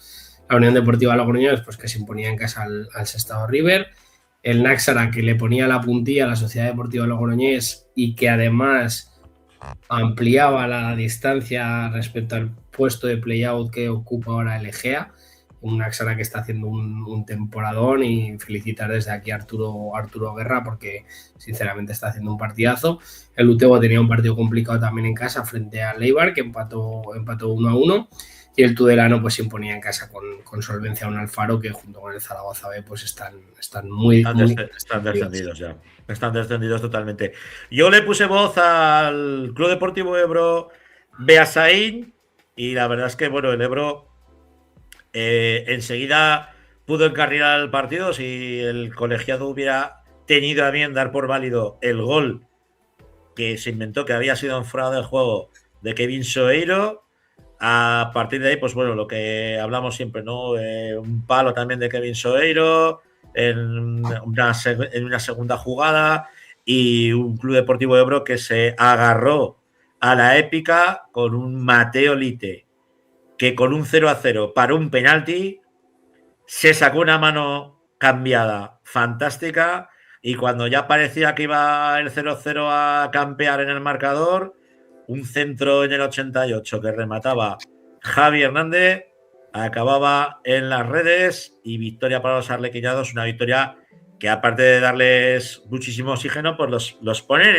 La Unión Deportiva Logroñés, pues que se imponía en casa al Sestao River. El Náxara, que le ponía la puntilla a la Sociedad Deportiva Logroñés, y que además ampliaba la distancia respecto al puesto de play-out que ocupa ahora el Egea. Un Náxara que está haciendo un temporadón, y felicitar desde aquí a Arturo Guerra, porque sinceramente está haciendo un partidazo. El Utebo tenía un partido complicado también en casa frente al Eibar, que empató 1-1, y el Tudelano pues se imponía en casa con solvencia a un Alfaro, que junto con el Zaragoza B pues están descendidos ya. Están descendidos totalmente. Yo le puse voz al Club Deportivo Ebro Beasaín, y la verdad es que bueno, el Ebro enseguida pudo encarrilar el partido. Si el colegiado hubiera tenido a bien dar por válido el gol que se inventó, que había sido en fuera del juego, de Kevin Soeiro, a partir de ahí, pues bueno, lo que hablamos siempre, ¿no? Un palo también de Kevin Soeiro en una segunda jugada, y un Club Deportivo Ebro que se agarró a la épica con un Mateo Lite, que con un 0-0 para un penalti se sacó una mano cambiada fantástica, y cuando ya parecía que iba el 0-0 a campear en el marcador, un centro en el 88 que remataba Javi Hernández acababa en las redes, y victoria para los arlequinados. Una victoria que, aparte de darles muchísimo oxígeno, pues los ponen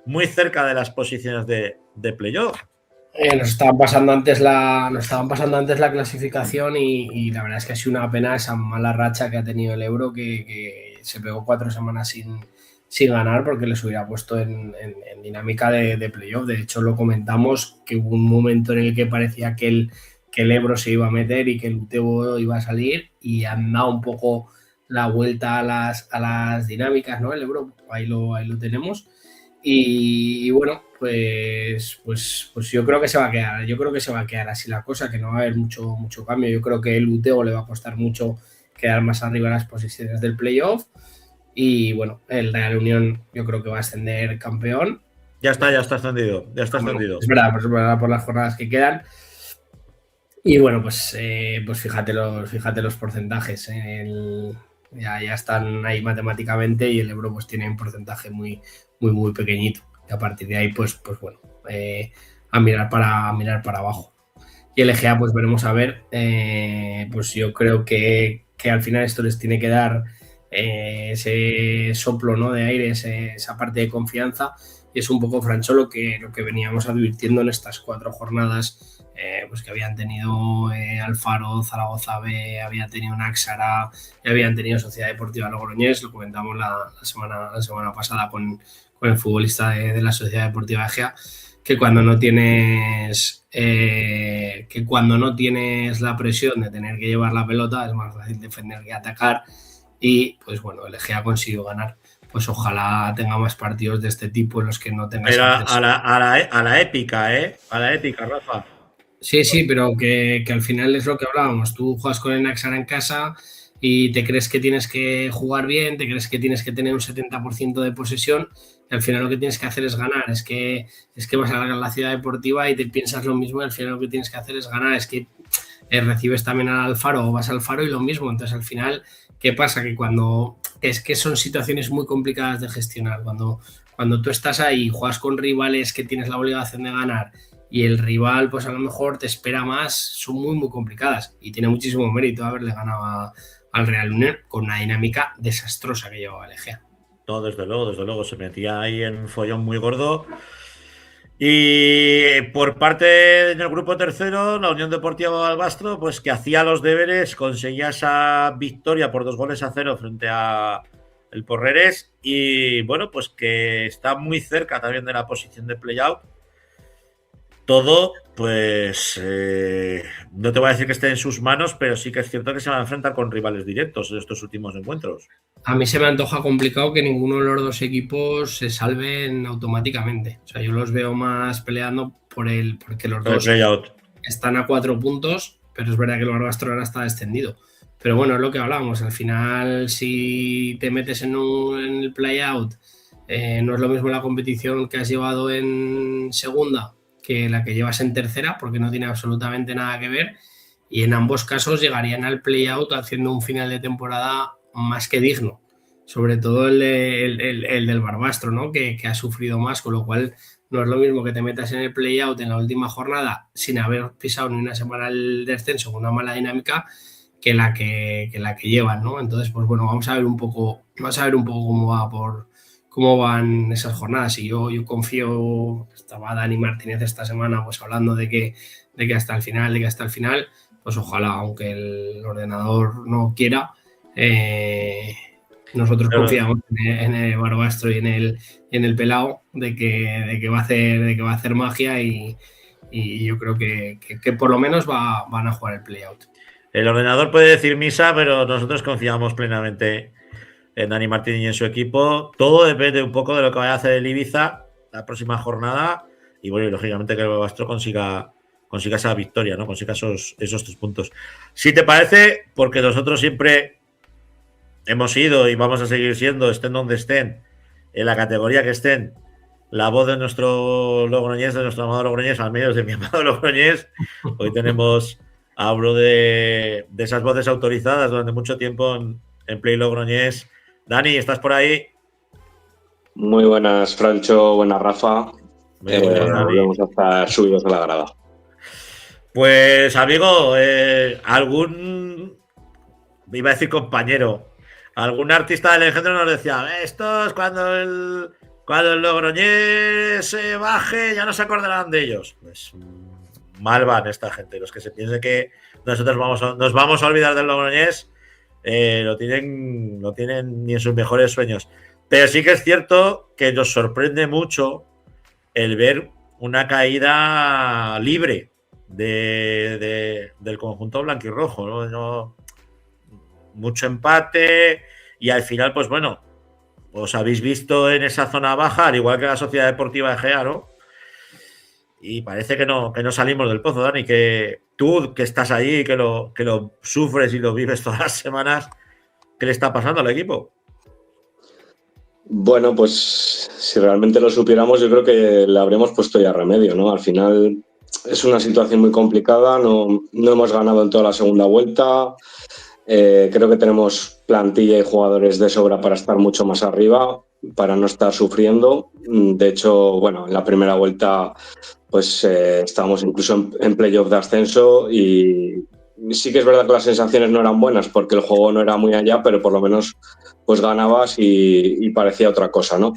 muy cerca de las posiciones de playoff. Nos estaban pasando antes la clasificación, y la verdad es que ha sido una pena esa mala racha que ha tenido el Ebro, que se pegó 4 semanas sin ganar, porque les hubiera puesto en dinámica de playoff. De hecho, lo comentamos, que hubo un momento en el que parecía que el Ebro se iba a meter y que el Utebo iba a salir, y han dado un poco la vuelta a las dinámicas, ¿no? El Ebro, ahí lo tenemos. Y bueno, pues yo creo que se va a quedar. Yo creo que se va a quedar así la cosa, que no va a haber mucho cambio. Yo creo que el Utebo le va a costar mucho quedar más arriba en las posiciones del playoff. Y bueno, el Real Unión yo creo que va a ascender campeón. Ya está ascendido. Es verdad, por las jornadas que quedan. Y bueno, pues fíjate los porcentajes. Ya están ahí matemáticamente, y el Ebro pues tiene un porcentaje muy pequeñito. Y a partir de ahí, pues bueno, a mirar para abajo. Y el Egea, pues veremos a ver. Pues yo creo que al final esto les tiene que dar ese soplo, ¿no?, de aire, esa parte de confianza, y es un poco, Francho, lo que veníamos advirtiendo en estas 4 jornadas, pues que habían tenido Alfaro, Zaragoza B, habían tenido Náxara, y habían tenido Sociedad Deportiva Logroñés. Lo comentamos la semana pasada con el futbolista de la Sociedad Deportiva Egea, que cuando no tienes la presión de tener que llevar la pelota, es más fácil defender que atacar. Y pues bueno, el Egea consiguió ganar pues ojalá tenga más partidos de este tipo en los que no tengas Pero que hacer. a la épica, ¿eh? A la épica, Rafa. Sí, pero que al final es lo que hablábamos. Tú juegas con el Naxara en casa y te crees que tienes que jugar bien, te crees que tienes que tener un 70% de posesión y al final lo que tienes que hacer es ganar. Es que vas a la ciudad deportiva y te piensas lo mismo y al final lo que tienes que hacer es ganar. Es que recibes también al Alfaro o vas al Faro y lo mismo. Entonces al final, ¿qué pasa? Que es que son situaciones muy complicadas de gestionar. Cuando tú estás ahí, juegas con rivales que tienes la obligación de ganar y el rival pues a lo mejor te espera más, son muy muy complicadas y tiene muchísimo mérito haberle ganado al Real Unión con una dinámica desastrosa que llevaba el Egea. No, desde luego, se metía ahí en un follón muy gordo. Y por parte del grupo tercero, la Unión Deportiva Balbastro, pues que hacía los deberes, conseguía esa victoria por 2-0 frente a el Porreres y bueno, pues que está muy cerca también de la posición de play-out. Todo, pues no te voy a decir que esté en sus manos, pero sí que es cierto que se va a enfrentar con rivales directos en estos últimos encuentros. A mí se me antoja complicado que ninguno de los dos equipos se salven automáticamente. O sea, yo los veo más peleando porque los dos están a 4 puntos, pero es verdad que el Barbastro ahora está descendido. Pero bueno, es lo que hablábamos. Al final, si te metes en el play-out, no es lo mismo la competición que has llevado en segunda que la que llevas en tercera, porque no tiene absolutamente nada que ver. Y en ambos casos llegarían al play-out haciendo un final de temporada más que digno, sobre todo el del Barbastro, ¿no? Que ha sufrido más, con lo cual no es lo mismo que te metas en el play-out en la última jornada sin haber pisado ni una semana el descenso con una mala dinámica que la que llevan, ¿no? Entonces, pues bueno, vamos a ver un poco cómo van esas jornadas. Y yo confío, estaba Dani Martínez esta semana pues hablando de que hasta el final, pues ojalá, aunque el ordenador no quiera, nosotros confiamos en el Barbastro y en el pelao de que va a hacer magia y yo creo que por lo menos van a jugar el play-out. El ordenador puede decir misa, pero nosotros confiamos plenamente en Dani Martínez y en su equipo. Todo depende un poco de lo que vaya a hacer el Ibiza la próxima jornada y bueno, y lógicamente que el Barbastro consiga esa victoria, ¿no? Consiga esos 3 puntos. Si te parece, porque nosotros siempre hemos sido y vamos a seguir siendo, estén donde estén, en la categoría que estén, la voz de nuestro Logroñés, de nuestro amado Logroñés, al menos de mi amado Logroñés. Hoy tenemos a uno de esas voces autorizadas durante mucho tiempo en Play Logroñés. Dani, ¿estás por ahí? Muy buenas, Francho, buenas, Rafa. Volvemos a estar subidos a la grada. Pues, amigo, iba a decir compañero, algún artista del engendro nos decía, esto es cuando el Logroñés se baje, ya no se acordarán de ellos. Pues mal van esta gente, los que se piensen que nosotros nos vamos a olvidar del Logroñés, lo tienen ni en sus mejores sueños. Pero sí que es cierto que nos sorprende mucho el ver una caída libre del conjunto blanquirrojo, ¿no? Mucho empate y al final, pues bueno, os habéis visto en esa zona baja, al igual que la Sociedad Deportiva Egea, ¿no? Y parece que no salimos del pozo, Dani, que tú que estás ahí, que lo sufres y lo vives todas las semanas, ¿qué le está pasando al equipo? Bueno, pues si realmente lo supiéramos, yo creo que le habríamos puesto ya remedio, ¿no? Al final es una situación muy complicada, no hemos ganado en toda la segunda vuelta, creo que tenemos plantilla y jugadores de sobra para estar mucho más arriba, para no estar sufriendo. De hecho, bueno, en la primera vuelta pues estábamos incluso en playoff de ascenso y sí que es verdad que las sensaciones no eran buenas porque el juego no era muy allá, pero por lo menos pues ganabas y parecía otra cosa, ¿no?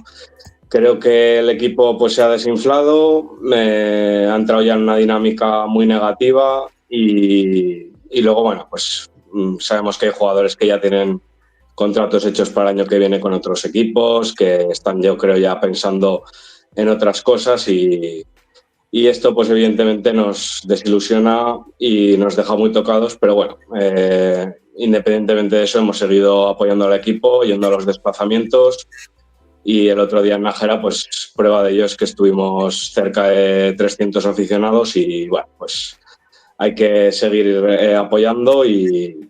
Creo que el equipo pues se ha desinflado, ha entrado ya en una dinámica muy negativa y luego, bueno, pues sabemos que hay jugadores que ya tienen contratos hechos para el año que viene con otros equipos, que están, yo creo, ya pensando en otras cosas y esto pues evidentemente nos desilusiona y nos deja muy tocados, pero bueno, independientemente de eso hemos seguido apoyando al equipo, yendo a los desplazamientos Y el otro día en Nájera, pues prueba de ello es que estuvimos cerca de 300 aficionados y bueno, pues hay que seguir apoyando y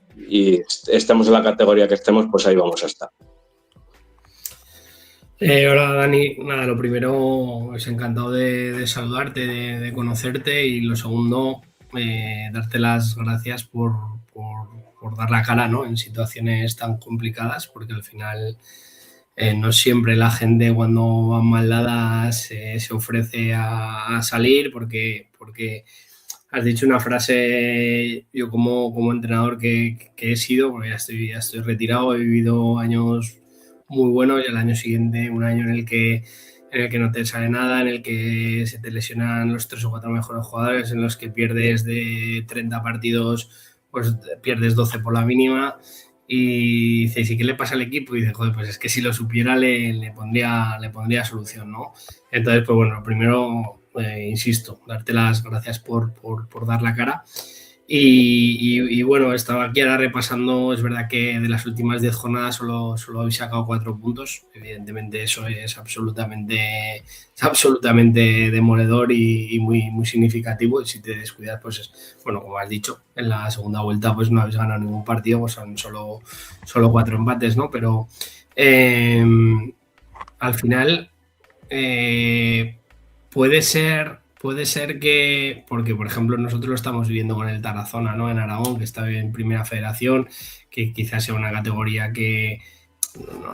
estemos en la categoría que estemos, pues ahí vamos a estar. Hola Dani, nada, lo primero es encantado de saludarte, de conocerte, y lo segundo, darte las gracias por dar la cara, ¿no?, en situaciones tan complicadas, porque al final no siempre la gente cuando van mal dadas se ofrece a salir, porque has dicho una frase. Yo como entrenador que he sido, porque ya estoy retirado, he vivido años muy buenos, y al año siguiente un año en el que no te sale nada, en el que se te lesionan los 3 o 4 mejores jugadores, en los que pierdes de 30 partidos, pues pierdes 12 por la mínima. Y dices, ¿y qué le pasa al equipo? Y dice, joder, pues es que si lo supiera le pondría solución, ¿no? Entonces, pues bueno, primero, insisto, darte las gracias por dar la cara. Y bueno, estaba aquí ahora repasando. Es verdad que de las últimas 10 jornadas solo habéis sacado 4 puntos. Evidentemente eso es absolutamente demoledor y muy, muy significativo. Y si te descuidas, pues bueno, como has dicho, en la segunda vuelta pues no habéis ganado ningún partido, pues son solo 4 empates, ¿no? Pero al final puede ser que, porque por ejemplo nosotros lo estamos viviendo con el Tarazona, ¿no?, en Aragón, que está en Primera Federación, que quizás sea una categoría que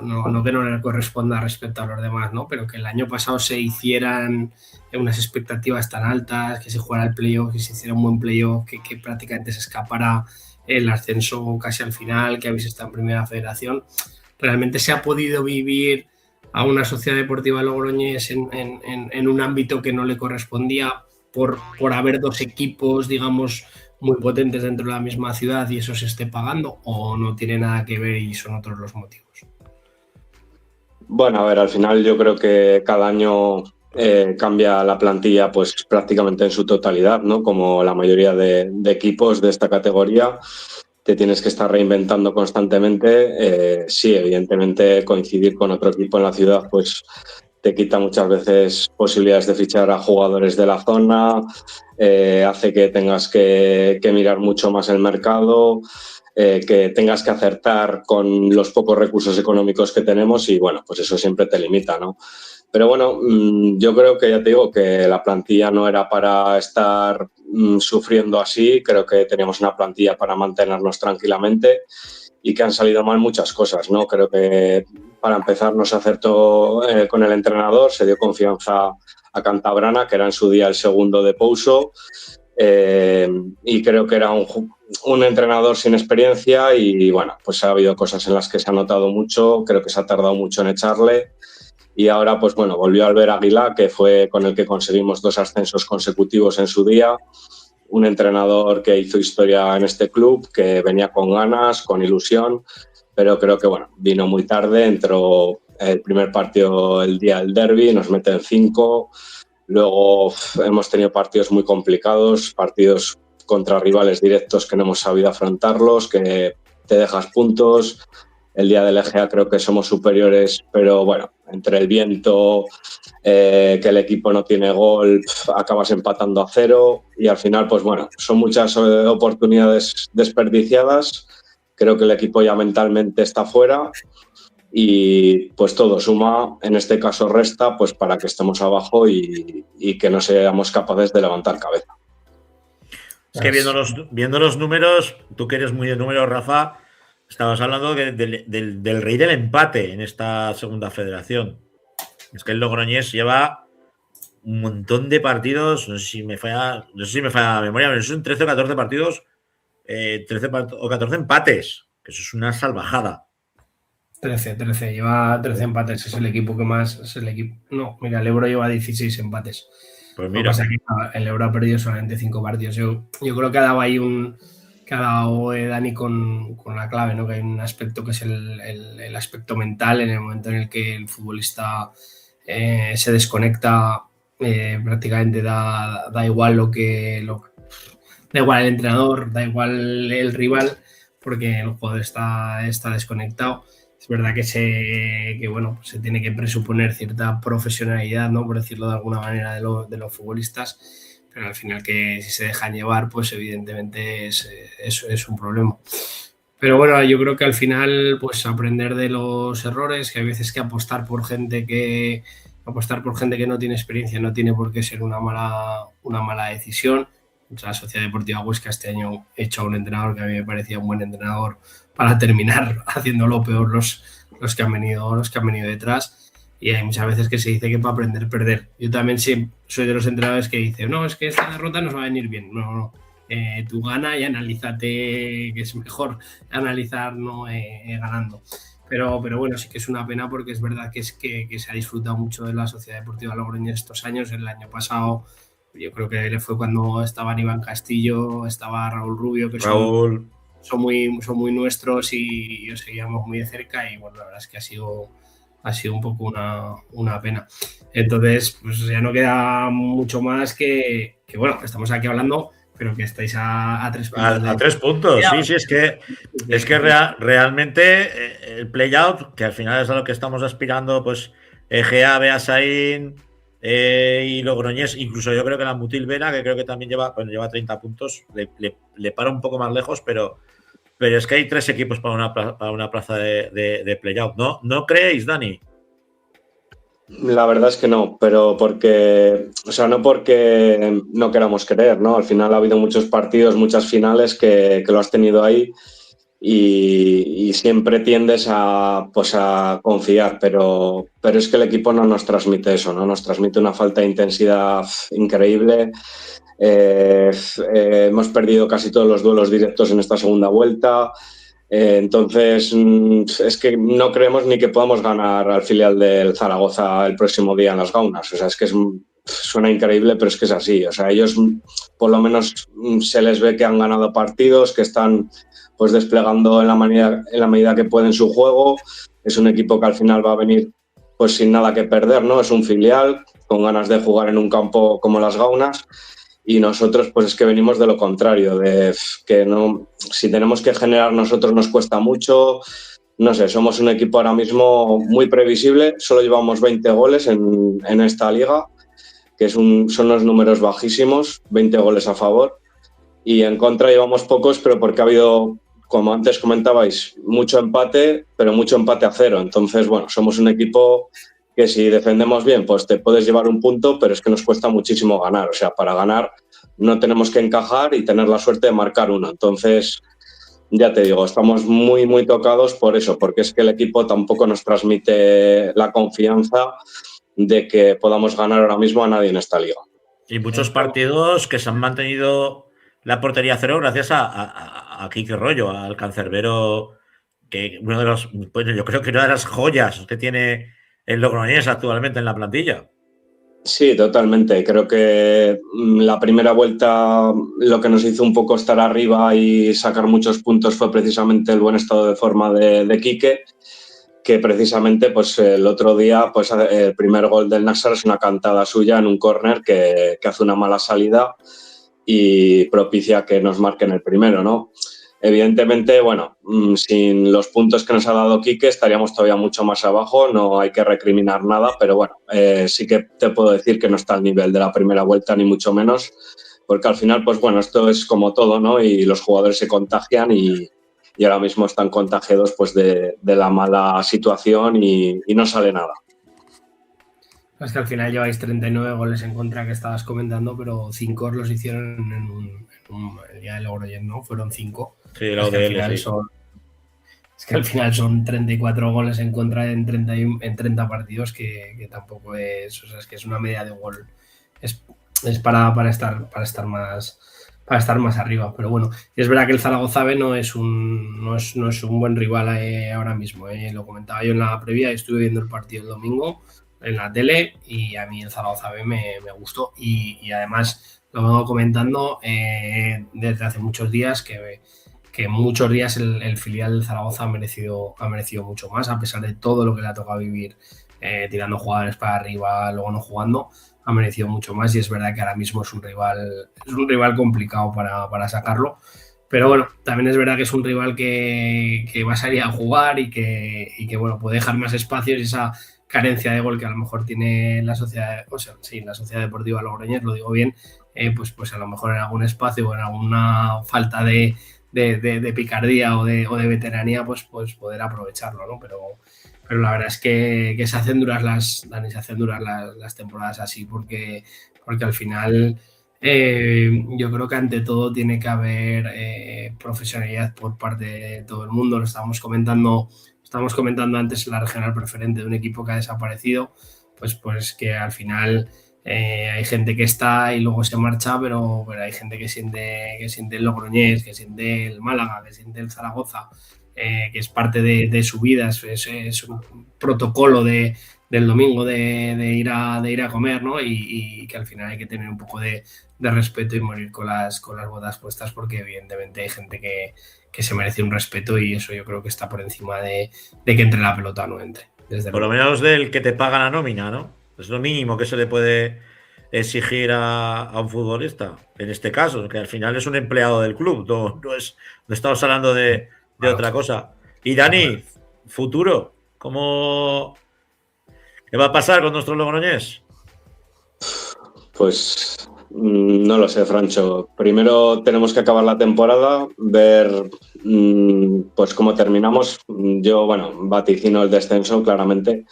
no le corresponda respecto a los demás, ¿no?, pero que el año pasado se hicieran unas expectativas tan altas, que se jugara el playoff, que se hiciera un buen playoff, que prácticamente se escapara el ascenso casi al final, que habéis estado en Primera Federación. ¿Realmente se ha podido vivir a una Sociedad Deportiva Logroñés en un ámbito que no le correspondía por haber 2 equipos, digamos, muy potentes dentro de la misma ciudad y eso se esté pagando, o no tiene nada que ver y son otros los motivos? Bueno, a ver, al final yo creo que cada año cambia la plantilla pues prácticamente en su totalidad, ¿no? Como la mayoría de equipos de esta categoría. Te tienes que estar reinventando constantemente. Sí, evidentemente coincidir con otro equipo en la ciudad pues te quita muchas veces posibilidades de fichar a jugadores de la zona, hace que tengas que mirar mucho más el mercado, que tengas que acertar con los pocos recursos económicos que tenemos y bueno, pues eso siempre te limita, ¿no? Pero bueno, yo creo que ya te digo que la plantilla no era para estar sufriendo así. Creo que teníamos una plantilla para mantenernos tranquilamente y que han salido mal muchas cosas, ¿no? Creo que para empezar no se acertó con el entrenador, se dio confianza a Cantabrana, que era en su día el segundo de Pouso, y creo que era un entrenador sin experiencia y bueno, pues ha habido cosas en las que se ha notado mucho, creo que se ha tardado mucho en echarle. Y ahora, pues bueno, volvió Albert Aguilá, que fue con el que conseguimos 2 ascensos consecutivos en su día. Un entrenador que hizo historia en este club, que venía con ganas, con ilusión, pero creo que bueno, vino muy tarde. Entró el primer partido el día del derbi, nos meten 5. Luego hemos tenido partidos muy complicados, partidos contra rivales directos que no hemos sabido afrontarlos, que te dejas puntos. El día del EGA creo que somos superiores, pero bueno, entre el viento, que el equipo no tiene gol, acabas empatando a 0 y al final, pues bueno, son muchas oportunidades desperdiciadas. Creo que el equipo ya mentalmente está fuera y pues todo suma, en este caso resta, pues para que estemos abajo y que no seamos capaces de levantar cabeza. Es que viendo los números, tú que eres muy de números, Rafa, estabas hablando del rey del empate en esta segunda federación. Es que el Logroñés lleva un montón de partidos, no sé si me falla la memoria, pero son 13 o 14 partidos, 13 o 14 empates, que eso es una salvajada. 13, lleva 13 empates, es el equipo que más, no, mira, el Ebro lleva 16 empates. Pues mira. Lo que pasa es que el Ebro ha perdido solamente 5 partidos. Yo creo que ha dado ahí que ha dado Dani con la clave, ¿no? Que hay un aspecto que es el aspecto mental, en el momento en el que el futbolista se desconecta, prácticamente da igual da igual el entrenador, da igual el rival, porque el jugador está desconectado. Es verdad que bueno, se tiene que presuponer cierta profesionalidad, ¿no? Por decirlo de alguna manera, de los futbolistas, pero al final que si se dejan llevar, pues evidentemente es un problema. Pero bueno, yo creo que al final, pues aprender de los errores, que hay veces que apostar por gente que no tiene experiencia no tiene por qué ser una mala decisión. La Sociedad Deportiva Huesca este año ha hecho a un entrenador que a mí me parecía un buen entrenador para terminar haciéndolo peor los que han venido detrás, y hay muchas veces que se dice que para aprender perder. Yo también sí soy de los entrenadores que dicen, no, es que esta derrota nos va a venir bien. No. Tú gana y analízate, que es mejor analizar no ganando. Pero bueno, sí que es una pena porque es verdad que se ha disfrutado mucho de la Sociedad Deportiva Logroñés estos años. El año pasado yo creo que fue cuando estaban Iván Castillo, estaba Raúl Rubio, que son muy nuestros y los seguíamos muy de cerca, y bueno, la verdad es que ha sido un poco una pena. Entonces, pues ya no queda mucho más que bueno, estamos aquí hablando, pero que estáis a 3 puntos. A 3 puntos, sí, es que realmente el play-out, que al final es a lo que estamos aspirando, pues Egea, Beasain y Logroñés, incluso yo creo que la Mutil Vera, que creo que también lleva 30 puntos, le para un poco más lejos, pero es que hay 3 equipos para una plaza de play-out. ¿No creéis, Dani? La verdad es que no, pero no porque no queramos creer, ¿no? Al final ha habido muchos partidos, muchas finales que lo has tenido ahí y siempre tiendes a confiar, pero es que el equipo no nos transmite eso, ¿no? Nos transmite una falta de intensidad increíble. Hemos perdido casi todos los duelos directos en esta segunda vuelta. Entonces, es que no creemos ni que podamos ganar al filial del Zaragoza el próximo día en las Gaunas. O sea, es que suena increíble, pero es que es así. O sea, ellos por lo menos se les ve que han ganado partidos, que están pues desplegando en la medida que pueden su juego. Es un equipo que al final va a venir pues sin nada que perder, ¿no? Es un filial con ganas de jugar en un campo como las Gaunas. Y nosotros, pues es que venimos de lo contrario, de que no, si tenemos que generar nosotros nos cuesta mucho. No sé, somos un equipo ahora mismo muy previsible, solo llevamos 20 goles en esta liga, que son unos números bajísimos, 20 goles a favor, y en contra llevamos pocos, pero porque ha habido, como antes comentabais, mucho empate, pero mucho empate a 0. Entonces, bueno, somos un equipo que si defendemos bien, pues te puedes llevar un punto, pero es que nos cuesta muchísimo ganar. O sea, para ganar no tenemos que encajar y tener la suerte de marcar uno. Entonces, ya te digo, estamos muy, muy tocados por eso, porque es que el equipo tampoco nos transmite la confianza de que podamos ganar ahora mismo a nadie en esta liga. Y muchos partidos que se han mantenido la portería a 0 gracias a Quique Rollo, al cancerbero, que uno de los, pues yo creo que una de las joyas que tiene el Logroñés actualmente en la plantilla. Sí, totalmente. Creo que la primera vuelta lo que nos hizo un poco estar arriba y sacar muchos puntos fue precisamente el buen estado de forma de Quique, que precisamente pues el otro día pues el primer gol del Nassar es una cantada suya en un córner que hace una mala salida y propicia que nos marquen el primero, ¿no? Evidentemente, bueno, sin los puntos que nos ha dado Quique estaríamos todavía mucho más abajo, no hay que recriminar nada, pero bueno, sí que te puedo decir que no está al nivel de la primera vuelta, ni mucho menos, porque al final, pues bueno, esto es como todo, ¿no? Y los jugadores se contagian y ahora mismo están contagiados pues de la mala situación y no sale nada. Es que al final lleváis 39 goles en contra que estabas comentando, pero 5 los hicieron en el día de Logroñés, ¿no? Fueron 5. Sí, la ODL, sí. Es que al final son 34 goles en contra en 30 partidos, que tampoco es... O sea, es que es una media de gol. Es para estar más arriba. Pero bueno, es verdad que el Zaragoza B no es un buen rival ahora mismo. Lo comentaba yo en la previa, estuve viendo el partido el domingo en la tele y a mí el Zaragoza B me gustó y además lo vengo comentando desde hace muchos días que muchos días el filial del Zaragoza ha merecido mucho más, a pesar de todo lo que le ha tocado vivir tirando jugadores para arriba, luego no jugando, ha merecido mucho más y es verdad que ahora mismo es un rival complicado para sacarlo, Pero bueno, también es verdad que es un rival que va a salir a jugar y que bueno, puede dejar más espacios y esa carencia de gol que a lo mejor tiene la sociedad, o sea, sí, la Sociedad Deportiva Logroñés, lo digo bien, pues a lo mejor en algún espacio o en alguna falta de picardía o de veteranía, pues poder aprovecharlo, ¿no? Pero la verdad es que se hacen duras las temporadas así, porque al final yo creo que ante todo tiene que haber profesionalidad por parte de todo el mundo. Lo estábamos comentando antes en la regional preferente de un equipo que ha desaparecido, pues que al final hay gente que está y luego se marcha, pero hay gente que siente el Logroñés, que siente el Málaga, que siente el Zaragoza, que es parte de su vida, es un protocolo del domingo de ir a comer, ¿no? Y que al final hay que tener un poco de respeto y morir con las botas puestas, porque evidentemente hay gente que se merece un respeto, y eso yo creo que está por encima de que entre la pelota o no entre. Por lo menos del que te paga la nómina, ¿no? Es lo mínimo que se le puede exigir a un futbolista, en este caso, que al final es un empleado del club, no estamos hablando de otra cosa. Y Dani, futuro, ¿qué va a pasar con nuestro Logroñés? Pues no lo sé, Francho. Primero tenemos que acabar la temporada, ver pues cómo terminamos. Yo, bueno, vaticino el descenso claramente,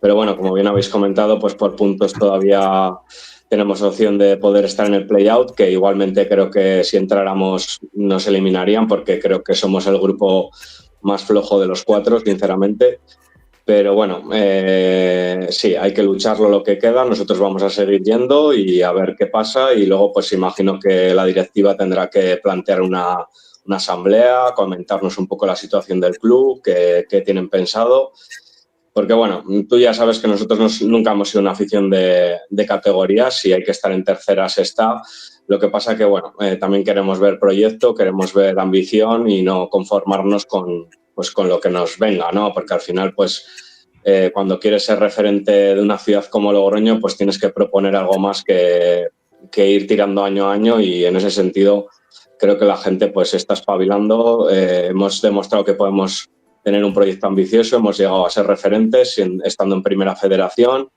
pero bueno, como bien habéis comentado, pues por puntos todavía tenemos opción de poder estar en el play-out, que igualmente creo que si entráramos nos eliminarían, porque creo que somos el grupo más flojo de los 4, sinceramente. Pero bueno, sí, hay que lucharlo lo que queda. Nosotros vamos a seguir yendo y a ver qué pasa, y luego pues imagino que la directiva tendrá que plantear una asamblea, comentarnos un poco la situación del club, qué tienen pensado. Porque bueno, tú ya sabes que nosotros nunca hemos sido una afición de categorías, si hay que estar en tercera se está. Lo que pasa que bueno, también queremos ver proyecto, queremos ver ambición y no conformarnos con lo que nos venga, ¿no? Porque al final, pues, cuando quieres ser referente de una ciudad como Logroño, pues tienes que proponer algo más que ir tirando año a año, y en ese sentido creo que la gente pues está espabilando. Hemos demostrado que podemos tener un proyecto ambicioso, hemos llegado a ser referentes estando en Primera Federación.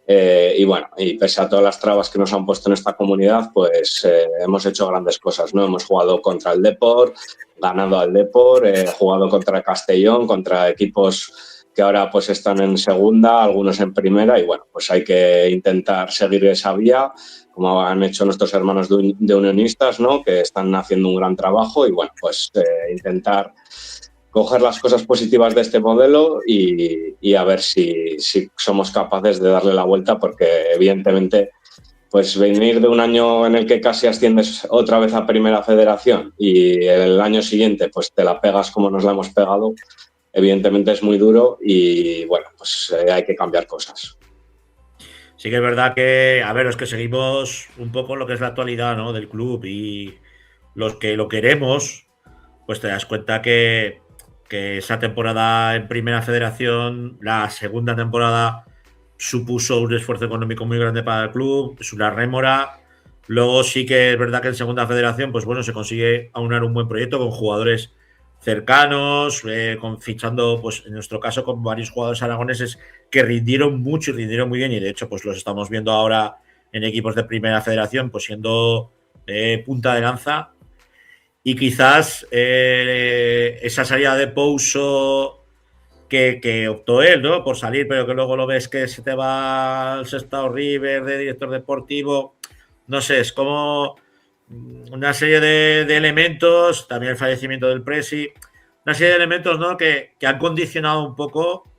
Y bueno, y pese a todas las trabas que nos han puesto en esta comunidad, pues hemos hecho grandes cosas, ¿no? Hemos jugado contra el Depor, ganado al Depor, jugado contra Castellón, contra equipos que ahora pues están en segunda, algunos en primera, y bueno, pues hay que intentar seguir esa vía, como han hecho nuestros hermanos de Unionistas, ¿no? Que están haciendo un gran trabajo, y bueno, pues intentar coger las cosas positivas de este modelo y a ver si somos capaces de darle la vuelta, porque evidentemente pues venir de un año en el que casi asciendes otra vez a Primera Federación y el año siguiente pues te la pegas como nos la hemos pegado, evidentemente es muy duro, y bueno, pues hay que cambiar cosas. Sí que es verdad que, a ver, los que seguimos un poco lo que es la actualidad, ¿no?, del club, y los que lo queremos, pues te das cuenta que esa temporada en Primera Federación, la segunda temporada, supuso un esfuerzo económico muy grande para el club, es una rémora. Luego sí que es verdad que en Segunda Federación, pues bueno, se consigue aunar un buen proyecto con jugadores cercanos, fichando, pues en nuestro caso, con varios jugadores aragoneses que rindieron mucho y rindieron muy bien, y de hecho pues los estamos viendo ahora en equipos de Primera Federación, pues siendo punta de lanza. Y quizás esa salida de Pouso que optó él, ¿no?, por salir, pero que luego lo ves que se te va al Sestao River de director deportivo, no sé, es como una serie de elementos, también el fallecimiento del Presi, una serie de elementos, ¿no?, que han condicionado un poco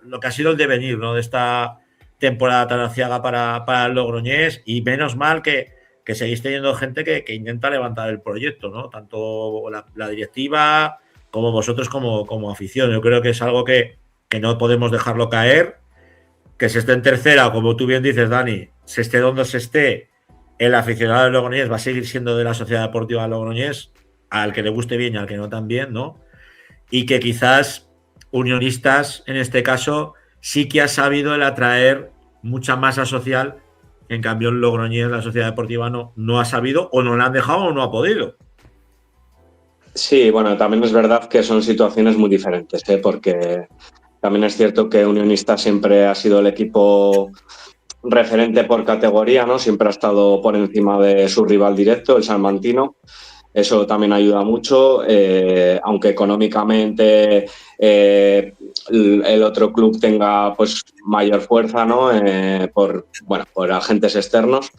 lo que ha sido el devenir, ¿no?, de esta temporada tan aciaga para el Logroñés, y menos mal que seguís teniendo gente que intenta levantar el proyecto, ¿no?, tanto la directiva como vosotros como afición. Yo creo que es algo que no podemos dejarlo caer, que se esté en tercera, como tú bien dices, Dani, se esté donde se esté, el aficionado del Logroñés va a seguir siendo de la Sociedad Deportiva Logroñés, al que le guste bien y al que no también, ¿no? Y que quizás Unionistas, en este caso, sí que ha sabido el atraer mucha masa social. En cambio, el Logroñés, la Sociedad Deportiva, no ha sabido, o no la han dejado, o no ha podido. Sí, bueno, también es verdad que son situaciones muy diferentes, porque también es cierto que Unionista siempre ha sido el equipo referente por categoría, ¿no? Siempre ha estado por encima de su rival directo, el salmantino. Eso también ayuda mucho, aunque económicamente el otro club tenga pues mayor fuerza, ¿no? Por agentes externos.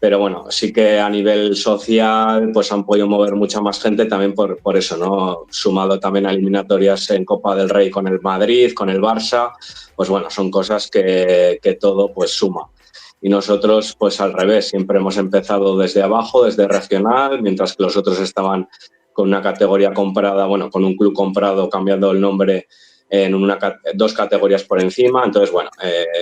Pero bueno, sí que a nivel social pues han podido mover mucha más gente también por eso, ¿no? Sumado también a eliminatorias en Copa del Rey con el Madrid, con el Barça, pues bueno, son cosas que todo pues suma. Y nosotros, pues al revés, siempre hemos empezado desde abajo, desde regional, mientras que los otros estaban con una categoría comprada, bueno, con un club comprado, cambiando el nombre en dos categorías por encima. Entonces, bueno,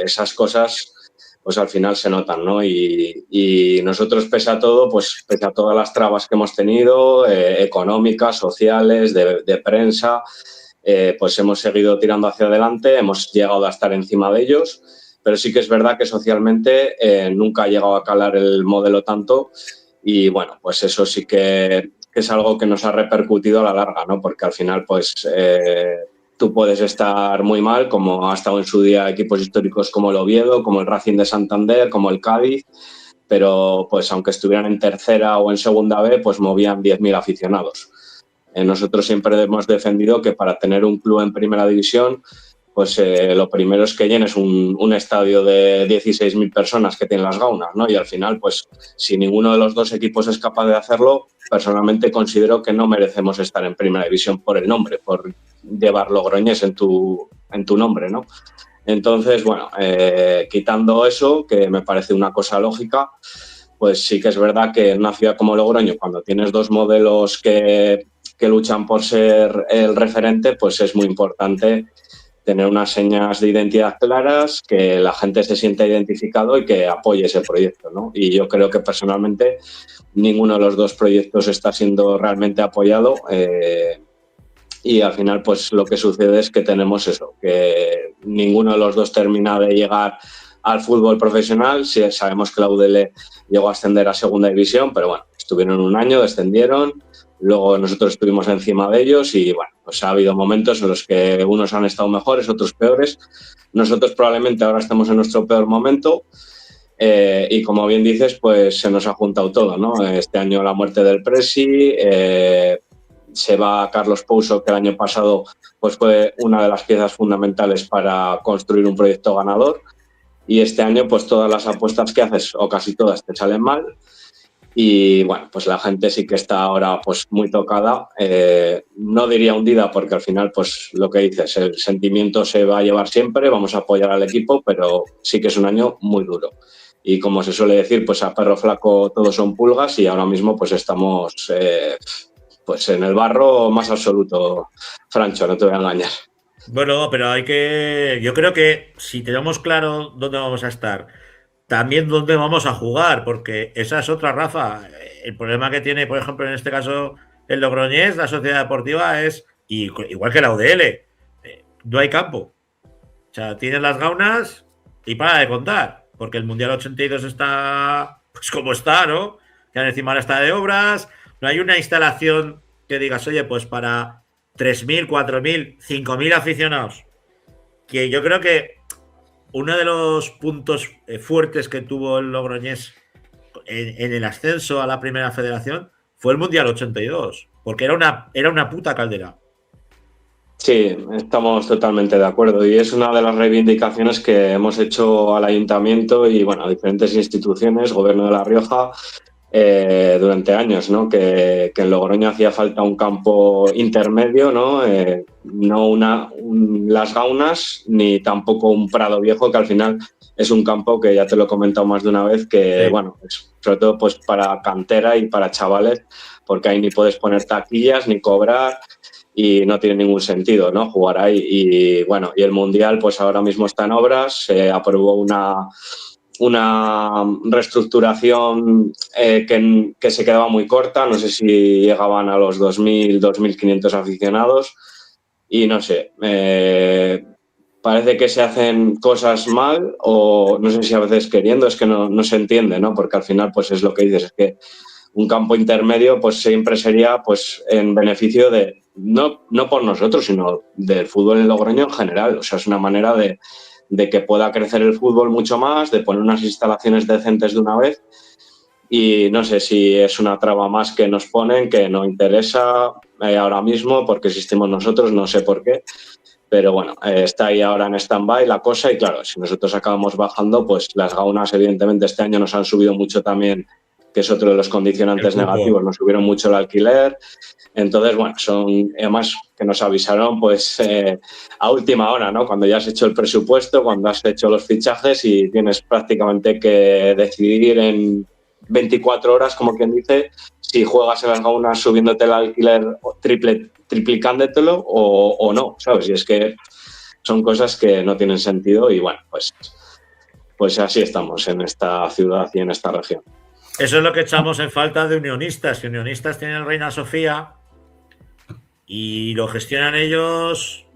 esas cosas pues al final se notan, ¿no? Y nosotros, pese a todo, pues pese a todas las trabas que hemos tenido, económicas, sociales, de prensa, pues hemos seguido tirando hacia adelante, hemos llegado a estar encima de ellos, pero sí que es verdad que socialmente nunca ha llegado a calar el modelo tanto y bueno, pues eso sí que es algo que nos ha repercutido a la larga, ¿no? Porque al final, pues tú puedes estar muy mal, como ha estado en su día equipos históricos como el Oviedo, como el Racing de Santander, como el Cádiz, pero pues aunque estuvieran en tercera o en segunda B, pues movían 10.000 aficionados. Nosotros siempre hemos defendido que para tener un club en primera división, pues lo primero es que llenes un estadio de 16.000 personas que tienen las Gaunas, ¿no? Y al final, pues si ninguno de los dos equipos es capaz de hacerlo, personalmente considero que no merecemos estar en primera división por el nombre, por llevar Logroñés en tu nombre, ¿no? Entonces, bueno, quitando eso, que me parece una cosa lógica, pues sí que es verdad que en una ciudad como Logroño, cuando tienes dos modelos que luchan por ser el referente, pues es muy importante tener unas señas de identidad claras, que la gente se sienta identificado y que apoye ese proyecto, ¿no? Y yo creo que personalmente ninguno de los dos proyectos está siendo realmente apoyado y al final pues lo que sucede es que tenemos eso, que ninguno de los dos termina de llegar al fútbol profesional. Sí, sabemos que la UDL llegó a ascender a segunda división, pero bueno, estuvieron un año, descendieron. Luego nosotros estuvimos encima de ellos y bueno, pues ha habido momentos en los que unos han estado mejores, otros peores. Nosotros probablemente ahora estamos en nuestro peor momento y como bien dices, pues se nos ha juntado todo, ¿no? Este año la muerte del Presi, se va Carlos Pouso, que el año pasado pues fue una de las piezas fundamentales para construir un proyecto ganador y este año pues todas las apuestas que haces o casi todas te salen mal. Y bueno, pues la gente sí que está ahora pues muy tocada, no diría hundida porque al final pues lo que dices, el sentimiento se va a llevar siempre, vamos a apoyar al equipo, pero sí que es un año muy duro. Y como se suele decir, pues a perro flaco todos son pulgas y ahora mismo pues estamos pues en el barro más absoluto, Francho, no te voy a engañar. Bueno, pero yo creo que si tenemos claro dónde vamos a estar, también dónde vamos a jugar, porque esa es otra, Rafa. El problema que tiene, por ejemplo, en este caso, el Logroñés, la sociedad deportiva, es, igual que la UDL, no hay campo. O sea, tienes las Gaunas y para de contar, porque el Mundial 82 está, pues como está, ¿no? Que encima ahora está de obras, no hay una instalación que digas, oye, pues para 3.000, 4.000, 5.000 aficionados. Que yo creo que uno de los puntos fuertes que tuvo el Logroñés en el ascenso a la primera federación fue el Mundial 82, porque era una puta caldera. Sí, estamos totalmente de acuerdo y es una de las reivindicaciones que hemos hecho al ayuntamiento y bueno, a diferentes instituciones, Gobierno de La Rioja, durante años, ¿no? Que en Logroño hacía falta un campo intermedio, ¿no? No las Gaunas ni tampoco un Prado Viejo, que al final es un campo que ya te lo he comentado más de una vez, que sí. Bueno, es sobre todo pues para cantera y para chavales, porque ahí ni puedes poner taquillas ni cobrar y no tiene ningún sentido, ¿no? Jugar ahí. Y bueno, y el Mundial pues ahora mismo está en obras, se aprobó una reestructuración que se quedaba muy corta, no sé si llegaban a los 2.000, 2.500 aficionados y no sé, parece que se hacen cosas mal o no sé si a veces queriendo, es que no se entiende, ¿no? Porque al final pues es lo que dices, es que un campo intermedio pues siempre sería pues en beneficio de, no por nosotros, sino del fútbol en Logroño en general. O sea, es una manera de que pueda crecer el fútbol mucho más, de poner unas instalaciones decentes de una vez. Y no sé si es una traba más que nos ponen, que no interesa ahora mismo porque existimos nosotros, no sé por qué. Pero bueno, está ahí ahora en stand-by la cosa y claro, si nosotros acabamos bajando, pues las gaunas evidentemente este año nos han subido mucho también, que es otro de los condicionantes negativos, nos subieron mucho el alquiler. Entonces, bueno, son además que nos avisaron pues a última hora, ¿no? Cuando ya has hecho el presupuesto, cuando has hecho los fichajes y tienes prácticamente que decidir en 24 horas, como quien dice, si juegas en las gaunas subiéndote el alquiler triplicándotelo o no, ¿sabes? Y es que son cosas que no tienen sentido y bueno, pues así estamos en esta ciudad y en esta región. Eso es lo que echamos en falta de Unionistas. Que Unionistas tienen el Reina Sofía y lo gestionan ellos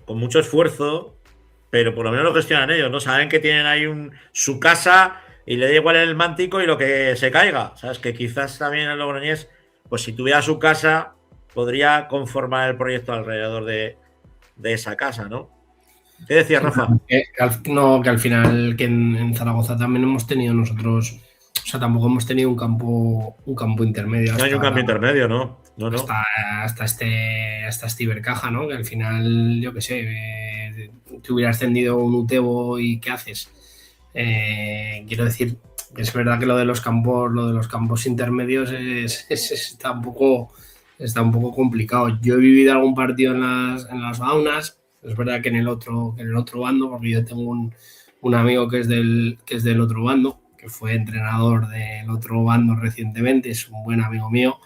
con mucho esfuerzo, pero por lo menos lo gestionan ellos, ¿no? Saben que tienen ahí su casa y le da igual el mántico y lo que se caiga. ¿Sabes? Que quizás también el logroñés, pues si tuviera su casa, podría conformar el proyecto alrededor de esa casa, ¿no? ¿Qué decías, Rafa? Que al final que en Zaragoza también hemos tenido nosotros, o sea, tampoco hemos tenido un campo intermedio. No hay un campo intermedio, ¿no? No. Hasta este Ibercaja, ¿no? Que al final, yo qué sé, te hubiera ascendido un Utebo y ¿qué haces? Quiero decir, es verdad que lo de los campos intermedios está un poco complicado. Yo he vivido algún partido en las gaunas. Es verdad que en el otro bando, porque yo tengo un amigo que es del otro bando, que fue entrenador del otro bando recientemente, es un buen amigo mío,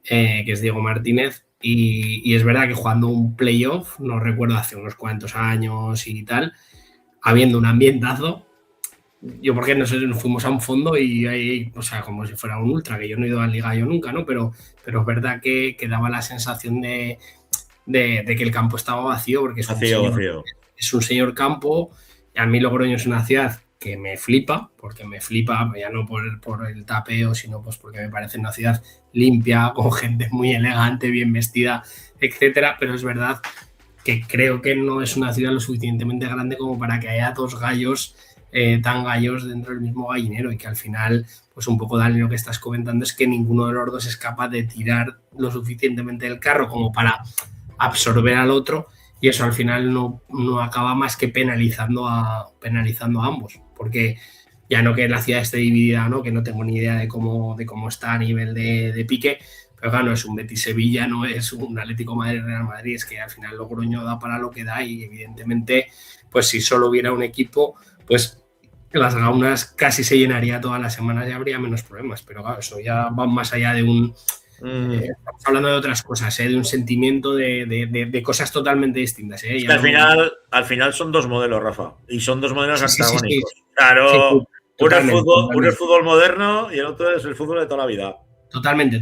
que es Diego Martínez, y es verdad que jugando un playoff, no recuerdo hace unos cuantos años y tal, habiendo un ambientazo, yo porque nos fuimos a un fondo y ahí, o sea, como si fuera un ultra, que yo no he ido a Liga yo nunca, ¿no? Pero es verdad que daba la sensación de que el campo estaba vacío, porque es un señor campo. A mí Logroño es una ciudad que me flipa, ya no por el tapeo, sino pues porque me parece una ciudad limpia, con gente muy elegante, bien vestida, etcétera, pero es verdad que creo que no es una ciudad lo suficientemente grande como para que haya dos gallos tan gallos dentro del mismo gallinero, y que al final, pues un poco, Dani, lo que estás comentando es que ninguno de los dos es capaz de tirar lo suficientemente del carro como para absorber al otro, y eso al final no acaba más que penalizando a ambos, porque ya no que la ciudad esté dividida, ¿no? Que no tengo ni idea de cómo está a nivel de pique, pero claro, no es un Betis-Sevilla, no es un Atlético Madrid-Real Madrid, es que al final Logroño da para lo que da, y evidentemente, pues si solo hubiera un equipo, pues las gaunas casi se llenaría todas las semanas y habría menos problemas, pero claro, eso ya va más allá de estamos hablando de otras cosas, de un sentimiento de cosas totalmente distintas. Es que al final son dos modelos, Rafa, y son dos modelos antagónicos. Sí. Claro, uno es fútbol moderno y el otro es el fútbol de toda la vida. Totalmente,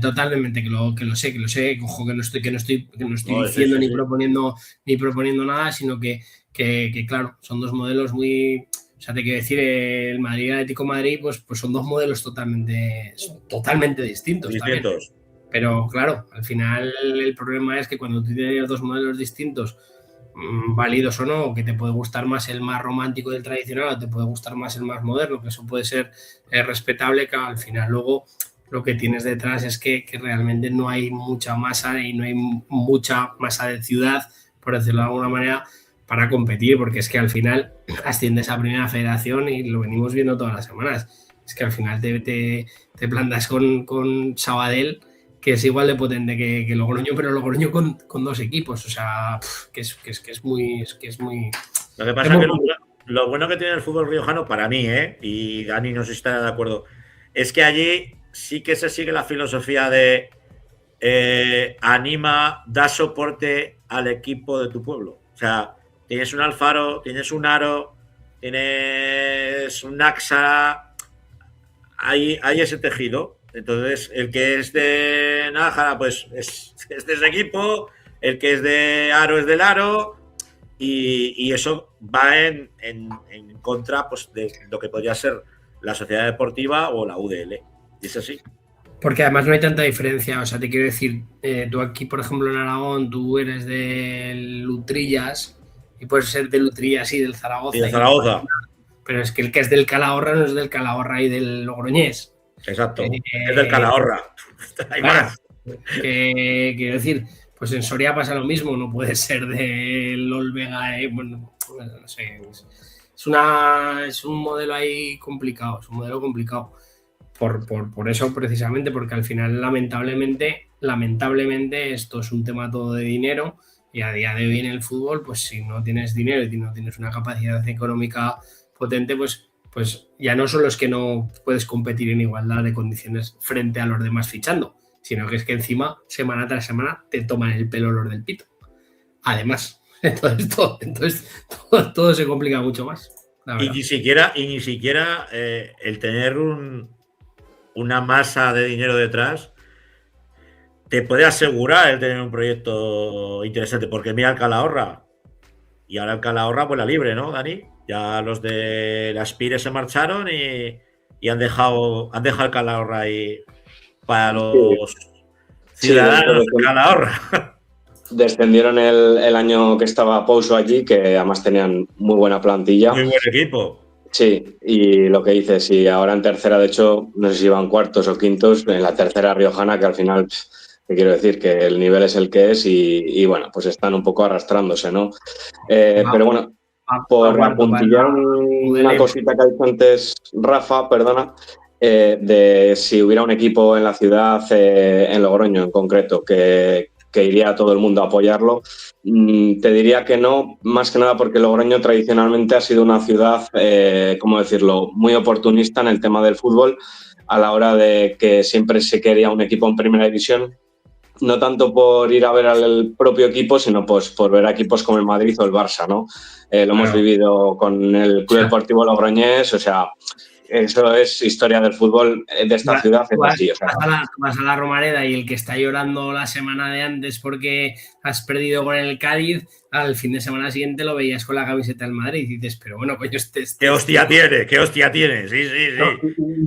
que lo sé, ojo, que no estoy diciendo ni proponiendo nada, sino que claro, son dos modelos muy... O sea, te quiero decir, el Madrid y el Atlético de Madrid, pues son dos modelos totalmente distintos. También. Pero claro, al final el problema es que cuando tú tienes dos modelos distintos, válidos o no, que te puede gustar más el más romántico del tradicional o te puede gustar más el más moderno, que eso puede ser respetable, que al final luego lo que tienes detrás es que realmente no hay mucha masa y no hay mucha masa de ciudad, por decirlo de alguna manera, para competir, porque es que al final asciendes a Primera Federación y lo venimos viendo todas las semanas. Es que al final te plantas con Sabadell, que es igual de potente que Logroño, pero Logroño con dos equipos, o sea, que es muy... Lo que pasa es que lo bueno que tiene el fútbol riojano, para mí, y Dani no sé si estará de acuerdo, es que allí sí que se sigue la filosofía de anima, da soporte al equipo de tu pueblo. O sea, tienes un Alfaro, tienes un Aro, tienes un Naxa, hay ese tejido. Entonces, el que es de Nájara, pues es de ese equipo, el que es de Aro es del Aro, y eso va en contra, pues, de lo que podría ser la Sociedad Deportiva o la UDL. Y es así. Porque además no hay tanta diferencia, o sea, te quiero decir, tú aquí, por ejemplo, en Aragón, tú eres de Lutrillas y puedes ser de Lutrillas y del Zaragoza. Y de Zaragoza. Pero es que el que es del Calahorra no es del Calahorra y del Logroñés. Exacto. Es del Calahorra. Hay Claro, más. quiero decir, pues en Soria pasa lo mismo, no puede ser del Olvega, bueno, no sé. Es un modelo ahí complicado, es un modelo complicado. Por eso precisamente, porque al final lamentablemente esto es un tema todo de dinero y a día de hoy en el fútbol, pues si no tienes dinero y no tienes una capacidad económica potente, pues ya no solo es que no puedes competir en igualdad de condiciones frente a los demás fichando, sino que es que encima semana tras semana te toman el pelo los del pito. Además, entonces todo se complica mucho más. Y ni siquiera el tener una masa de dinero detrás te puede asegurar el tener un proyecto interesante, porque mira el Calahorra, y ahora el Calahorra pues la libre, ¿no, Dani? Ya los de las Pires se marcharon y han dejado el Calahorra ahí para los ciudadanos de Calahorra. Descendieron el año que estaba Pouso allí, que además tenían muy buena plantilla. Muy buen equipo. Sí, y lo que dices, sí, ahora en tercera, de hecho, no sé si iban cuartos o quintos, en la tercera riojana, que al final, te quiero decir que el nivel es el que es y bueno, pues están un poco arrastrándose, ¿no? Pero bueno, por apuntillar una cosita que ha dicho antes Rafa, perdona, de si hubiera un equipo en la ciudad, en Logroño en concreto, que iría todo el mundo a apoyarlo, te diría que no, más que nada porque Logroño tradicionalmente ha sido una ciudad, ¿cómo decirlo?, muy oportunista en el tema del fútbol, a la hora de que siempre se quería un equipo en primera división, no tanto por ir a ver al propio equipo, sino pues por ver a equipos como el Madrid o el Barça, ¿no? Lo hemos vivido con el Club Deportivo Logroñés, o sea, eso es historia del fútbol de esta ciudad. Es así, o sea. Vas a la Romareda y el que está llorando la semana de antes porque has perdido con el Cádiz, al fin de semana siguiente lo veías con la camiseta del Madrid y dices, pero bueno, coño, ¿Qué hostia tiene? Sí. No,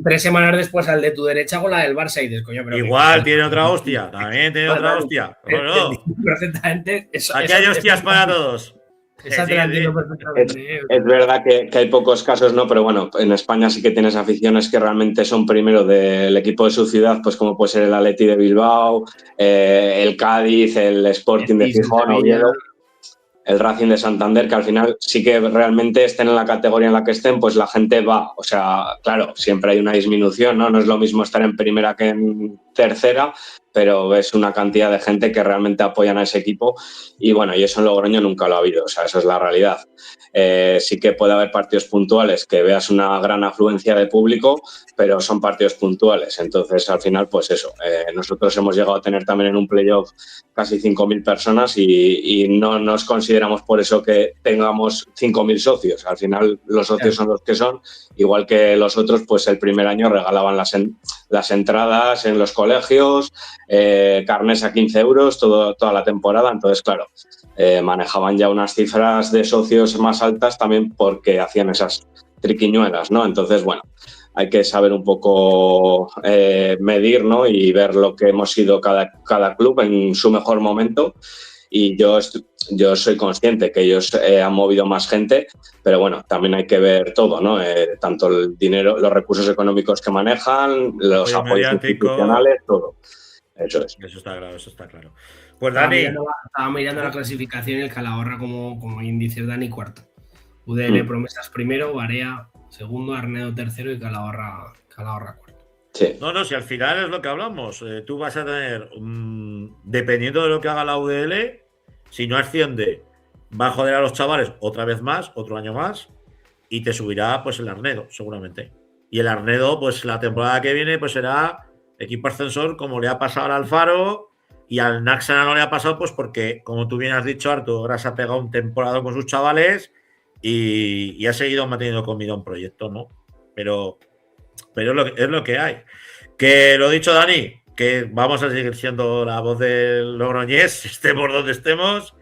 3 semanas después al de tu derecha con la del Barça y dices, coño, pero... Igual tiene otra hostia, también tiene otra hostia. No. Perfectamente. Aquí hay hostias para todos. Esa te la entiendo perfectamente. Es verdad que hay pocos casos, ¿no? Pero bueno, en España sí que tienes aficiones que realmente son primero del equipo de su ciudad, pues como puede ser el Atleti de Bilbao, el Cádiz, el Sporting de Gijón, Oviedo, el Racing de Santander, que al final sí que realmente estén en la categoría en la que estén, pues la gente va. O sea, claro, siempre hay una disminución, ¿no? No es lo mismo estar en primera que en tercera, pero es una cantidad de gente que realmente apoyan a ese equipo y bueno, y eso en Logroño nunca lo ha habido, o sea, eso es la realidad. Sí que puede haber partidos puntuales que veas una gran afluencia de público, pero son partidos puntuales, entonces al final pues eso, nosotros hemos llegado a tener también en un playoff casi 5.000 personas y no nos consideramos por eso que tengamos 5.000 socios, al final los socios son los que son, igual que los otros pues el primer año regalaban las entradas en los colegios, carnés a 15 euros toda la temporada, entonces claro, manejaban ya unas cifras de socios más altas también porque hacían esas triquiñuelas, ¿no? Entonces, bueno, hay que saber un poco medir, ¿no? Y ver lo que hemos sido cada club en su mejor momento. Y yo soy consciente que ellos han movido más gente, pero bueno, también hay que ver todo, ¿no? Tanto el dinero, los recursos económicos que manejan, los apoyos institucionales, todo. Eso es. Eso está claro. Pues Dani. Estaba mirando la clasificación y el Calahorra, como bien dice Dani, cuarto. UDL Promesas primero, Barea segundo, Arnedo tercero y Calahorra cuarto. Sí. No, si al final es lo que hablamos. Tú vas a tener, dependiendo de lo que haga la UDL, si no asciende, va a joder a los chavales otra vez más, otro año más, y te subirá pues el Arnedo, seguramente. Y el Arnedo, pues la temporada que viene, pues será equipo ascensor, como le ha pasado al Alfaro, y al Naxana no le ha pasado, pues porque, como tú bien has dicho, Arturo Gras ha pegado un temporada con sus chavales y ha seguido manteniendo con vida un proyecto, ¿no? Pero es lo que hay. Que lo dicho, Dani, que vamos a seguir siendo la voz del Logroñés, estemos donde estemos,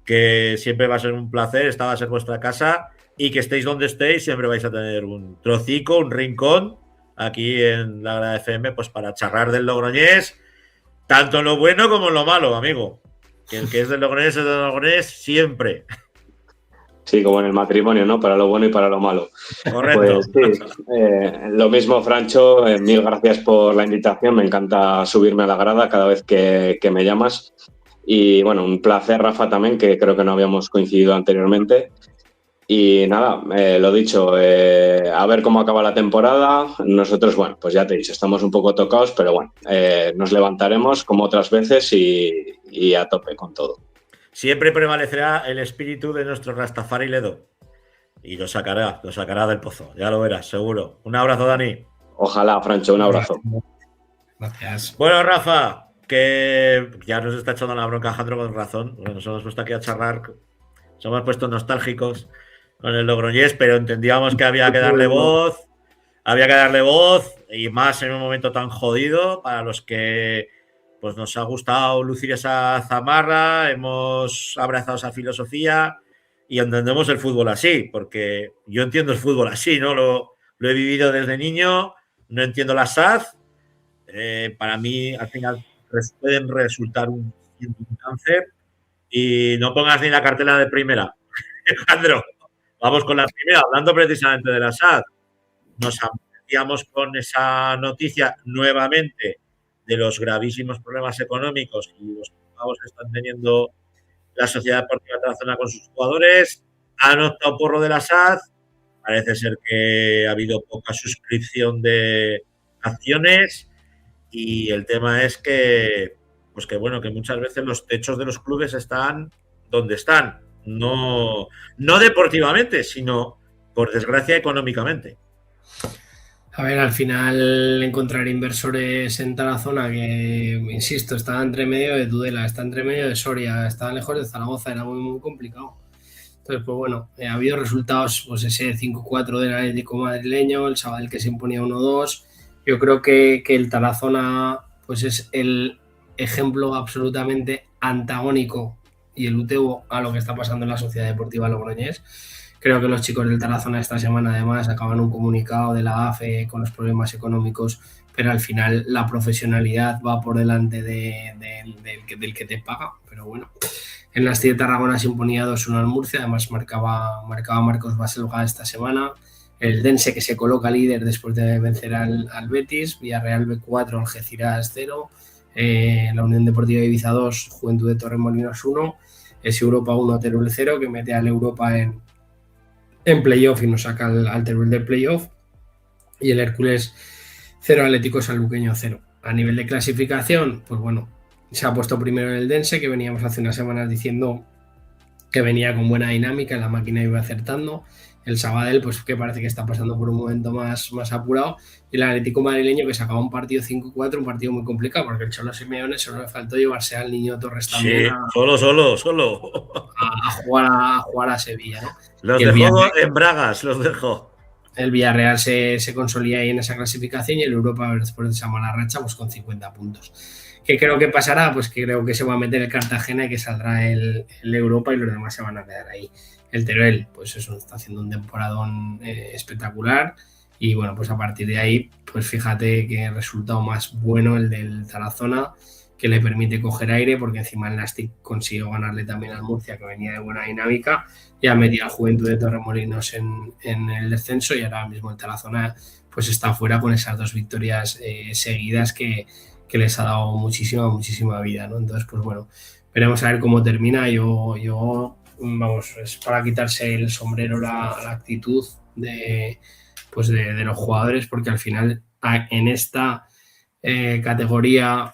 que siempre va a ser un placer, esta va a ser vuestra casa y que estéis donde estéis, siempre vais a tener un trocico, un rincón aquí en la Grada FM, pues para charlar del Logroñés, tanto en lo bueno como en lo malo, amigo. Que el que es del Logroñés es del Logroñés siempre. Sí, como en el matrimonio, ¿no? Para lo bueno y para lo malo. Correcto. Pues sí, lo mismo, Francho, mil gracias por la invitación. Me encanta subirme a la grada cada vez que me llamas. Y bueno, un placer, Rafa, también, que creo que no habíamos coincidido anteriormente. Y nada, lo dicho, a ver cómo acaba la temporada. Nosotros, bueno, pues ya te he dicho, estamos un poco tocados, pero bueno, nos levantaremos como otras veces y a tope con todo. Siempre prevalecerá el espíritu de nuestro Rastafari Ledo. Y lo sacará del pozo. Ya lo verás, seguro. Un abrazo, Dani. Ojalá, Francho, un abrazo. Gracias. Bueno, Rafa, que ya nos está echando la bronca Alejandro con razón. Bueno, nos hemos puesto aquí a charlar. Nos hemos puesto nostálgicos con el Logroñés, pero entendíamos que había que darle voz. Había que darle voz, y más en un momento tan jodido para los que pues nos ha gustado lucir esa zamarra, hemos abrazado esa filosofía y entendemos el fútbol así, porque yo entiendo el fútbol así, ¿no? Lo he vivido desde niño, no entiendo la SAD. Para mí, al final, pueden resultar un cáncer, y no pongas ni la cartela de primera. Alejandro, vamos con la primera, hablando precisamente de la SAD. Nos anunciamos con esa noticia nuevamente de los gravísimos problemas económicos y los pagos que están teniendo la Sociedad Deportiva Tarazona con sus jugadores. Han optado por lo de la SAD. Parece ser que ha habido poca suscripción de acciones, y el tema es que, pues que bueno, que muchas veces los techos de los clubes están donde están. No deportivamente, sino, por desgracia, económicamente. A ver, al final encontrar inversores en Tarazona que, insisto, está entre medio de Tudela, está entre medio de Soria, está lejos de Zaragoza, era muy, muy complicado. Entonces, pues bueno, ha habido resultados, pues ese 5-4 del Atlético madrileño, el Sabadell que se imponía 1-2. Yo creo que el Tarazona pues es el ejemplo absolutamente antagónico y el UTEU a lo que está pasando en la Sociedad Deportiva Logroñés. Creo que los chicos del Tarazona esta semana además acaban un comunicado de la AFE con los problemas económicos, pero al final la profesionalidad va por delante del que te paga. Pero bueno, en la Asti de Tarragona se imponía 2-1 al Murcia, además marcaba Marcos Baselga esta semana. El Dense, que se coloca líder después de vencer al Betis. Villarreal B4, Algeciras 0. La Unión Deportiva Ibiza 2, Juventud de Torremolinos 1. Es Europa 1, Teruel 0, que mete al Europa en playoff y nos saca al Teruel del playoff. Y el Hércules 0, Atlético Sanluqueño 0. A nivel de clasificación, pues bueno, se ha puesto primero el Dense, que veníamos hace unas semanas diciendo que venía con buena dinámica, la máquina iba acertando. El Sabadell, pues que parece que está pasando por un momento más apurado. Y el Atlético madrileño, que sacaba un partido 5-4, un partido muy complicado, porque el Cholo Simeone solo le faltó llevarse al Niño Torres también. Sí, solo. A jugar a Sevilla, ¿no? Los dejó en bragas, los dejó. El Villarreal se consolida ahí en esa clasificación, y el Europa, después de esa mala racha, pues con 50 puntos. ¿Qué creo que pasará? Pues que creo que se va a meter el Cartagena y que saldrá el Europa, y los demás se van a quedar ahí. El Teruel, pues eso, está haciendo un temporadón espectacular, y bueno, pues a partir de ahí, pues fíjate que el resultado más bueno el del Tarazona, que le permite coger aire, porque encima el Nastic consiguió ganarle también al Murcia, que venía de buena dinámica, y ha metido al Juventud de Torremolinos en el descenso, y ahora mismo el Tarazona pues está fuera con esas 2 victorias seguidas que les ha dado muchísima vida, ¿no? Entonces, pues bueno, veremos a ver cómo termina. Yo vamos, es para quitarse el sombrero la actitud de los jugadores, porque al final en esta categoría,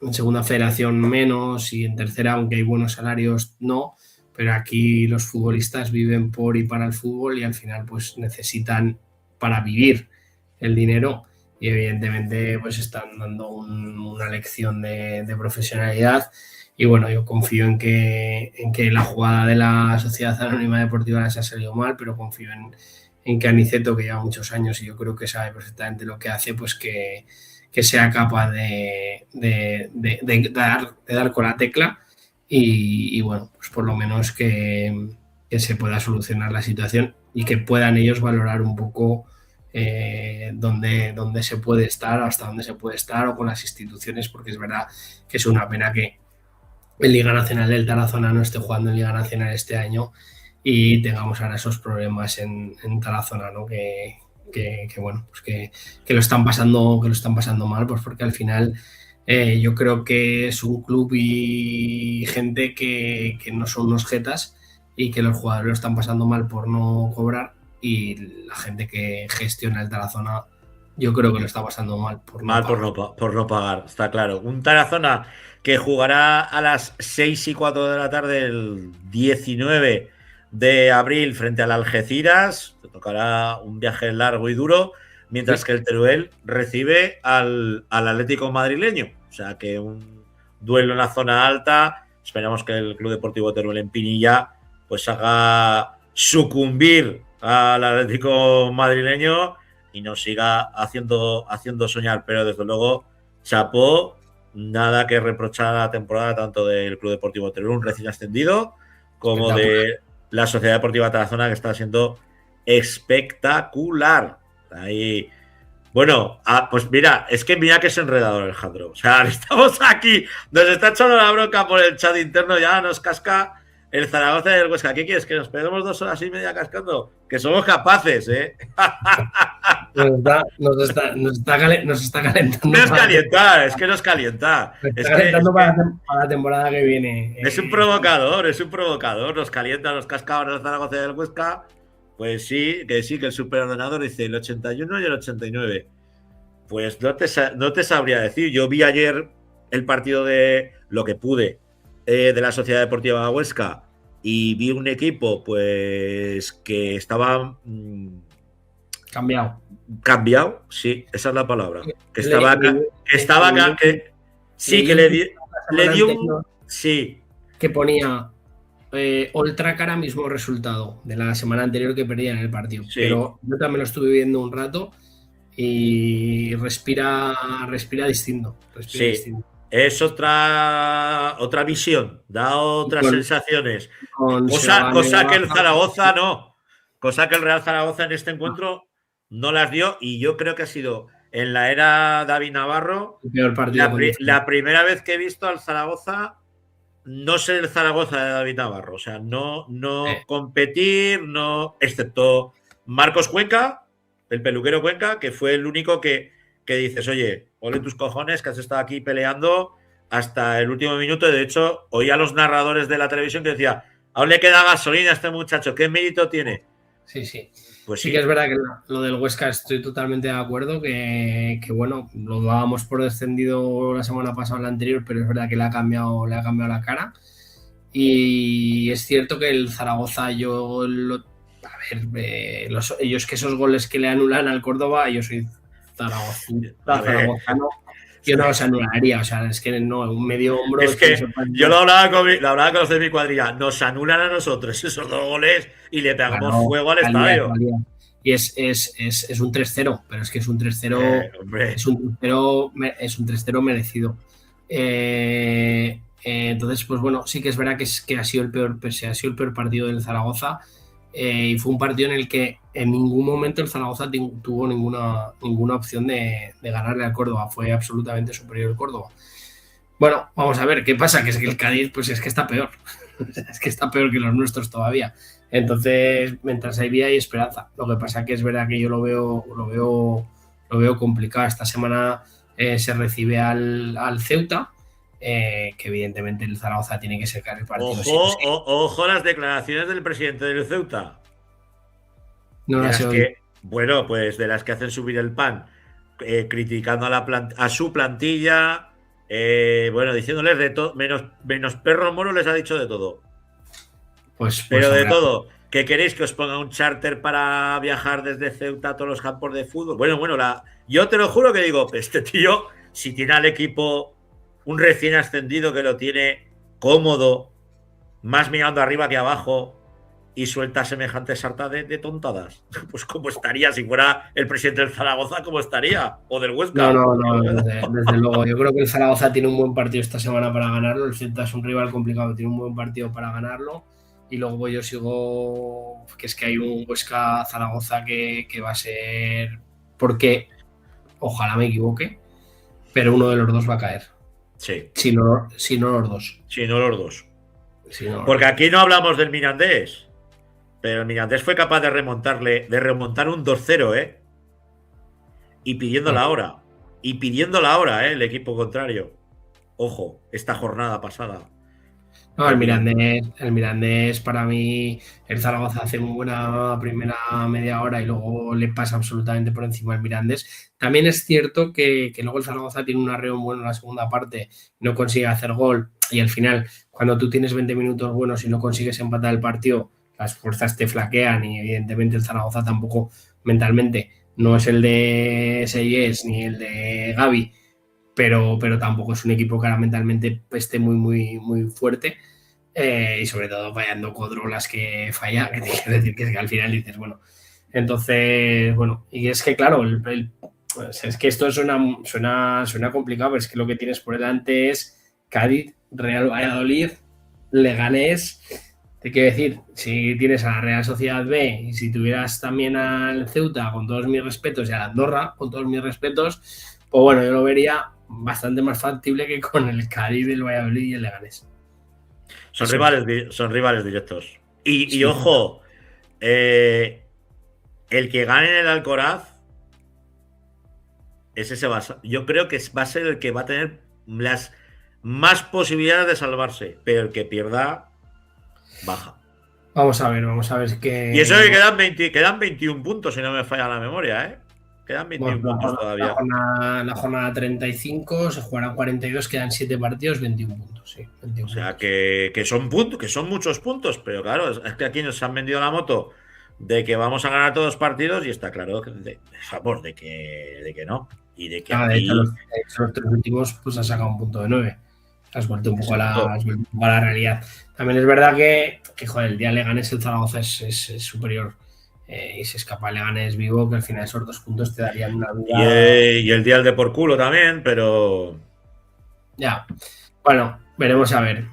en segunda federación menos, y en tercera, aunque hay buenos salarios, no, pero aquí los futbolistas viven por y para el fútbol, y al final pues necesitan para vivir el dinero, y evidentemente pues están dando una lección de profesionalidad. Y bueno, yo confío en que la jugada de la Sociedad Anónima Deportiva les ha salido mal, pero confío en que Aniceto, que lleva muchos años y yo creo que sabe perfectamente lo que hace, pues que sea capaz de dar con la tecla, y bueno, pues por lo menos que se pueda solucionar la situación, y que puedan ellos valorar un poco dónde se puede estar, hasta dónde se puede estar, o con las instituciones, porque es verdad que es una pena que en Liga Nacional del Tarazona no esté jugando en Liga Nacional este año y tengamos ahora esos problemas en Tarazona, ¿no? Que bueno, pues que lo están pasando mal, pues porque al final yo creo que es un club y gente que no son unos jetas y que los jugadores lo están pasando mal por no cobrar, y la gente que gestiona el Tarazona yo creo que lo está pasando mal por no pagar, está claro. Un Tarazona que jugará a las 6:04 de la tarde el 19 de abril frente al Algeciras. Te tocará un viaje largo y duro, mientras que el Teruel recibe al Atlético madrileño. O sea que un duelo en la zona alta. Esperamos que el Club Deportivo Teruel en Pinilla pues haga sucumbir al Atlético madrileño y nos siga haciendo soñar. Pero desde luego, chapó, nada que reprochar a la temporada tanto del Club Deportivo Teruel, un recién ascendido, como de la Sociedad Deportiva Tarazona, que está siendo espectacular. Ahí. Bueno, pues mira que es enredador, Alejandro. O sea, estamos aquí, nos está echando la bronca por el chat interno, ya nos casca el Zaragoza y el Huesca. ¿Qué quieres? ¿Que nos perdemos 2 horas y media cascando? Que somos capaces, ¿eh? Nos está calentando. No es calientar, es que nos calienta. Nos está calentando para la temporada que viene. Es un provocador. Nos calienta, nos casca ahora el Zaragoza y el Huesca. Pues sí, que el superordenador dice el 81 y el 89. Pues no te sabría decir. Yo vi ayer el partido de lo que pude de la Sociedad Deportiva Huesca y vi un equipo pues que estaba cambiado, sí, esa es la palabra. Que le dio un sí. Que ponía Oltra Cara mismo resultado de la semana anterior que perdían el partido. Sí. Pero yo también lo estuve viendo un rato y respira distinto. Distinto. Es otra visión, da otras sensaciones. Cosa que el Zaragoza no. Cosa que el Real Zaragoza en este encuentro no las dio, y yo creo que ha sido en la era David Navarro la primera vez que he visto al Zaragoza no ser el Zaragoza de David Navarro. O sea, no competir, no, excepto Marcos Cuenca, el peluquero Cuenca, que fue el único que dices, oye, ole tus cojones, que has estado aquí peleando hasta el último minuto. De hecho, oía a los narradores de la televisión que decía, aún le queda gasolina a este muchacho, ¿qué mérito tiene? Sí. Pues sí que es verdad que lo del Huesca estoy totalmente de acuerdo, que bueno, lo dábamos por descendido la semana pasada o la anterior, pero es verdad que le ha cambiado la cara. Y es cierto que el Zaragoza, ellos que esos goles que le anulan al Córdoba, yo soy zaragozano, yo no los anularía, o sea, es que no, un medio hombro. Es que yo lo hablaba con los de mi cuadrilla, nos anulan a nosotros esos 2 goles y le pegamos fuego al estadio. Y es un 3-0, pero es que es un 3-0, es un 3-0 merecido. Entonces, pues bueno, sí que es verdad que ha sido el peor partido del Zaragoza. Y fue un partido en el que en ningún momento el Zaragoza tuvo ninguna opción de ganarle al Córdoba. Fue absolutamente superior el Córdoba. Bueno, vamos a ver qué pasa, que es que el Cádiz pues es que está peor. Es que está peor que los nuestros todavía. Entonces, mientras hay vida hay esperanza. Lo que pasa que es verdad que yo lo veo complicado. Esta semana se recibe al Ceuta. Que evidentemente el Zaragoza tiene que sacar el partido. Ojo las declaraciones del presidente del Ceuta. No las he oído. Bueno, pues de las que hacen subir el pan, criticando a su plantilla, bueno, diciéndoles de todo, menos perro moro les ha dicho de todo. Pero de todo. ¿Qué queréis? ¿Que os ponga un charter para viajar desde Ceuta a todos los campos de fútbol? Bueno, yo te lo juro que digo, este tío, si tiene al equipo un recién ascendido que lo tiene cómodo, más mirando arriba que abajo, y suelta semejante sarta de tontadas, pues ¿cómo estaría? Si fuera el presidente del Zaragoza, ¿cómo estaría? O del Huesca. No, desde luego. Yo creo que el Zaragoza tiene un buen partido esta semana para ganarlo. El Celta es un rival complicado, tiene un buen partido para ganarlo. Y luego yo sigo, que es que hay un Huesca-Zaragoza que va a ser porque ojalá me equivoque, pero uno de los dos va a caer. Sí. Si no los dos. Si no los dos. Si no los Porque dos. aquí no hablamos del Mirandés, pero el Mirandés fue capaz de remontar un 2-0, ¿eh? Y pidiendo la hora. El equipo contrario. Ojo, esta jornada pasada. No, el Mirandés para mí, el Zaragoza hace muy buena primera media hora y luego le pasa absolutamente por encima al Mirandés. También es cierto que luego el Zaragoza tiene un arreo bueno en la segunda parte, no consigue hacer gol y al final, cuando tú tienes 20 minutos buenos y no consigues empatar el partido, las fuerzas te flaquean y evidentemente el Zaragoza tampoco mentalmente no es el de Seyes ni el de Gavi, pero tampoco es un equipo que ahora mentalmente esté muy fuerte, y sobre todo fallando Codrolas que falla, que te quiero decir que al final dices, bueno, entonces, bueno, y es que claro, es que esto suena complicado, pero es que lo que tienes por delante es Cádiz, Real Valladolid, Leganés. Te quiero decir, si tienes a la Real Sociedad B y si tuvieras también al Ceuta, con todos mis respetos, y a Andorra, con todos mis respetos, pues bueno, yo lo vería bastante más factible que con el Cádiz, el Valladolid y el Leganés. Son rivales directos. Y sí. Ojo, el que gane en el Alcoraz, yo creo que va a ser el que va a tener las más posibilidades de salvarse, pero el que pierda, baja. Vamos a ver qué. Y eso que quedan 21 puntos, si no me falla la memoria, ¿eh? Quedan 21 puntos todavía. La jornada 35, se jugarán 42, quedan 7 partidos, 21 puntos, sí. 21 o sea, que son puntos, que son muchos puntos, pero claro, es que aquí nos han vendido la moto de que vamos a ganar todos los partidos y está claro de que no. Y de que de hecho, los 3 últimos pues has sacado un punto de 9. Has vuelto un poco a la realidad. También es verdad que joder, el día Leganés el Zaragoza es superior. Y se escapa el Leganés vivo, que al final esos 2 puntos te darían una vida. Y el día el de por culo también, pero. Ya. Bueno, veremos a ver,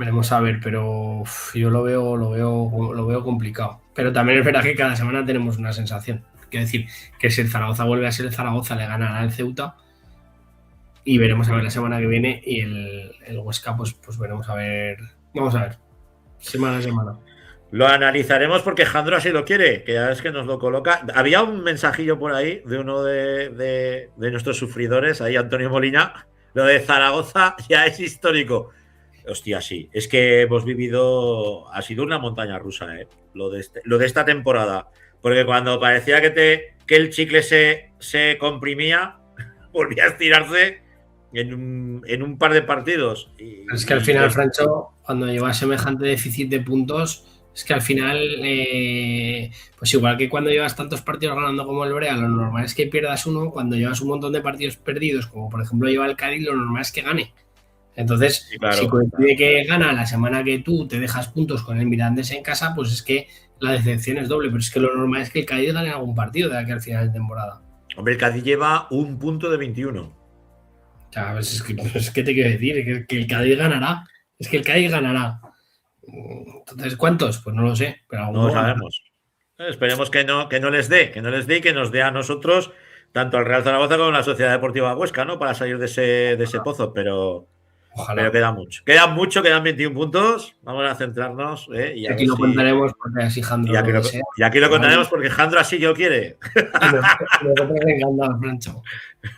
pero yo lo veo complicado. Pero también es verdad que cada semana tenemos una sensación. Quiero decir, que si el Zaragoza vuelve a ser el Zaragoza, le ganará al Ceuta. Y veremos a ver la semana que viene. Y el Huesca, pues veremos a ver. Vamos a ver. Semana a semana. Lo analizaremos porque Jandro así lo quiere, que ya es que nos lo coloca. Había un mensajillo por ahí de uno de nuestros sufridores, ahí Antonio Molina. Lo de Zaragoza ya es histórico. Hostia, sí. Es que hemos vivido. Ha sido una montaña rusa, lo de esta temporada. Porque cuando parecía que el chicle se comprimía, volvía a estirarse en un par de partidos. Es que al final, Francho, cuando llevas semejante déficit de puntos. Es que al final, pues igual que cuando llevas tantos partidos ganando como el Brea, lo normal es que pierdas uno. Cuando llevas un montón de partidos perdidos, como por ejemplo lleva el Cádiz, lo normal es que gane. Entonces, sí, claro, si coincide que gana la semana que tú te dejas puntos con el Mirandés en casa, pues es que la decepción es doble. Pero es que lo normal es que el Cádiz gane algún partido de aquí al final de temporada. Hombre, el Cádiz lleva un punto de 21. O sea, pues es que te quiero decir, que el Cádiz ganará. Es que el Cádiz ganará. Entonces, ¿cuántos? Pues no lo sé. Pero no lo sabemos. Esperemos que no les dé y que nos dé a nosotros, tanto al Real Zaragoza como a la Sociedad Deportiva Huesca, ¿no? Para salir de ese pozo, pero queda mucho. Quedan 21 puntos. Vamos a centrarnos. Y aquí lo contaremos porque así Jandro. Y aquí lo contaremos porque Jandro así lo quiere.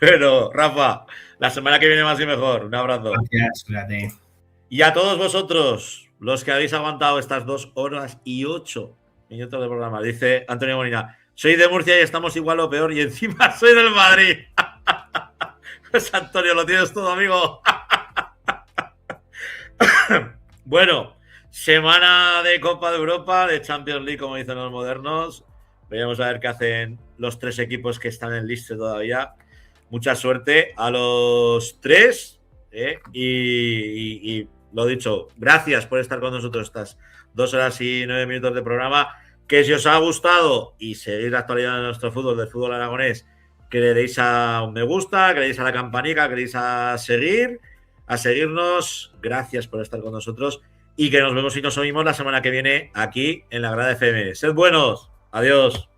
Pero, Rafa, la semana que viene más y mejor. Un abrazo. Gracias, cuídate. Y a todos vosotros, los que habéis aguantado estas 2 horas y 8 minutos de programa, dice Antonio Molina, soy de Murcia y estamos igual o peor y encima soy del Madrid. Pues Antonio, lo tienes todo, amigo. Bueno, semana de Copa de Europa, de Champions League, como dicen los modernos. Veremos a ver qué hacen los 3 equipos que están en lista todavía. Mucha suerte a los 3. Y lo dicho, gracias por estar con nosotros estas 2 horas y 9 minutos de programa. Que si os ha gustado y seguir la actualidad de nuestro fútbol, del fútbol aragonés, que le deis a un me gusta, que le deis a la campanica, que le deis a seguirnos. Gracias por estar con nosotros y que nos vemos y nos oímos la semana que viene aquí en la Grada FM. Sed buenos. Adiós.